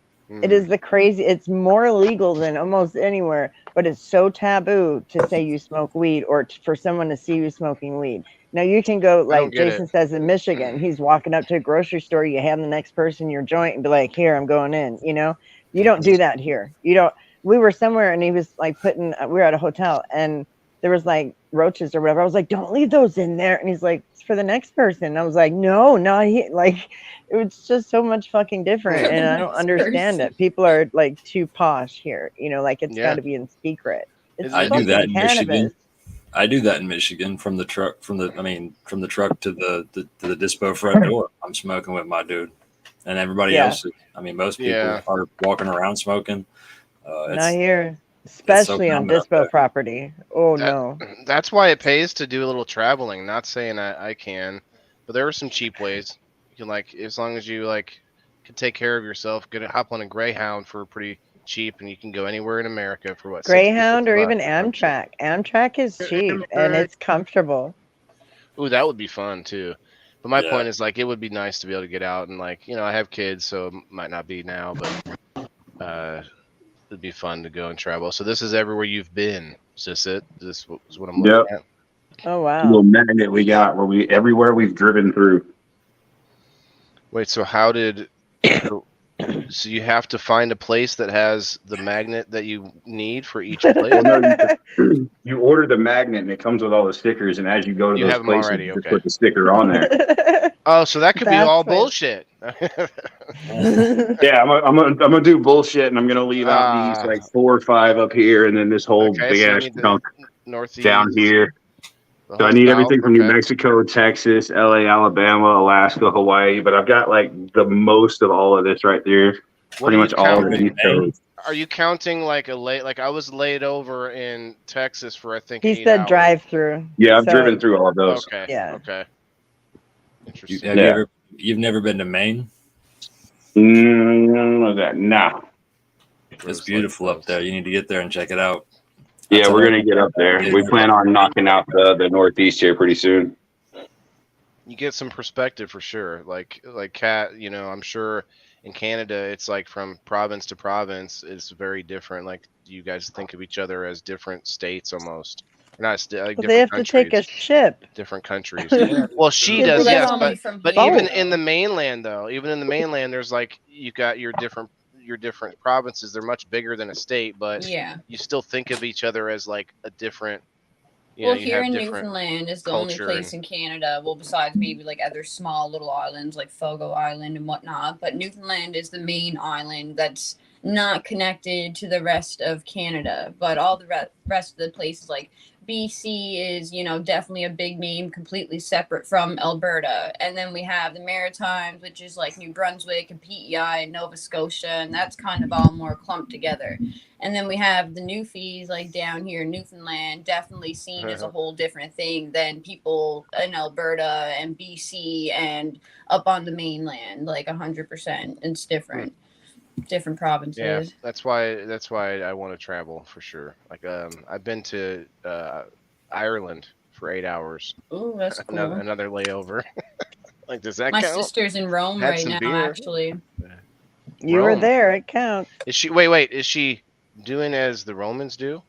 It is the crazy. It's more illegal than almost anywhere, but it's so taboo to say you smoke weed or for someone to see you smoking weed. Now you can go like Jason says in Michigan. He's walking up to a grocery store. You hand the next person your joint and be like, "Here, I'm going in." You know, you don't do that here. You don't. We were somewhere and he was like we were at a hotel and there was like roaches or whatever. I was like, "Don't leave those in there." And he's like, "It's for the next person." And I was like, "No, not here." Like, it was just so much fucking different. And I don't understand it. People are like too posh here. You know, like it's got to be in secret. It's I do that in cannabis. Michigan. I do that in Michigan from the truck to the dispo front door. I'm smoking with my dude, and everybody else. I mean, most people are walking around smoking. Not here. especially on dispo property. Oh no. That's why it pays to do a little traveling. Not saying I can, but there are some cheap ways. You can as long as you can take care of yourself, hop on a Greyhound for pretty cheap, and you can go anywhere in America for what? Greyhound or even $60 Amtrak. Amtrak is cheap and it's comfortable. Ooh, that would be fun too. But my point is it would be nice to be able to get out and I have kids, so it might not be now, but it'd be fun to go and travel. So this is everywhere you've been. Is this it? Is this what I'm looking at? Oh wow. Little magnet we got where everywhere we've driven through. Wait, so how did so you have to find a place that has the magnet that you need for each place? Well, no, you order the magnet and it comes with all the stickers, and as you go to those places, already, you just put the sticker on there. Oh, so that could be all bullshit. Yeah, I'm gonna do bullshit, and I'm gonna leave out these 4 or 5 up here, and then this whole big ass chunk down here. So I need everything from New Mexico, Texas, LA, Alabama, Alaska, Hawaii, but I've got the most of all of this right there. Pretty much all of the East Coast. Are you counting I was laid over in Texas for I think he 8 said hours. drive through. Yeah, I've driven through all of those. Okay. Yeah. Okay. Interesting. You've never been to Maine? Nah. It's beautiful up there. You need to get there and check it out. Yeah, we're gonna get up there. We plan on knocking out the Northeast here pretty soon. You get some perspective for sure. Like Kat, I'm sure in Canada it's from province to province it's very different. You guys think of each other as different states almost. Not different they have countries. to take a ship. Different countries. Well, she does, yes, but even in the mainland though, there's you got your different provinces. They're much bigger than a state, but you still think of each other as a different. Well, here in Newfoundland is the only place in Canada, well, besides maybe other small little islands like Fogo Island and whatnot, but Newfoundland is the main island that's not connected to the rest of Canada. But all the rest of the places BC is, definitely a big name, completely separate from Alberta. And then we have the Maritimes, which is New Brunswick and PEI and Nova Scotia, and that's kind of all more clumped together. And then we have the Newfies, down here in Newfoundland, definitely seen as a whole different thing than people in Alberta and BC and up on the mainland, 100%. It's different. Different provinces. Yeah, that's why I want to travel for sure. I've been to Ireland for 8 hours. Oh, that's cool. Another layover. Does that My count? sister's in Rome right now, actually. You were there. It counts. Is she? Wait. Is she doing as the Romans do?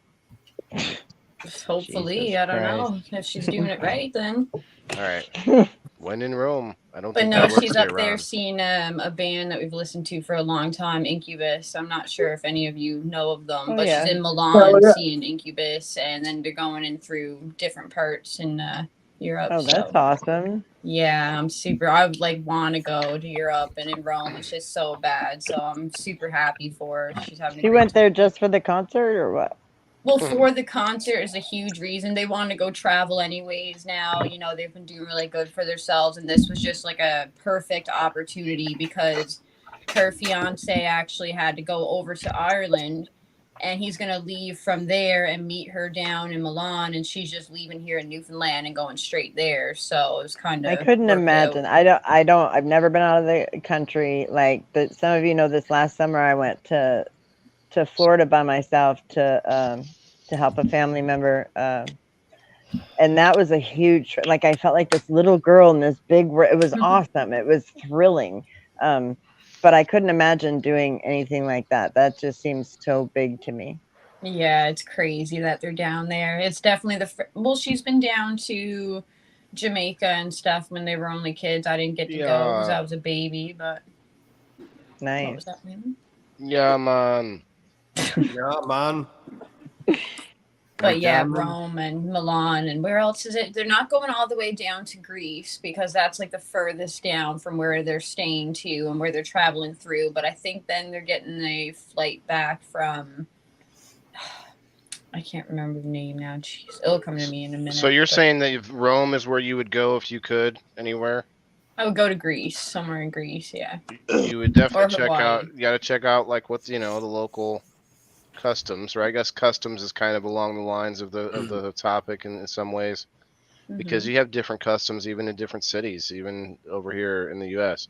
Hopefully, Jesus I don't Christ. know if she's doing it right. Then. All right. When in Rome, I don't. But think no, that works she's up there year-round. seeing a band that we've listened to for a long time, Incubus. I'm not sure if any of you know of them, but she's in Milan seeing Incubus, and then they're going in through different parts in Europe. Oh, that's awesome. Yeah, I would want to go to Europe, and in Rome it's just so bad. So I'm super happy for her. She's having. She went there just for the concert, or what? Well, for the concert is a huge reason. They want to go travel anyways now. They've been doing really good for themselves, and this was just a perfect opportunity because her fiance actually had to go over to Ireland, and he's going to leave from there and meet her down in Milan, and she's just leaving here in Newfoundland and going straight there. So it was kind of. I couldn't imagine. I've never been out of the country. Some of you know, this last summer I went to Florida by myself to help a family member, and that was a huge. I felt like this little girl in this big. It was awesome. It was thrilling, but I couldn't imagine doing anything like that. That just seems so big to me. Yeah, it's crazy that they're down there. It's definitely she's been down to Jamaica and stuff when they were only kids. I didn't get to go because I was a baby, but nice. What was that name? Yeah, man. Yeah, man. But yeah, Rome and Milan, and where else is it? They're not going all the way down to Greece because that's the furthest down from where they're staying to and where they're traveling through. But I think then they're getting a flight back from, I can't remember the name now. Jeez, it'll come to me in a minute. So you're saying that Rome is where you would go if you could anywhere? I would go to Greece, somewhere in Greece, yeah. You would definitely Or check Hawaii. out. You got to check out what's the local customs, right? I guess customs is kind of along the lines of the topic in some ways, because you have different customs even in different cities, even over here in the U.S.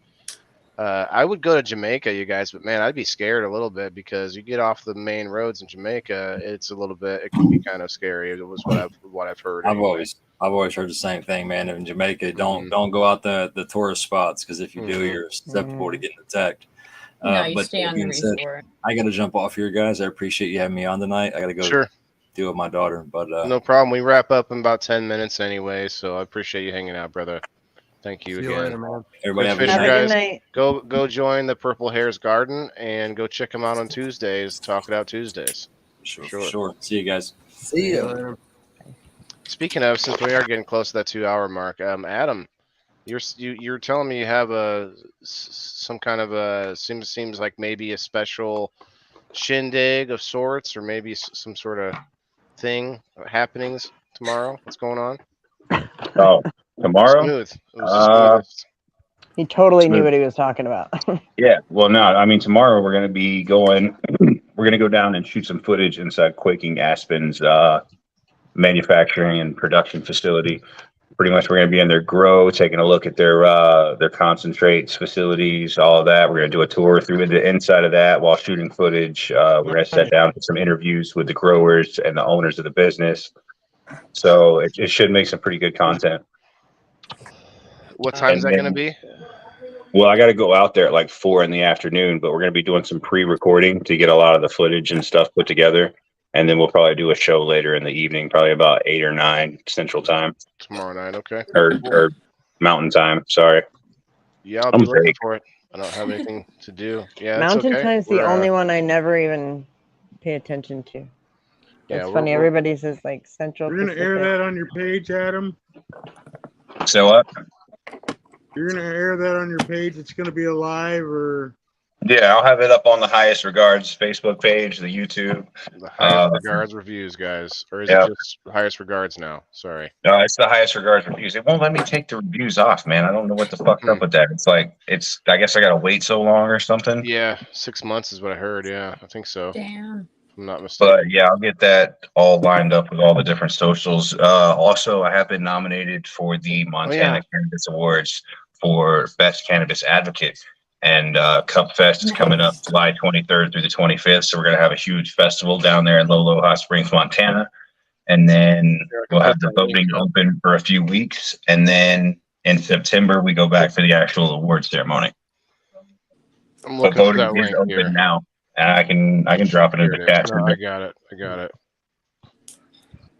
I would go to Jamaica, you guys, but man, I'd be scared a little bit because you get off the main roads in Jamaica, it can be kind of scary. It was what I've heard. I've Anyway. always heard the same thing, man. In Jamaica, don't go out the tourist spots, because if you do, you're susceptible to getting attacked. No, you But stay on the resort. I got to jump off here, guys. I appreciate you having me on tonight. I got to go deal with my daughter. But no problem. We wrap up in about 10 minutes anyway, so I appreciate you hanging out, brother. Thank you See again. you later, man. Everybody have a good good night. Go join the Purple Hair's Garden and go check them out on Tuesdays. Talk It Out Tuesdays. Sure. See you guys. See you. Speaking of, since we are getting close to that 2-hour mark, Adam, you're telling me you have some kind of a seems like maybe a special shindig of sorts, or maybe some sort of happenings tomorrow. What's going on? Oh, tomorrow? Smooth. It was the smoothest. He totally knew what he was talking about. Yeah. Well, no, I mean, tomorrow we're going to be going, we're going to go down and shoot some footage inside Quaking Aspen's manufacturing and production facility. Pretty much we're going to be in their grow, taking a look at their concentrates, facilities, all of that. We're going to do a tour through the inside of that while shooting footage. We're going to sit down for some interviews with the growers and the owners of the business. So it should make some pretty good content. What time is that going to be? Well, I got to go out there at like 4 p.m, but we're going to be doing some pre-recording to get a lot of the footage and stuff put together. And then we'll probably do a show later in the evening, probably about 8 or 9 Central Time. Tomorrow night, okay. Or Mountain Time, sorry. Yeah, I'll be looking for it. I don't have anything to do. Yeah, Mountain okay. Time's the only one I never even pay attention to. It's funny. Everybody says like Central. You're gonna air that on your page, Adam. So what? You're gonna air that on your page. It's gonna be a live, or yeah, I'll have it up on the Highest Regards Facebook page, the YouTube. The Highest Regards reviews, guys, or is it just Highest Regards now? Sorry. No, it's the Highest Regards reviews. It won't let me take the reviews off, man. I don't know what the fuck's up with that. It's like I guess I gotta wait so long or something. Yeah, 6 months is what I heard. Yeah, I think so. Damn. I'm not mistaken. But yeah, I'll get that all lined up with all the different socials. Also, I have been nominated for the Montana Cannabis Awards for Best Cannabis Advocate. And Cup Fest is coming up July 23rd through the 25th. So we're going to have a huge festival down there in Lolo Hot Springs, Montana. And then we'll have the voting open for a few weeks. And then in September, we go back for the actual award ceremony. But voting is open now. And I can drop it in the chat. No, I got it.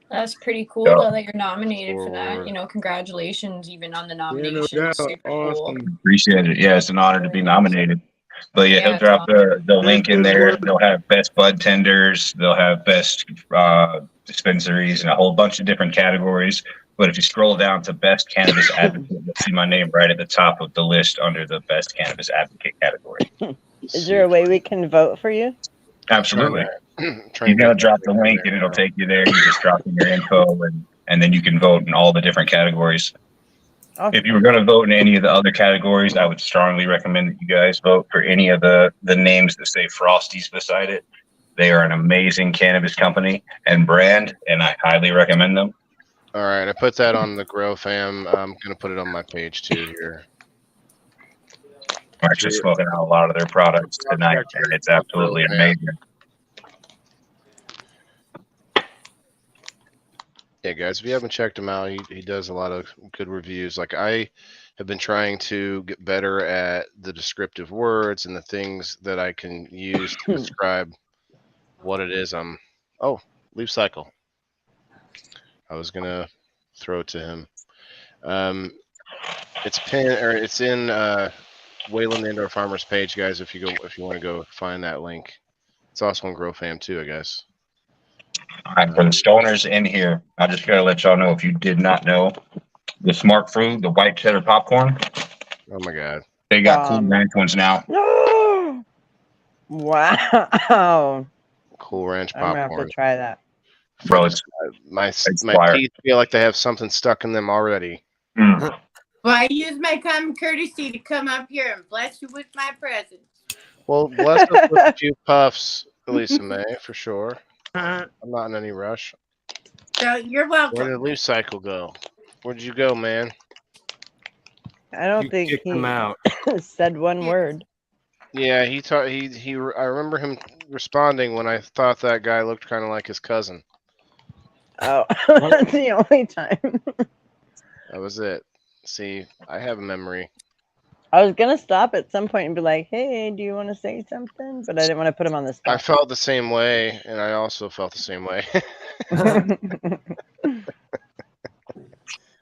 That's pretty cool though that you're nominated for that. You know, congratulations even on the nomination. Yeah, Super cool. Appreciate it. Yeah, it's an honor to be nominated. But yeah, he'll drop the link in there. They'll have best bud tenders. They'll have best dispensaries and a whole bunch of different categories. But if you scroll down to best cannabis advocate, you'll see my name right at the top of the list under the best cannabis advocate category. Is there a way we can vote for you? Absolutely. You gotta drop the link and it'll take you there. You just drop in your info and then you can vote in all the different categories. Awesome. If you were gonna vote in any of the other categories, I would strongly recommend that you guys vote for any of the names that say Frosties beside it. They are an amazing cannabis company and brand, and I highly recommend them. All right, I put that on the Grow Fam. I'm gonna put it on my page too here. I'm actually smoking out a lot of their products tonight, and it's absolutely amazing. Yeah, guys, if you haven't checked him out, he does a lot of good reviews. Like, I have been trying to get better at the descriptive words and the things that I can use to describe what it is. Oh, Leaf Cycle. I was gonna throw it to him. It's in Wayland Indoor Farmers page, guys. If you want to go find that link, it's also on Grow Fam too, I guess. All right, for the stoners in here, I just gotta let y'all know, if you did not know, the Smart Fruit, the white cheddar popcorn. Oh my god, they got Cool Ranch ones now. Wow. Cool Ranch I'm popcorn. gonna have to try that. Bro, it's my fire. teeth feel like they have something stuck in them already. Mm. Well, I use my common courtesy to come up here and bless you with my presence. Well, bless us with a few puffs Lisa May, for sure. I'm not in any rush. So you're welcome. Where did Loose Cycle go? Where'd you go, man? I don't think kicked he him out. said one word. Yeah, he taught. He. I remember him responding when I thought that guy looked kind of like his cousin. Oh, that's the only time. That was it. See, I have a memory. I was gonna stop at some point and be like, "Hey, do you want to say something?" But I didn't want to put him on the I spot. felt the same way, and I also felt the same way.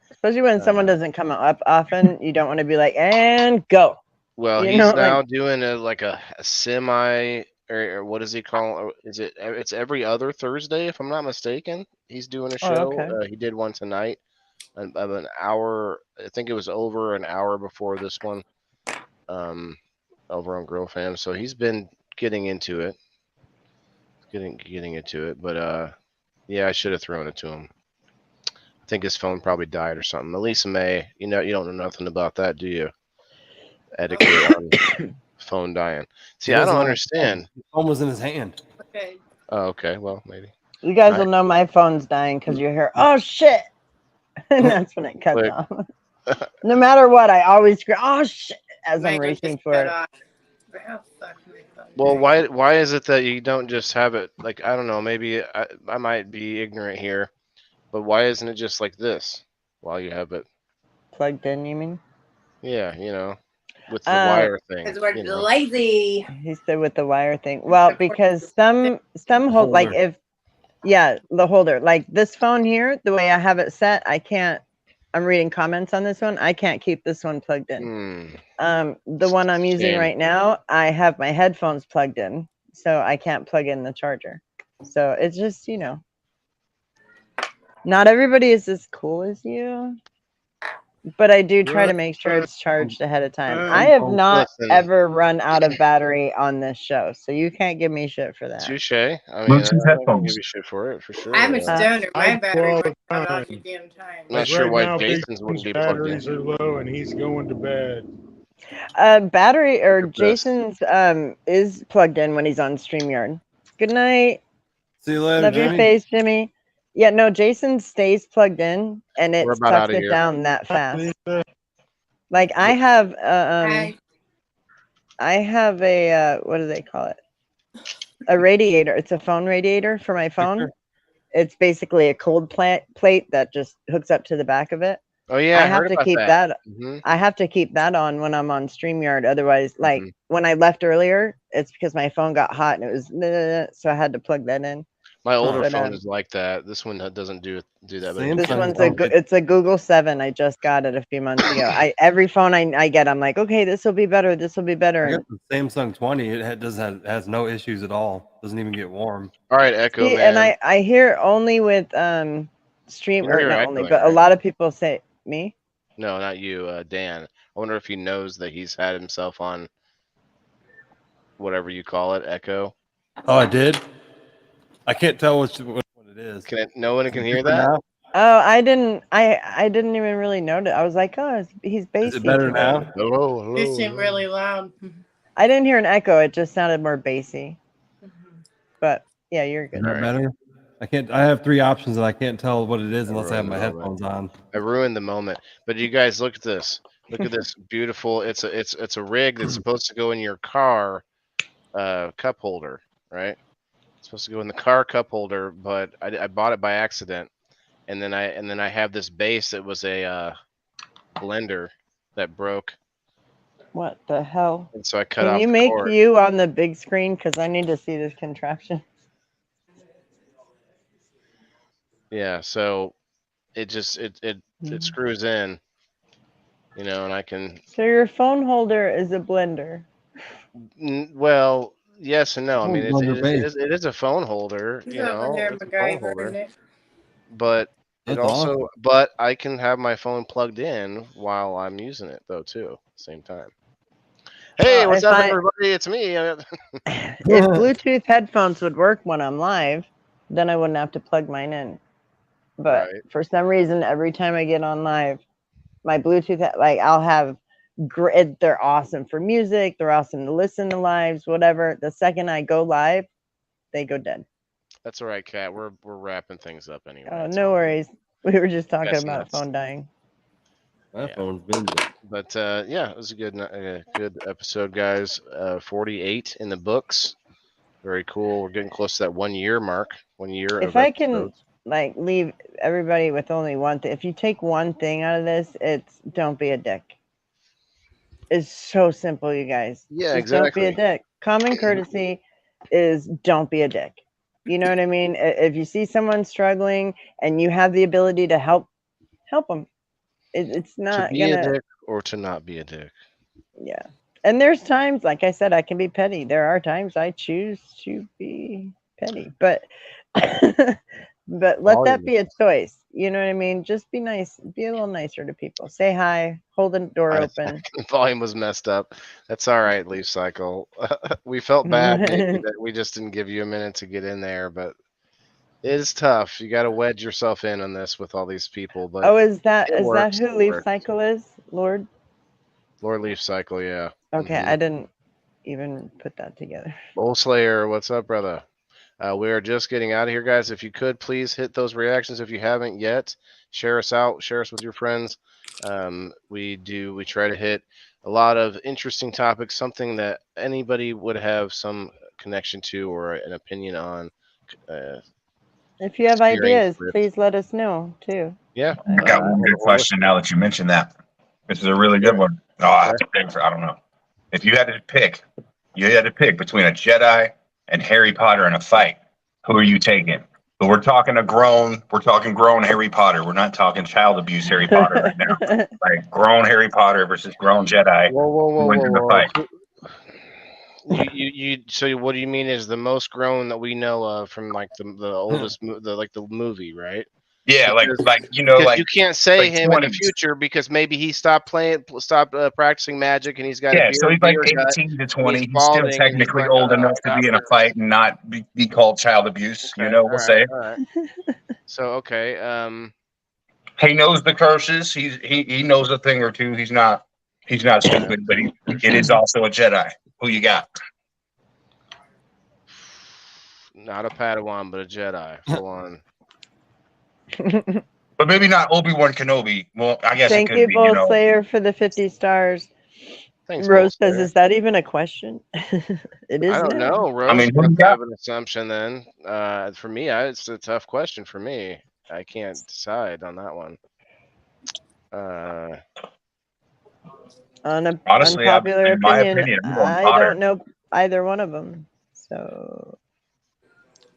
Especially when someone doesn't come up often, you don't want to be like, "And go." Well, you he's know, now like, doing a semi, or what does he call? Is it? It's every other Thursday, if I'm not mistaken. He's doing a Oh, show. okay. He did one tonight, of an hour. I think it was over an hour before this one. Over on Girl Fam. So he's been getting into it. Getting into it. But yeah, I should have thrown it to him. I think his phone probably died or something. Elisa May, you don't know nothing about that, do you? Etiquette on phone dying. See, I don't understand. His phone was in his hand. Okay. Oh, okay. Well, maybe. you guys will know my phone's dying because you hear, "Oh shit," and that's when it cuts Like- off. No matter what, I always scream, "Oh shit," as I'm racing for it. Well, why is it that you don't just have it like, I don't know, maybe I might be ignorant here, but why isn't it just like this while you have it Plugged in? You mean? Yeah, with the wire thing. Because we're lazy. He said with the wire thing. Well, because some hold like if the holder, like this phone here, the way I have it set, I can't. I'm reading comments on this one. I can't keep this one plugged in. The one I'm using Shame. right now, I have my headphones plugged in, so I can't plug in the charger. So it's just, not everybody is as cool as you. But I do try to make sure it's charged ahead of time. I have not ever run out of battery on this show, so you can't give me shit for that. Touche. I mean, Bluetooth I don't headphones. give you shit for it, for sure. I'm a stoner. My battery all might the run out time. any damn time. Not sure right why now, Jason's wouldn't be plugged batteries in. are low and he's going to bed. Battery or Look at this. Jason's is plugged in when he's on StreamYard. Good night. See you later, Love your Jimmy. face, Jimmy. Yeah, no, Jason stays plugged in and it We're about sucks outta it here. down that fast. Like I have I have a what do they call it? A radiator. It's a phone radiator for my phone. It's basically a cold plate that just hooks up to the back of it. Oh yeah, I have heard to about keep that. that. I have to keep that on when I'm on StreamYard. Otherwise, like when I left earlier, it's because my phone got hot and it was so I had to plug that in. My older But, phone is like that. This one doesn't do that. This one's it's a Google 7. I just got it a few months ago. Every phone I get, I'm like, okay, this will be better. This will be better. I got the Samsung 20. It has no issues at all. Doesn't even get warm. All right, Echo See, man. and I hear only with stream You know or you're not only, echoing, but a right? lot of people say me. No, not you, Dan. I wonder if he knows that he's had himself on whatever you call it, Echo. Oh, I did. I can't tell what it is. No one can hear that? Oh, I didn't even really notice. I was like, oh, he's bassy. Is it better today. now? Hello. You seem really loud. I didn't hear an echo. It just sounded more bassy. But yeah, you're good. Is that better? I have 3 options and I can't tell what it is unless I have my headphones on. I ruined the moment. But you guys, look at this. Look at this beautiful. It's a rig that's supposed to go in your car cup holder, right? It's supposed to go in the car cup holder, but I bought it by accident, and then I have this base that was a blender that broke. What the hell? And so I cut Can off you the make cord. you on the big screen? Because I need to see this contraption. Yeah, so it just it screws in, and I can. So your phone holder is a blender. Well, yes and no. I mean, blender base. it is a phone holder, He's over there, it's a phone MacGyver, holder. isn't it? But That's it also, awesome. but I can have my phone plugged in while I'm using it though too, at the same time. Hey, Well, what's if up, I- everybody? It's me. If Bluetooth headphones would work when I'm live, then I wouldn't have to plug mine in. But for some reason, every time I get on live, my Bluetooth, like I'll have they're awesome for music. They're awesome to listen to lives, whatever. The second I go live, they go dead. That's all right, Kat. We're wrapping things up anyway. Oh, no worries. We were just talking That's about nuts. phone dying. My phone's been dead. But yeah, it was a good episode, guys. 48 in the books. Very cool. We're getting close to that 1 year mark. 1 year. If of I can episodes. like leave everybody with only one thing, if you take one thing out of this, it's don't be a dick. It's so simple, you guys. Yeah, Just don't be a exactly. dick. Common courtesy is don't be a dick. You know what I mean? If you see someone struggling and you have the ability to help them. It's To not be a gonna. dick or to not be a dick. Yeah. And there's times, like I said, I can be petty. There are times I choose to be petty, but but let that be a choice. You know what I mean? Just be nice. Be a little nicer to people. Say hi. Hold the door open. Volume was messed up. That's all right, Leaf Cycle. We felt bad maybe that we just didn't give you a minute to get in there, but it is tough. You got to wedge yourself in on this with all these people. But Oh, is that it works. who It Leaf works. Cycle is? Lord? Lord Leaf Cycle, yeah. Okay, I didn't even put that together. Bull Slayer, what's up, brother? We are just getting out of here, guys. If you could, please hit those reactions if you haven't yet. Share us out. Share us with your friends. We try to hit a lot of interesting topics, something that anybody would have some connection to or an opinion on. If you have experience ideas, with. please let us know too. Yeah. I got one good question now that you mentioned that. This is a really good one. Oh, I don't know. If you had to pick between a Jedi and Harry Potter in a fight, who are you taking? But we're talking grown Harry Potter. We're not talking child abuse Harry Potter right now. Like grown Harry Potter versus grown Jedi. Who wins in the fight? So what do you mean is the most grown that we know of from like the oldest the movie, right? Yeah, Because you can't say him in the future because maybe he stopped practicing magic and he's got a so he's like 18 to 20. He's still technically old enough to be in a fight and not be called child abuse. Okay, We'll say. All right. So okay, he knows the curses. He knows a thing or two. He's not stupid, but it is also a Jedi. Who you got? Not a Padawan, but a Jedi. Full on. But maybe not Obi-Wan Kenobi. Well, I guess Thank it could you, be. Bull Slayer, for the 50 stars. Thanks, Rose Bull says, Slayer. "Is that even a question?" It is. I don't now. know, Rose. I mean, who That's you kind got? of an assumption then. For me, it's a tough question for me. I can't decide on that one. Honestly, Unpopular in my opinion, opinion, I'm going I Potter. don't know either one of them. So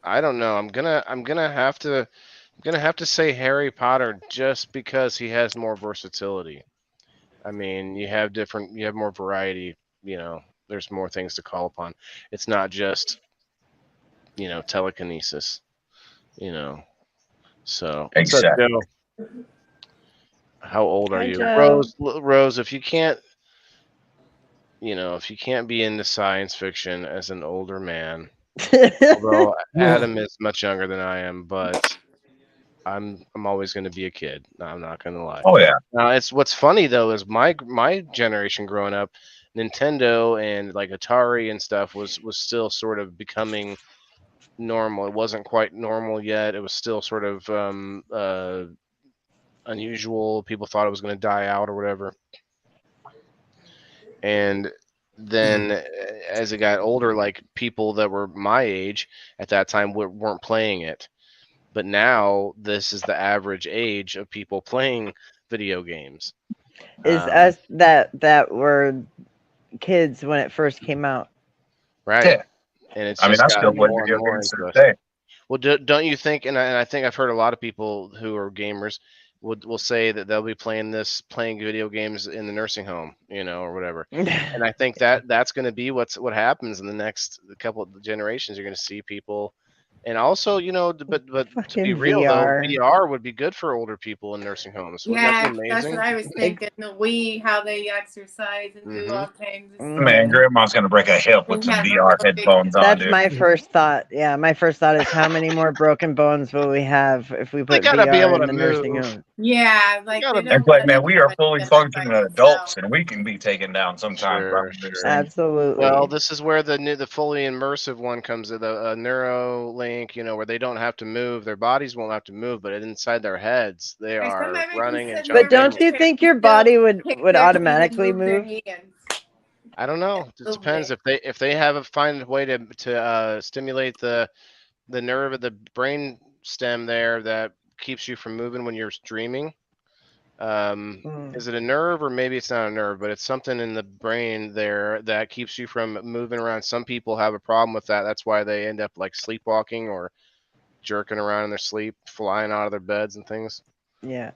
I don't know. I'm gonna have to say Harry Potter just because he has more versatility. I mean, you have more variety. There's more things to call upon. It's not just telekinesis. So what's up, Exactly. Joe? How old are Hi, you, Joe. Rose? If you can't be into science fiction as an older man, although Adam is much younger than I am, but I'm always going to be a kid. I'm not going to lie. Oh yeah. It's what's funny though is my generation growing up, Nintendo and like Atari and stuff was still sort of becoming normal. It wasn't quite normal yet. It was still sort of unusual. People thought it was going to die out or whatever. And then as it got older, like people that were my age at that time weren't playing it. But now this is the average age of people playing video games. is us that were kids when it first came out. Right. Yeah. And it's I just still gotten play more and video more games to into this us. day. Well, don't you think? And I think I've heard a lot of people who are gamers will say that they'll be playing video games in the nursing home, or whatever. And I think that's going to be what happens in the next couple of generations. You're going to see people, and also, but to be real VR. though, VR would be good for older people in nursing homes. Wouldn't that Yeah, be that's amazing? what I was thinking. The Wii, how they exercise and do all kinds of stuff. Man, grandma's gonna break a hip with And some have a VR real big- headphones on, That's dude. my first thought. Yeah, my first thought is how many more broken bones will we have if we put gotta be VR able in to the move. nursing home? Yeah, like they It's don't like, let man, we are anybody fully defend functioning themselves. adults, and we can be taken down sometimes. Sure, Absolutely. Well, this is where the fully immersive one comes in, the neuro link, where they don't have to move, their bodies won't have to move, but inside their heads, they Like are sometimes you running and sit there But jumping. don't you and think your still body would kick their feet and automatically move their move? hands. I don't know. It depends if they have find a way to stimulate the nerve of the brain stem there that keeps you from moving when you're dreaming. Is it a nerve or maybe it's not a nerve, but it's something in the brain there that keeps you from moving around. Some people have a problem with that. That's why they end up like sleepwalking or jerking around in their sleep, flying out of their beds and things. Yeah.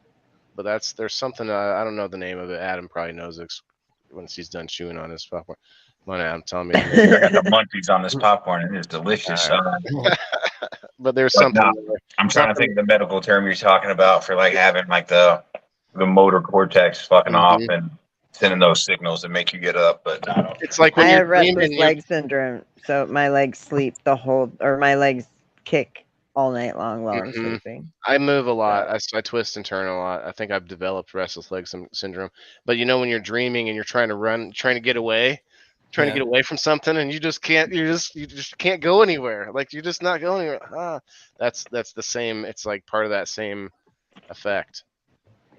But there's something I don't know the name of it. Adam probably knows it once he's done chewing on his popcorn. Come on, Adam, tell me. I got the munchies on this popcorn, and it's delicious. But there's But something. no, I'm trying to think of the medical term you're talking about for like having like the motor cortex fucking off and sending those signals that make you get up. But it's like I when have you're restless dreaming, leg syndrome, so my legs sleep my legs kick all night long while I'm sleeping. I move a lot. I twist and turn a lot. I think I've developed restless leg syndrome. But when you're dreaming and you're trying to run, trying to get away from something, and you just can't. You just can't go anywhere. Like you're just not going anywhere. That's the same. It's like part of that same effect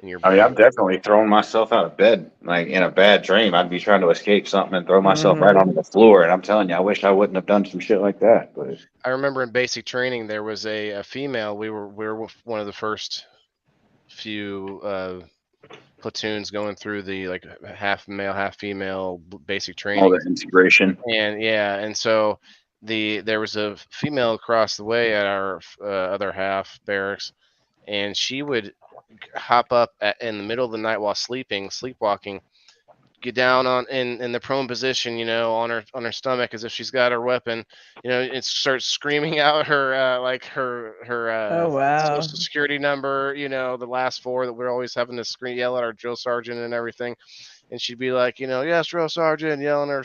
in your I brain. mean, I've definitely thrown myself out of bed, like in a bad dream. I'd be trying to escape something and throw myself right onto the floor. And I'm telling you, I wish I wouldn't have done some shit like that. But I remember in basic training there was a female. We were one of the first few platoons going through the like half male, half female basic training. all the integration. And so there was a female across the way at our other half barracks, and she would hop up in the middle of the night while sleepwalking, get down in the prone position, on her stomach as if she's got her weapon, and starts screaming out her Oh wow. social security number, the last four that we're always having to yell at our drill sergeant and everything. And she'd be like, yes, drill sergeant, yelling her,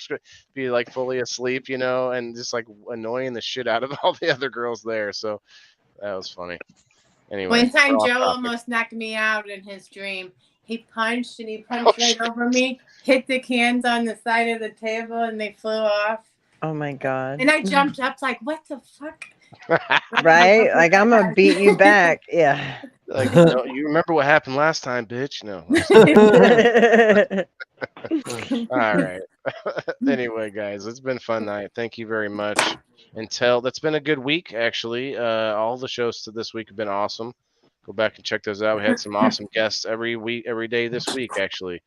be like fully asleep, and just like annoying the shit out of all the other girls there. So that was funny. Anyway, One time Joe almost knocked me out in his dream. He punched right over me, hit the cans on the side of the table, and they flew off. Oh my god. And I jumped up like, what the fuck? Right? Like I'm gonna beat you back. Yeah. Like, no, you remember what happened last time, bitch? No. All right. Anyway, guys, it's been a fun night. Thank you very much. That's been a good week, actually. All the shows this week have been awesome. Go back and check those out. We had some awesome guests every day this week, actually.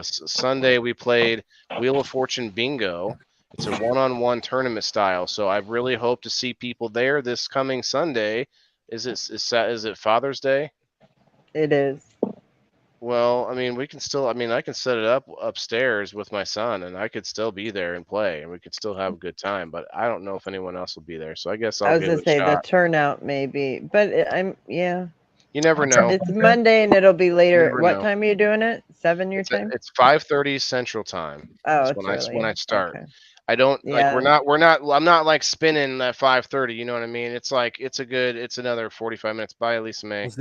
Sunday we played Wheel of Fortune Bingo. It's a one-on-one tournament style. So I really hope to see people there this coming Sunday. Is it Father's Day? It is. Well, I mean, I can set it up upstairs with my son, and I could still be there and play, and we could still have a good time. But I don't know if anyone else will be there, so I guess I I'll was give gonna it a say shot. the turnout maybe, but yeah. You never know. It's Monday and it'll be later. Never What know. time are you doing it? 7 your time? It's 5:30 Central Time. Oh, That's when I early. start. Okay. I don't Yeah. I'm not like spinning at 5:30, you know what I mean? It's like it's another 45 minutes. Bye, Lisa May. It's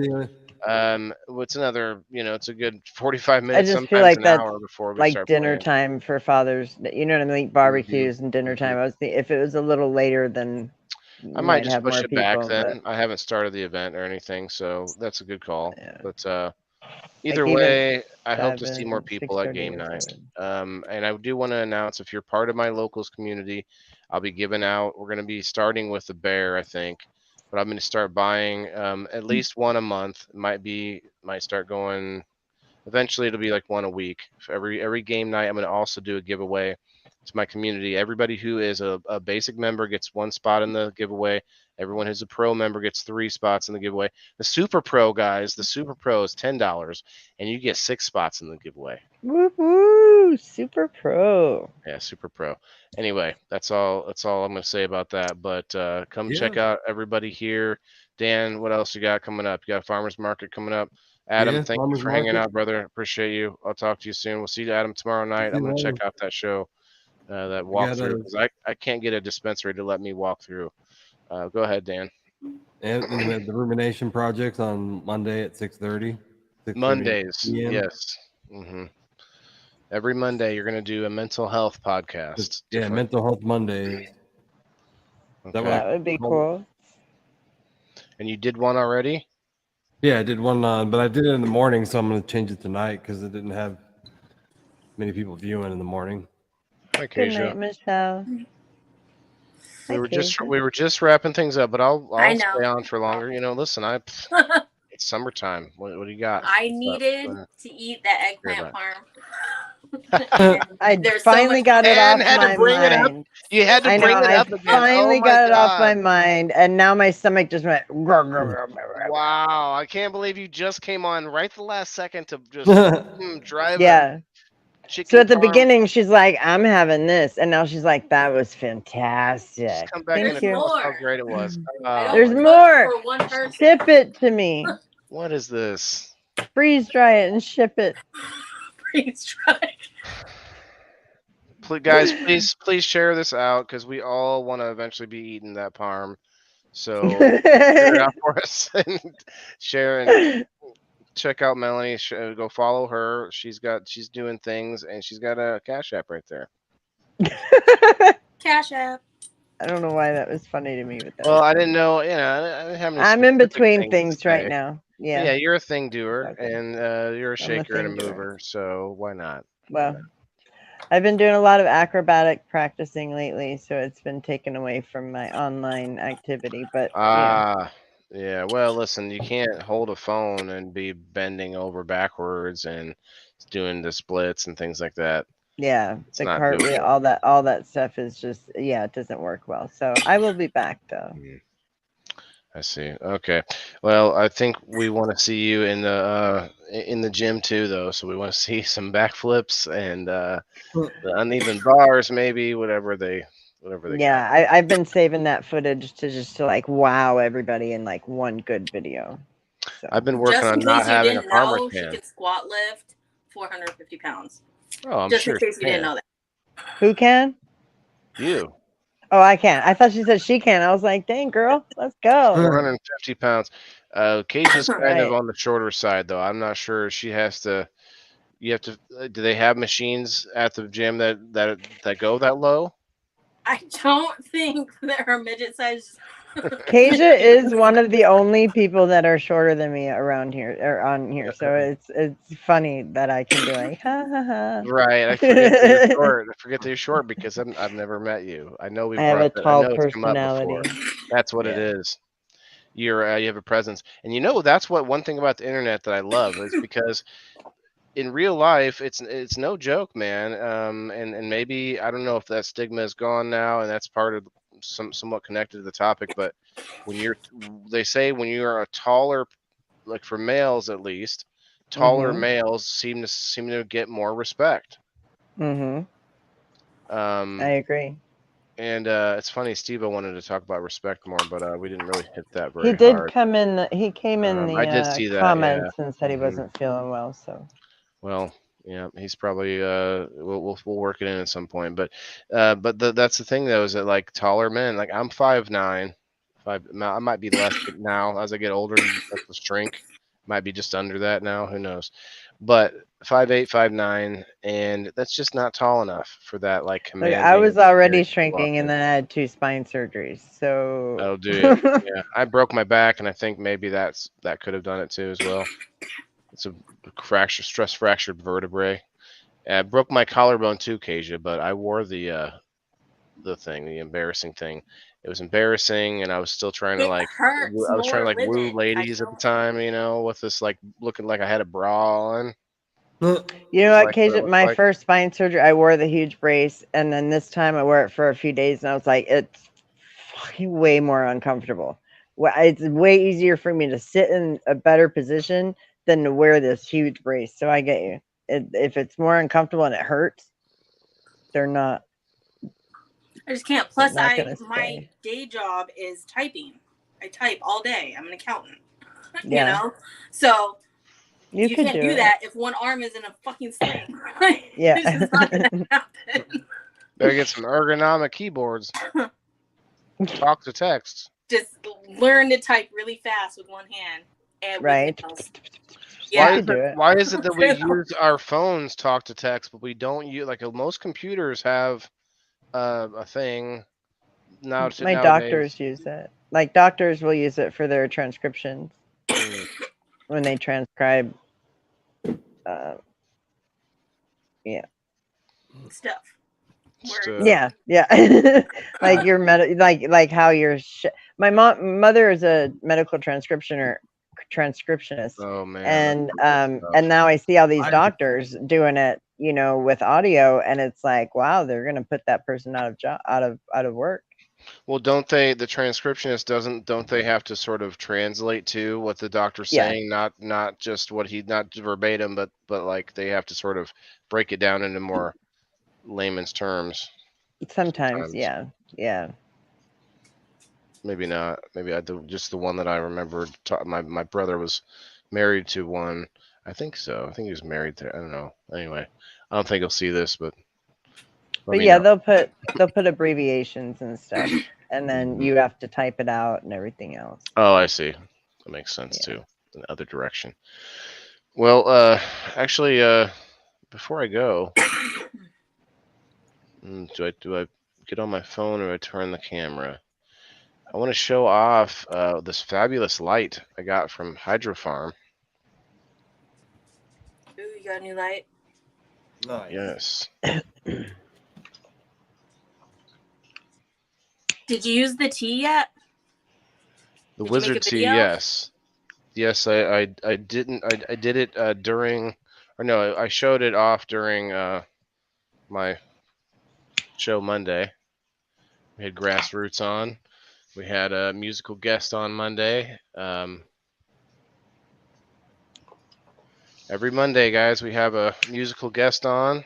another, it's a good 45 I minutes, just feel sometimes like an that's hour before we like start dinner playing. time for fathers. You know what I mean? Like barbecues and dinner time. I was thinking if it was a little later, then I you might just have push more it back people. then. But I haven't started the event or anything, so that's a good call. But either Like even way, I hope to see 7, more people at 6:30 game or night. 7. And I do want to announce, if you're part of my locals community, I'll be giving out. We're going to be starting with the bear, I think, but I'm going to start buying at least one a month. Might start going. Eventually, it'll be like one a week. For every game night, I'm going to also do a giveaway to my community. Everybody who is a basic member gets one spot in the giveaway. Everyone who's a pro member gets 3 spots in the giveaway. The super pro guys, the super pro is $10, and you get 6 spots in the giveaway. Woo woo, super pro. Yeah, super pro. Anyway, that's all I'm going to say about that. But come check out everybody here. Dan, what else you got coming up? You got a farmers market coming up. Adam, Yeah, thank you farmers for hanging market. out, brother. Appreciate you. I'll talk to you soon. We'll see you, Adam, tomorrow night. I'm going to check out that show, that walkthrough, because I can't get a dispensary to let me walk through. Go ahead, Dan. And the rumination projects on Monday at 6:30. Mondays, PM. yes. Every Monday, you're going to do a mental health podcast. Yeah, Mental Health Monday. That would be cool. And you did one already? Yeah, I did one, but I did it in the morning, so I'm going to change it tonight because it didn't have many people viewing in the morning. Hi, Good Keisha. night, Michelle. We were just wrapping things up, but I'll I know. stay on for longer. Listen, it's summertime. What do you got? I needed to eat that eggplant parm. I There's finally so got it off had my to bring it up. mind. You had to I bring know, it I up again. finally Oh my got it off God. my mind, and now my stomach just went. Wow, I can't believe you just came on right the last second to just drive. Yeah. Chicken So at the parm. beginning, she's like, "I'm having this," and now she's like, "That was fantastic." Come back Thank and you. tell us how great it was. There's more. Ship it to me. What is this? Freeze dry it and ship it. Freeze dry. Guys, please share this out because we all want to eventually be eating that parm. So share it out for us and share and check out Melanie. Go follow her. She's doing things and she's got a Cash App right there. Cash App. I don't know why that was funny to me. But Well, I didn't know. I didn't have any. I'm in specific between things things right now. Yeah. Yeah, you're a thing doer and you're a I'm shaker and a thing doer. mover. So why not? Well, I've been doing a lot of acrobatic practicing lately, so it's been taken away from my online activity. But yeah. Well, listen, you can't hold a phone and be bending over backwards and doing the splits and things like that. yeah, It's the not cartwheel, doable. all that stuff is just it doesn't work well. So I will be back though. I see. Okay. Well, I think we want to see you in the gym too, though. So we want to see some backflips and the uneven bars, maybe whatever they Yeah, I've been saving that footage to like wow everybody in like one good video. So. I've been working Just on in not case you having a didn't farmer's know, she pan. can squat lift 450 pounds. Oh, I'm Just sure in case she you didn't can. know that. Who can? You. Oh, I can't. I thought she said she can. I was like, dang girl, let's go. 450 pounds. Keisha's kind Right. of on the shorter side, though. I'm not sure she has to. You have to. Do they have machines at the gym that go that low? I don't think there are midget sized. Kasia is one of the only people that are shorter than me around here or on here. So it's funny that I can be like, ha ha ha. Right. I forget that you're short. I forget that you're short because I've never met you. I know we I have brought a that. I tall know it's come up before. personality. That's what it is. You have a presence, and that's what one thing about the internet that I love is because in real life it's no joke, man. And maybe I don't know if that stigma is gone now, and that's part of somewhat connected to the topic. But they say when you are a taller, like for males at least, taller males seem to get more respect. I agree. And it's funny, Steve wanted to talk about respect more, but we didn't really hit that very He did hard. come in. He came in I did see the that, comments yeah. and said he wasn't feeling well. So. Well, yeah, he's probably we'll work it in at some point, but that's the thing though, is that like taller men, like I'm 5'9", I might be less now as I get older, the shrink might be just under that now, who knows, but 5'8", 5'9", and that's just not tall enough for that like commanding. I was already shrinking, and then I had 2 spine surgeries. So. Oh, do you? Yeah, I broke my back, and I think maybe that could have done it too as well. It's a stress fractured vertebrae. I broke my collarbone too, Kasia, but I wore the embarrassing thing. It was embarrassing, and I was still trying to woo ladies at the time, with this like looking like I had a bra on. You know what, Kasia? My first spine surgery, I wore the huge brace, and then this time I wore it for a few days, and I was like, it's fucking way more uncomfortable. It's way easier for me to sit in a better position than to wear this huge brace. So I get you. If it's more uncomfortable and it hurts, they're not. I just can't. Plus, my day job is typing. I type all day. I'm an accountant. Yeah. So you can't do that if one arm is in a fucking sling. Yeah. This is not gonna happen. Better get some ergonomic keyboards. Talk to text. Just learn to type really fast with one hand. And right. Yeah. Why is it that we use our phones talk to text, but we don't use most computers have a thing My nowadays? doctors use it. Like doctors will use it for their transcriptions when they transcribe. Yeah. Stuff. Yeah, like your like how your my mother is a medical transcriptionist. Oh man. And now I see all these doctors doing it, with audio, and it's like, wow, they're gonna put that person out of work. Well, don't they? The transcriptionist don't they have to sort of translate to what the doctor's saying, not just not verbatim, but like they have to sort of break it down into more layman's terms. Sometimes. Yeah. Maybe not. Maybe just the one that I remembered. My brother was married to one. I think so. I think he was married to. I don't know. Anyway, I don't think he'll see this, but. But yeah, they'll put abbreviations and stuff, and then you have to type it out and everything else. Oh, I see. That makes sense too. In the other direction. Well, actually, before I go, do I get on my phone or do I turn the camera? I want to show off this fabulous light I got from Hydro Farm. Ooh, you got a new light? Nice. Yes. Did you use the tea yet? The Did wizard you make a tea, video? yes. Yes, I didn't. I did it during, or no, I showed it off during my show Monday. We had Grassroots on. We had a musical guest on Monday. Every Monday, guys, we have a musical guest on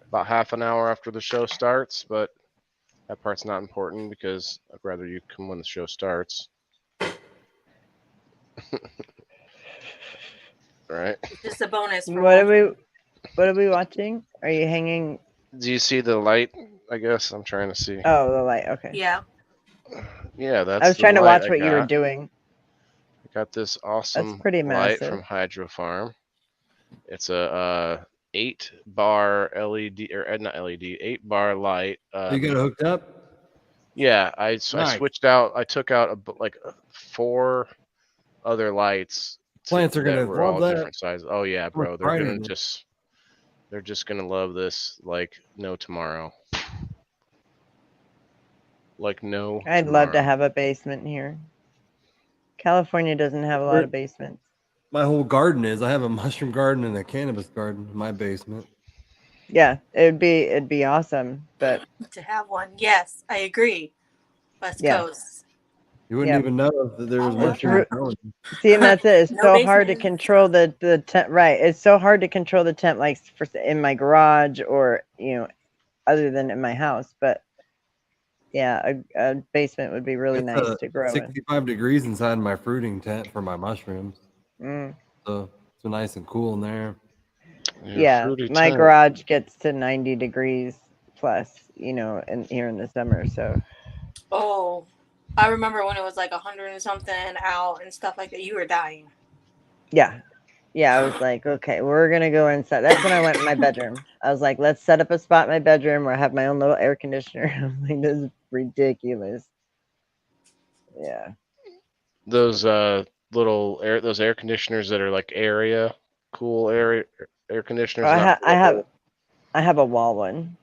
about half an hour after the show starts, but that part's not important because I'd rather you come when the show starts. Right? Just a bonus for What are we watching? Are you hanging? Do you see the light? I guess I'm trying to see. Oh, the light. Okay. Yeah. Yeah, that's. I was trying to watch what you were doing. I got this awesome pretty light massive. from Hydro Farm. It's a 8-bar LED or not LED, 8-bar light. You got it hooked up? Yeah, I Nice. switched out. I took out like 4 other lights. Plants are gonna were all love that. different sizes. Oh yeah, bro, they're gonna they're just gonna love this like no tomorrow. Like no. I'd love to have a basement here. California doesn't have a lot of basements. My whole garden is. I have a mushroom garden and a cannabis garden in my basement. Yeah, it'd be awesome, but To have one. Yes, I agree. West Coast. You wouldn't even know that there was mushrooms growing. see, and that's it. It's No so hard to basement. control the temp. Right, it's so hard to control the temp, like in my garage or other than in my house. But yeah, a basement would be really nice to grow in. 65 degrees inside my fruiting tent for my mushrooms. Mm. So it's nice and cool in there. Yeah, my garage gets to 90 degrees plus, here in the summer. So. Oh, I remember when it was like 100 and something out and stuff like that. You were dying. Yeah. I was like, okay, we're gonna go inside. That's when I went in my bedroom. I was like, let's set up a spot in my bedroom where I have my own little air conditioner. I'm like, this is ridiculous. Yeah. Those those air conditioners that are like area cool air conditioners. I have a wall one,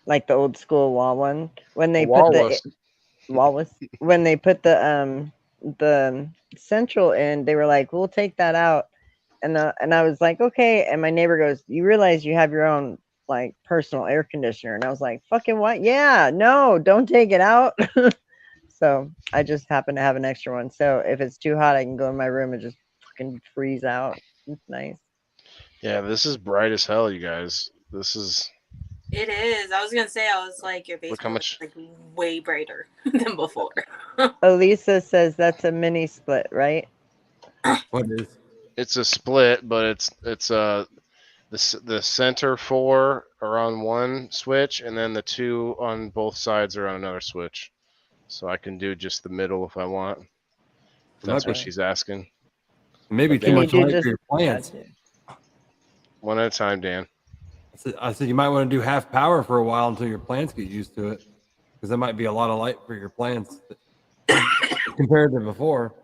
like the old school wall one. When they put when they put the central in, they were like, we'll take that out, and I was like, okay. And my neighbor goes, you realize you have your own like personal air conditioner? And I was like, fucking what? Yeah, no, don't take it out. So I just happen to have an extra one. So if it's too hot, I can go in my room and just fucking freeze out. It's nice. Yeah, this is bright as hell, you guys. This is. It is. I was gonna say, I was like, your basement was like way brighter than before. Elisa says that's a mini split, right? What is? It's a split, but it's the center 4 are on one switch, and then the 2 on both sides are on another switch. So I can do just the middle if I want. If that's what she's asking. Maybe too much light for your plants. One at a time, Dan. I said you might want to do half power for a while until your plants get used to it, because that might be a lot of light for your plants compared to before.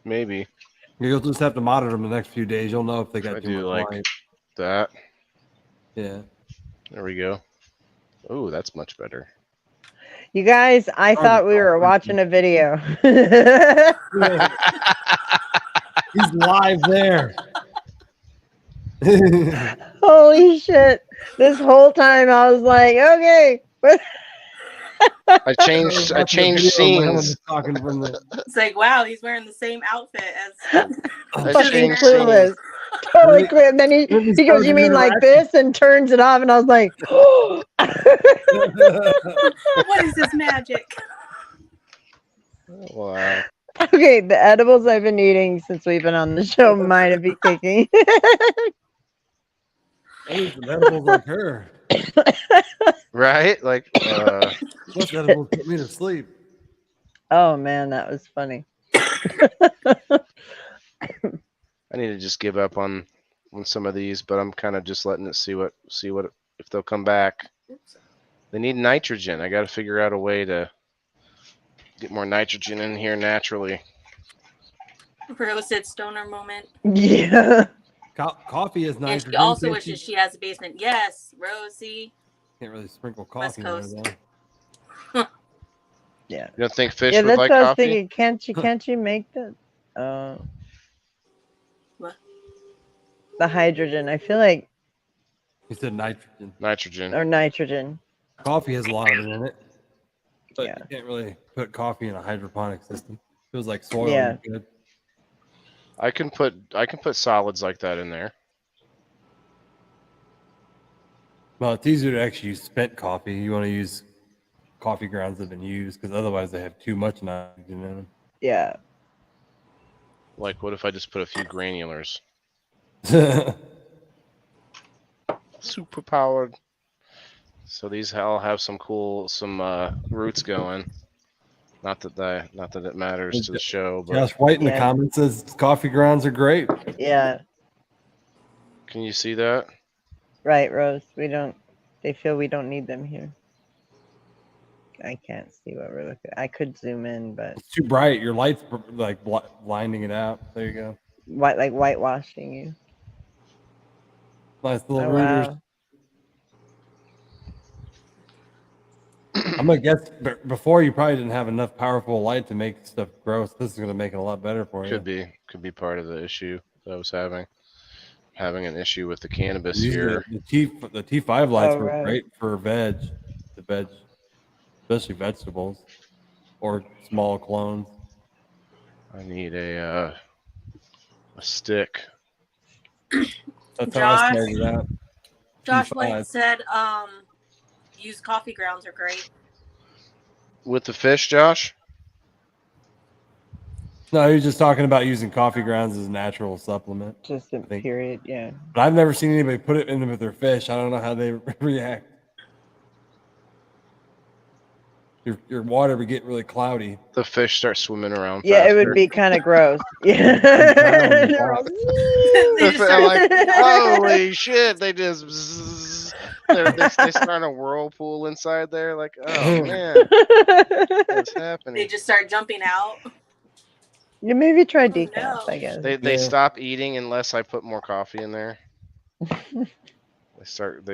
Maybe. You'll just have to monitor them the next few days. You'll know if they got too much light. That. Yeah. There we go. Oh, that's much better. You guys, I thought we were watching a video. He's live there. Holy shit. This whole time I was like, okay. I changed scenes. It's like, wow, he's wearing the same outfit as. Fucking clueless. Totally clear. And then he goes, you mean like this? And turns it off. And I was like, oh. What is this magic? Wow. Okay, the edibles I've been eating since we've been on the show might be kicking. Hey, some edibles like her. Right? Like, what edibles put me to sleep? Oh man, that was funny. I need to just give up on some of these, but I'm kind of just letting it see what if they'll come back. They need nitrogen. I got to figure out a way to get more nitrogen in here naturally. Rose said stoner moment. Yeah. Coffee is And nitrogen. she also wishes she has a basement. Yes, Rosie. Can't really sprinkle West coffee in there, Coast. though. Yeah. You don't think fish Yeah, would that's like what I was coffee? thinking. Can't you make the the hydrogen? I feel like He said nitrogen. Nitrogen. or nitrogen. Coffee has a lot of it in it. But Yeah. you can't really put coffee in a hydroponic system. Feels like soil. Yeah. Good. I can put solids like that in there. Well, it's easier to actually use spent coffee. You want to use coffee grounds that have been used, because otherwise they have too much nitrogen in them. Yeah. Like, what if I just put a few granulars? Super powered. So these all have some roots going. Not that it matters to the show, but Josh White in the comments says coffee grounds are great. Yeah. Can you see that? Right, Rose. They feel we don't need them here. I can't see what we're looking at. I could zoom in, but It's too bright. Your light's like blinding it out. There you go. like whitewashing you. Nice little Oh, rooters. wow. I'm gonna guess before you probably didn't have enough powerful light to make stuff grow. So this is gonna make it a lot better for you. Could be part of the issue that I was having an issue with the cannabis These here. The T5 lights Oh, were right. great for especially vegetables or small clones. I need a stick. That's how I Josh? started out. Josh T5. White said, used coffee grounds are great. With the fish, Josh? No, he was just talking about using coffee grounds as a natural supplement. Just a period, yeah. But I've never seen anybody put it in them with their fish. I don't know how they react. Your water would get really cloudy. The fish start swimming around. Yeah, faster. it would be kind of gross. Yeah. I'm like, holy shit! They just they start a whirlpool inside there. Like, oh man, what's happening? They just start jumping out. Yeah, maybe try decaf, I guess. They stop eating unless I put more coffee in there. They start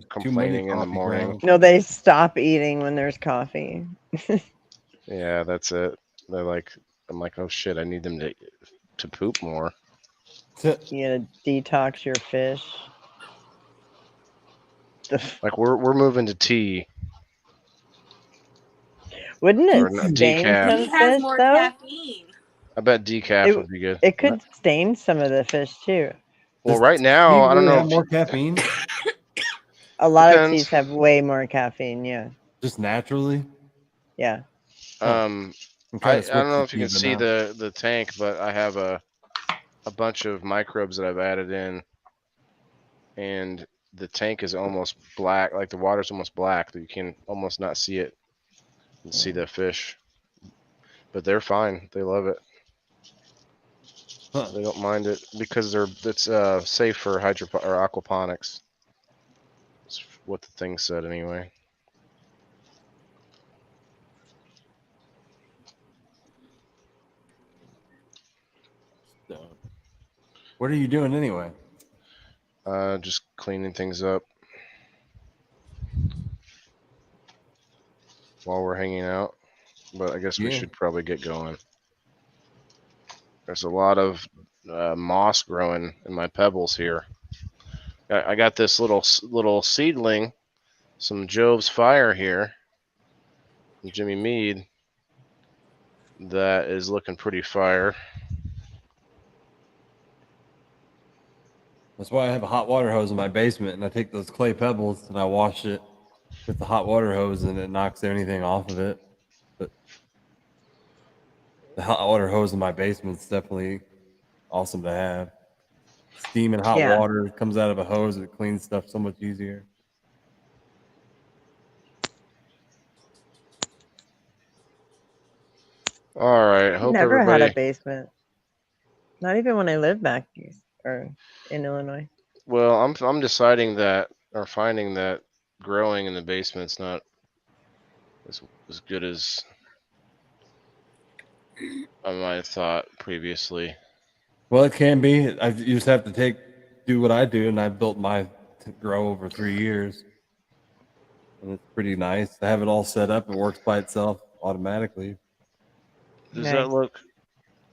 complaining in the morning. No, they stop eating when there's coffee. Yeah, that's it. I'm like, oh shit, I need them to poop more. You gotta detox your fish. Like we're moving to tea. Wouldn't Or it not stain decaf. some He has fish more though? caffeine. I bet decaf would be good. It could stain some of the fish too. Well, right now, I don't know. Have more caffeine? A lot of Depends. teas have way more caffeine. Yeah. Just naturally? Yeah. I don't know if you can see the tank, but I have a bunch of microbes that I've added in, and the tank is almost black. Like the water's almost black. You can almost not see it. You can see the fish, but they're fine. They love it. They don't mind it because it's safe for or aquaponics. That's what the thing said anyway. So, what are you doing anyway? Just cleaning things up while we're hanging out. But I guess we should probably get going. There's a lot of moss growing in my pebbles here. I got this little seedling, some Jove's Fire here, from Jimmy Mead, that is looking pretty fire. That's why I have a hot water hose in my basement, and I take those clay pebbles and I wash it with the hot water hose, and it knocks anything off of it. But the hot water hose in my basement is definitely awesome to have. Steam and hot water comes out of a hose. It cleans stuff so much easier. All right. Hope Never everybody had a basement. Not even when I lived back east or in Illinois. Well, I'm deciding that or finding that growing in the basement's not as good as I might have thought previously. Well, it can be. You just have to do what I do, and I built my to grow over 3 years, and it's pretty nice. I have it all set up. It works by itself automatically. Does that look?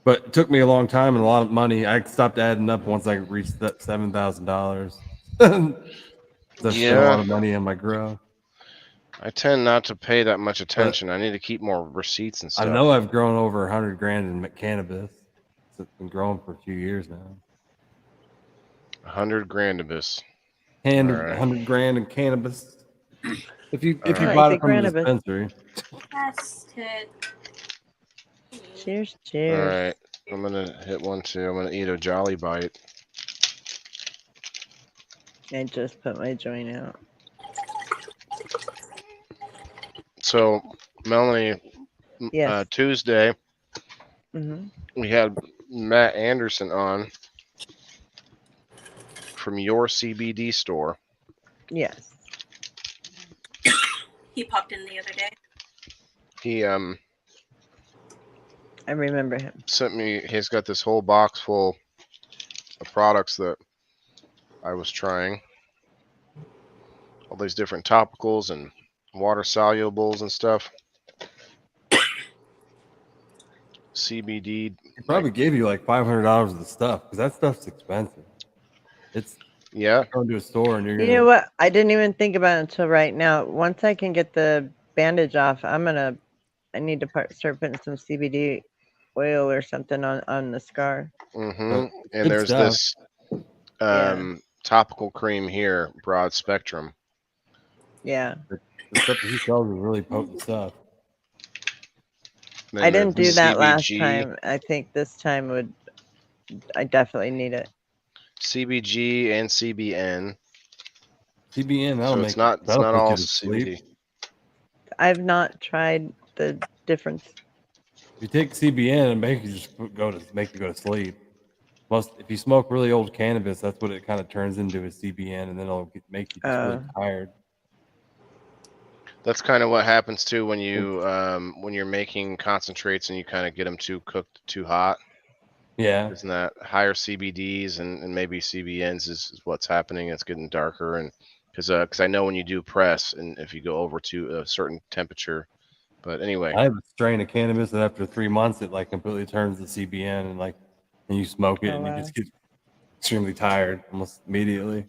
But it took me a long time and a lot of money. I stopped adding up once I reached that $7,000. That's spent a lot of money on my grow. I tend not to pay that much attention. I need to keep more receipts and stuff. I know I've grown over 100 grand in cannabis. It's been growing for a few years now. 100 grandibus. 100 grand in cannabis. If you bought it from the dispensary. Tested. Cheers, All cheers. right. I'm gonna hit one too. I'm gonna eat a Jolly Bite. I just put my joint out. So, Melanie, Yes. Tuesday, Mm-hmm. we had Matt Anderson on from Your CBD Store. Yes. He popped in the other day. He I remember him. sent me. He's got this whole box full of products that I was trying. All these different topicals and water solubles and stuff. CBD. He probably gave you like $500 of the stuff because that stuff's expensive. It's going to a store and you're You gonna. know what? I didn't even think about it until right now. Once I can get the bandage off, I need to start putting some CBD oil or something on the scar. Mm-hmm. And there's this topical cream here, broad spectrum. Yeah. The stuff that he sells is really potent stuff. Then I didn't do there's that last CBG. time. I think this time I definitely need it. CBG and CBN. CBN, that'll so make it's not all CBD. I've not tried the difference. If you take CBN and make you go to sleep. If you smoke really old cannabis, that's what it kind of turns into is CBN, and then it'll make you just really tired. That's kind of what happens too when you're making concentrates and you kind of get them too cooked, too hot. Yeah. Isn't that higher CBDs and maybe CBNs is what's happening? It's getting darker, and because I know when you do press and if you go over to a certain temperature, but anyway, I have a strain of cannabis that after 3 months it like completely turns to CBN and you smoke it and you just get extremely tired almost immediately.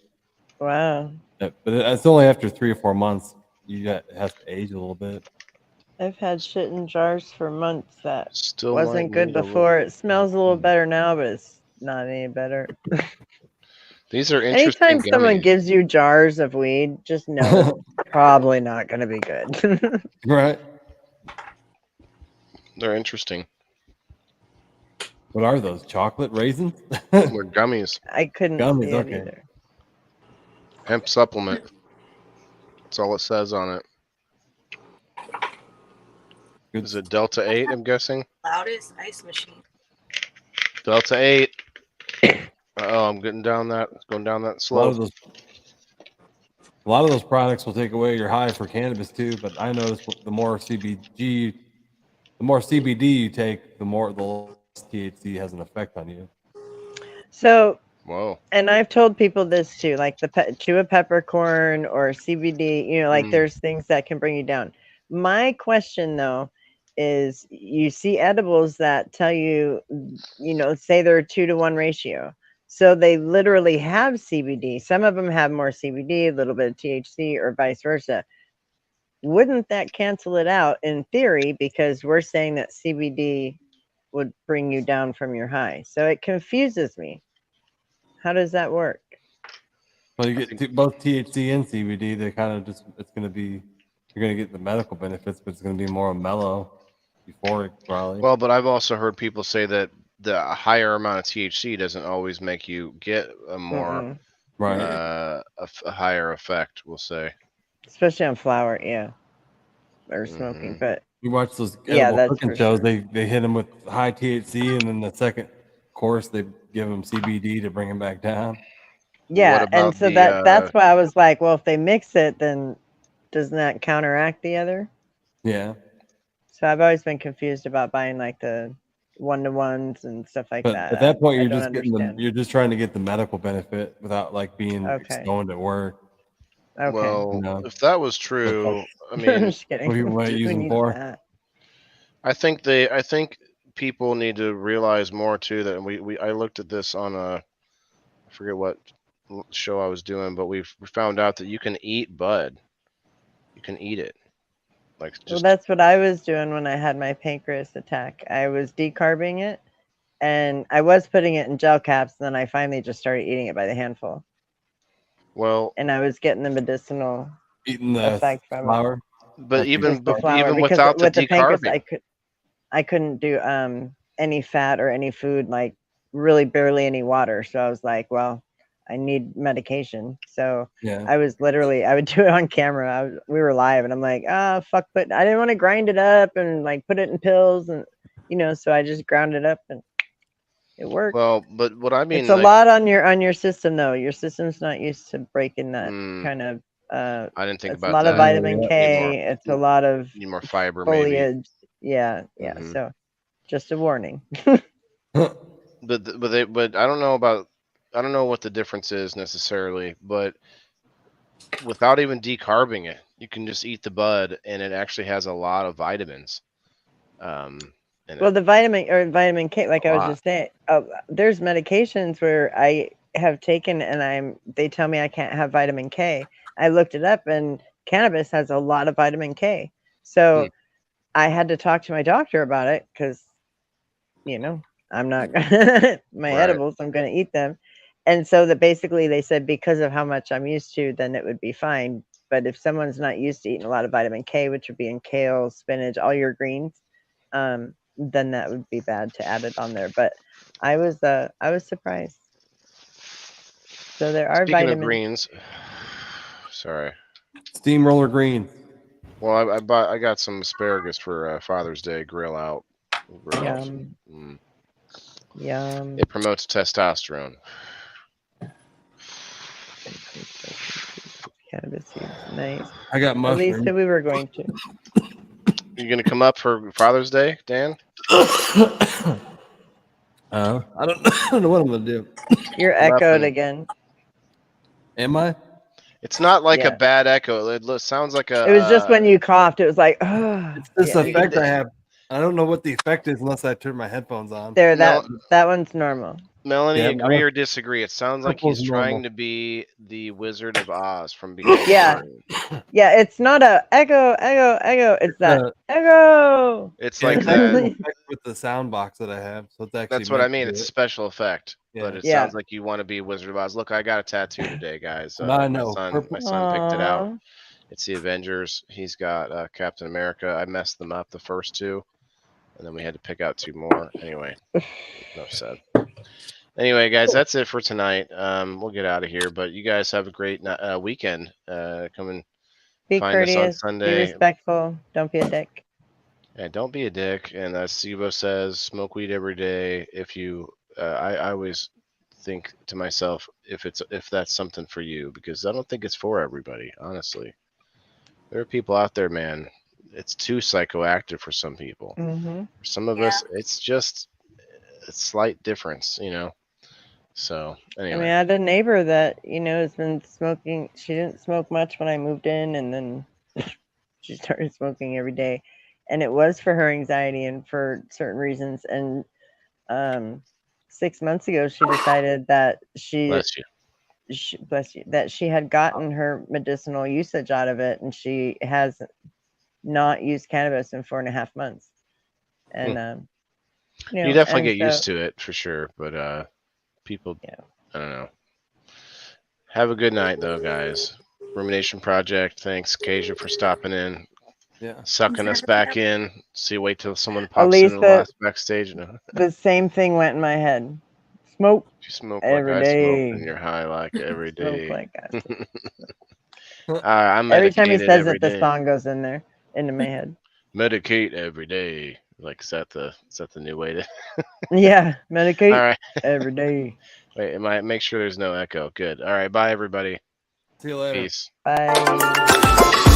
Wow. Yeah, but it's only after 3 or 4 months it has to age a little bit. I've had shit in jars for months that Still wasn't good before. It smells a little better now, but it's not any better. These are interesting. Anytime someone gives you jars of weed, just know it's probably not going to be good. Right. They're interesting. What are those? Chocolate raisins? They're gummies. I couldn't Gummies, see it okay. either. Hemp supplement. That's all it says on it. Is it Delta 8, I'm guessing? Loudest ice machine. Delta 8. Oh, I'm going down that A slope. lot of those products will take away your high for cannabis too. But I noticed the more CBD you take, the less THC has an effect on you. So, whoa. And I've told people this too, like chew a peppercorn or CBD, like there's things that can bring you down. My question though is you see edibles that tell you, say they're a 2-to-1 ratio. So they literally have CBD. Some of them have more CBD, a little bit of THC or vice versa. Wouldn't that cancel it out in theory? Because we're saying that CBD would bring you down from your high. So it confuses me. How does that work? Well, you get both THC and CBD. They kind of it's going to be, you're going to get the medical benefits, but it's going to be more mellow, euphoric, probably. Well, but I've also heard people say that the higher amount of THC doesn't always make you get a more a higher effect. We'll say, especially on flower, or smoking. But you watch those that's cooking for shows. sure. They hit them with high THC, and then the second course they give them CBD to bring them back down. Yeah, and so that's why I was like, well, if they mix it, then doesn't that counteract the other? Yeah. So I've always been confused about buying like the 1-to-1s and stuff like But that. at that point, I you're don't just getting understand. you're just trying to get the medical benefit without like being stoned at work. Okay. Well, if that was true, I mean, Just kidding. What do you want to use them Who for? needs that? I think people need to realize more too that I looked at this on I forget what show I was doing, but we found out that you can eat bud. You can eat it. Like Well, that's what I was doing when I had my pancreas attack. I was decarbing it, and I was putting it in gel caps. And then I finally just started eating it by the handful. Well, and I was getting the medicinal effect from flour. But even flour, because without the with the pancreas, decarbing, I couldn't do any fat or any food, like really barely any water. So I was like, well, I need medication. So Yeah. I was literally, I would do it on camera. We were live, and I'm like, fuck, but I didn't want to grind it up and like put it in pills, and so I just ground it up and it worked. well, but what I mean, it's a lot on your system though. Your system's not used to breaking that kind of. I didn't think It's about a lot that. of vitamin K. It's a lot of need more fiber, foliage. maybe. Yeah. So, just a warning. But I don't know what the difference is necessarily, but without even decarbing it, you can just eat the bud, and it actually has a lot of vitamins. Well, the vitamin K, like I was just saying, there's medications where I have taken, and they tell me I can't have vitamin K. I looked it up, and cannabis has a lot of vitamin K. So I had to talk to my doctor about it because, I'm not my edibles. I'm going to eat them, and so that basically they said because of how much I'm used to, then it would be fine. But if someone's not used to eating a lot of vitamin K, which would be in kale, spinach, all your greens, then that would be bad to add it on there. But I was surprised. So there are Speaking vitamins. of greens, sorry, steamroller green. Well, I got some asparagus for Father's Day grill out. Yum. Yum. It promotes testosterone. Cannabis seeds, nice. I got mushrooms. At least we were going to. You gonna come up for Father's Day, Dan? I don't know what I'm gonna do. You're echoed again. Am I? It's not like a bad echo. It sounds like a. It was just when you coughed. It was like, oh. It's this effect I have. I don't know what the effect is unless I turn my headphones on. There, that one's normal. Melanie, agree or disagree? It sounds like he's trying to be the Wizard of Oz from beginning. Yeah, it's not a echo. It's that echo. It's like that with the sound box that I have. So it's actually that's what I mean. It's a special effect, but it Yeah. sounds like you want to be Wizard of Oz. Look, I got a tattoo today, guys. I know. My son picked it out. It's the Avengers. He's got Captain America. I messed them up the first two, and then we had to pick out 2 more. Anyway, enough said. Anyway, guys, that's it for tonight. We'll get out of here, but you guys have a great weekend. Come and be find courteous, us on Sunday. be respectful, don't be a dick. Yeah, don't be a dick. And as Sibo says, smoke weed every day. If you, I always think to myself if that's something for you, because I don't think it's for everybody, honestly. There are people out there, man. It's too psychoactive for some people. Mm-hmm. For some of us, it's just a slight difference, you know. So anyway, I mean, I had a neighbor that, you know, has been smoking. She didn't smoke much when I moved in, and then she started smoking every day. And it was for her anxiety and for certain reasons. And 6 months ago, she decided that bless you. bless you, that she had gotten her medicinal usage out of it, and she has not used cannabis in 4.5 months. And you definitely get used to it for sure, but people, I don't know. Have a good night, though, guys. Rumination Project. Thanks, Kasia, for stopping in. Yeah, sucking us back in. See, wait till someone pops At least in the last backstage. No. The same thing went in my head. Smoke. You smoke every like day. I smoke, and you're high like every day. Smoke like I smoke. I'm every time he medicated says every it, the day. song goes in there into my head. Medicate every day. Like, is that the new way to? Yeah, medicate All right. every day. Wait, make sure there's no echo. Good. All right. Bye, everybody. See you later. Peace. Bye.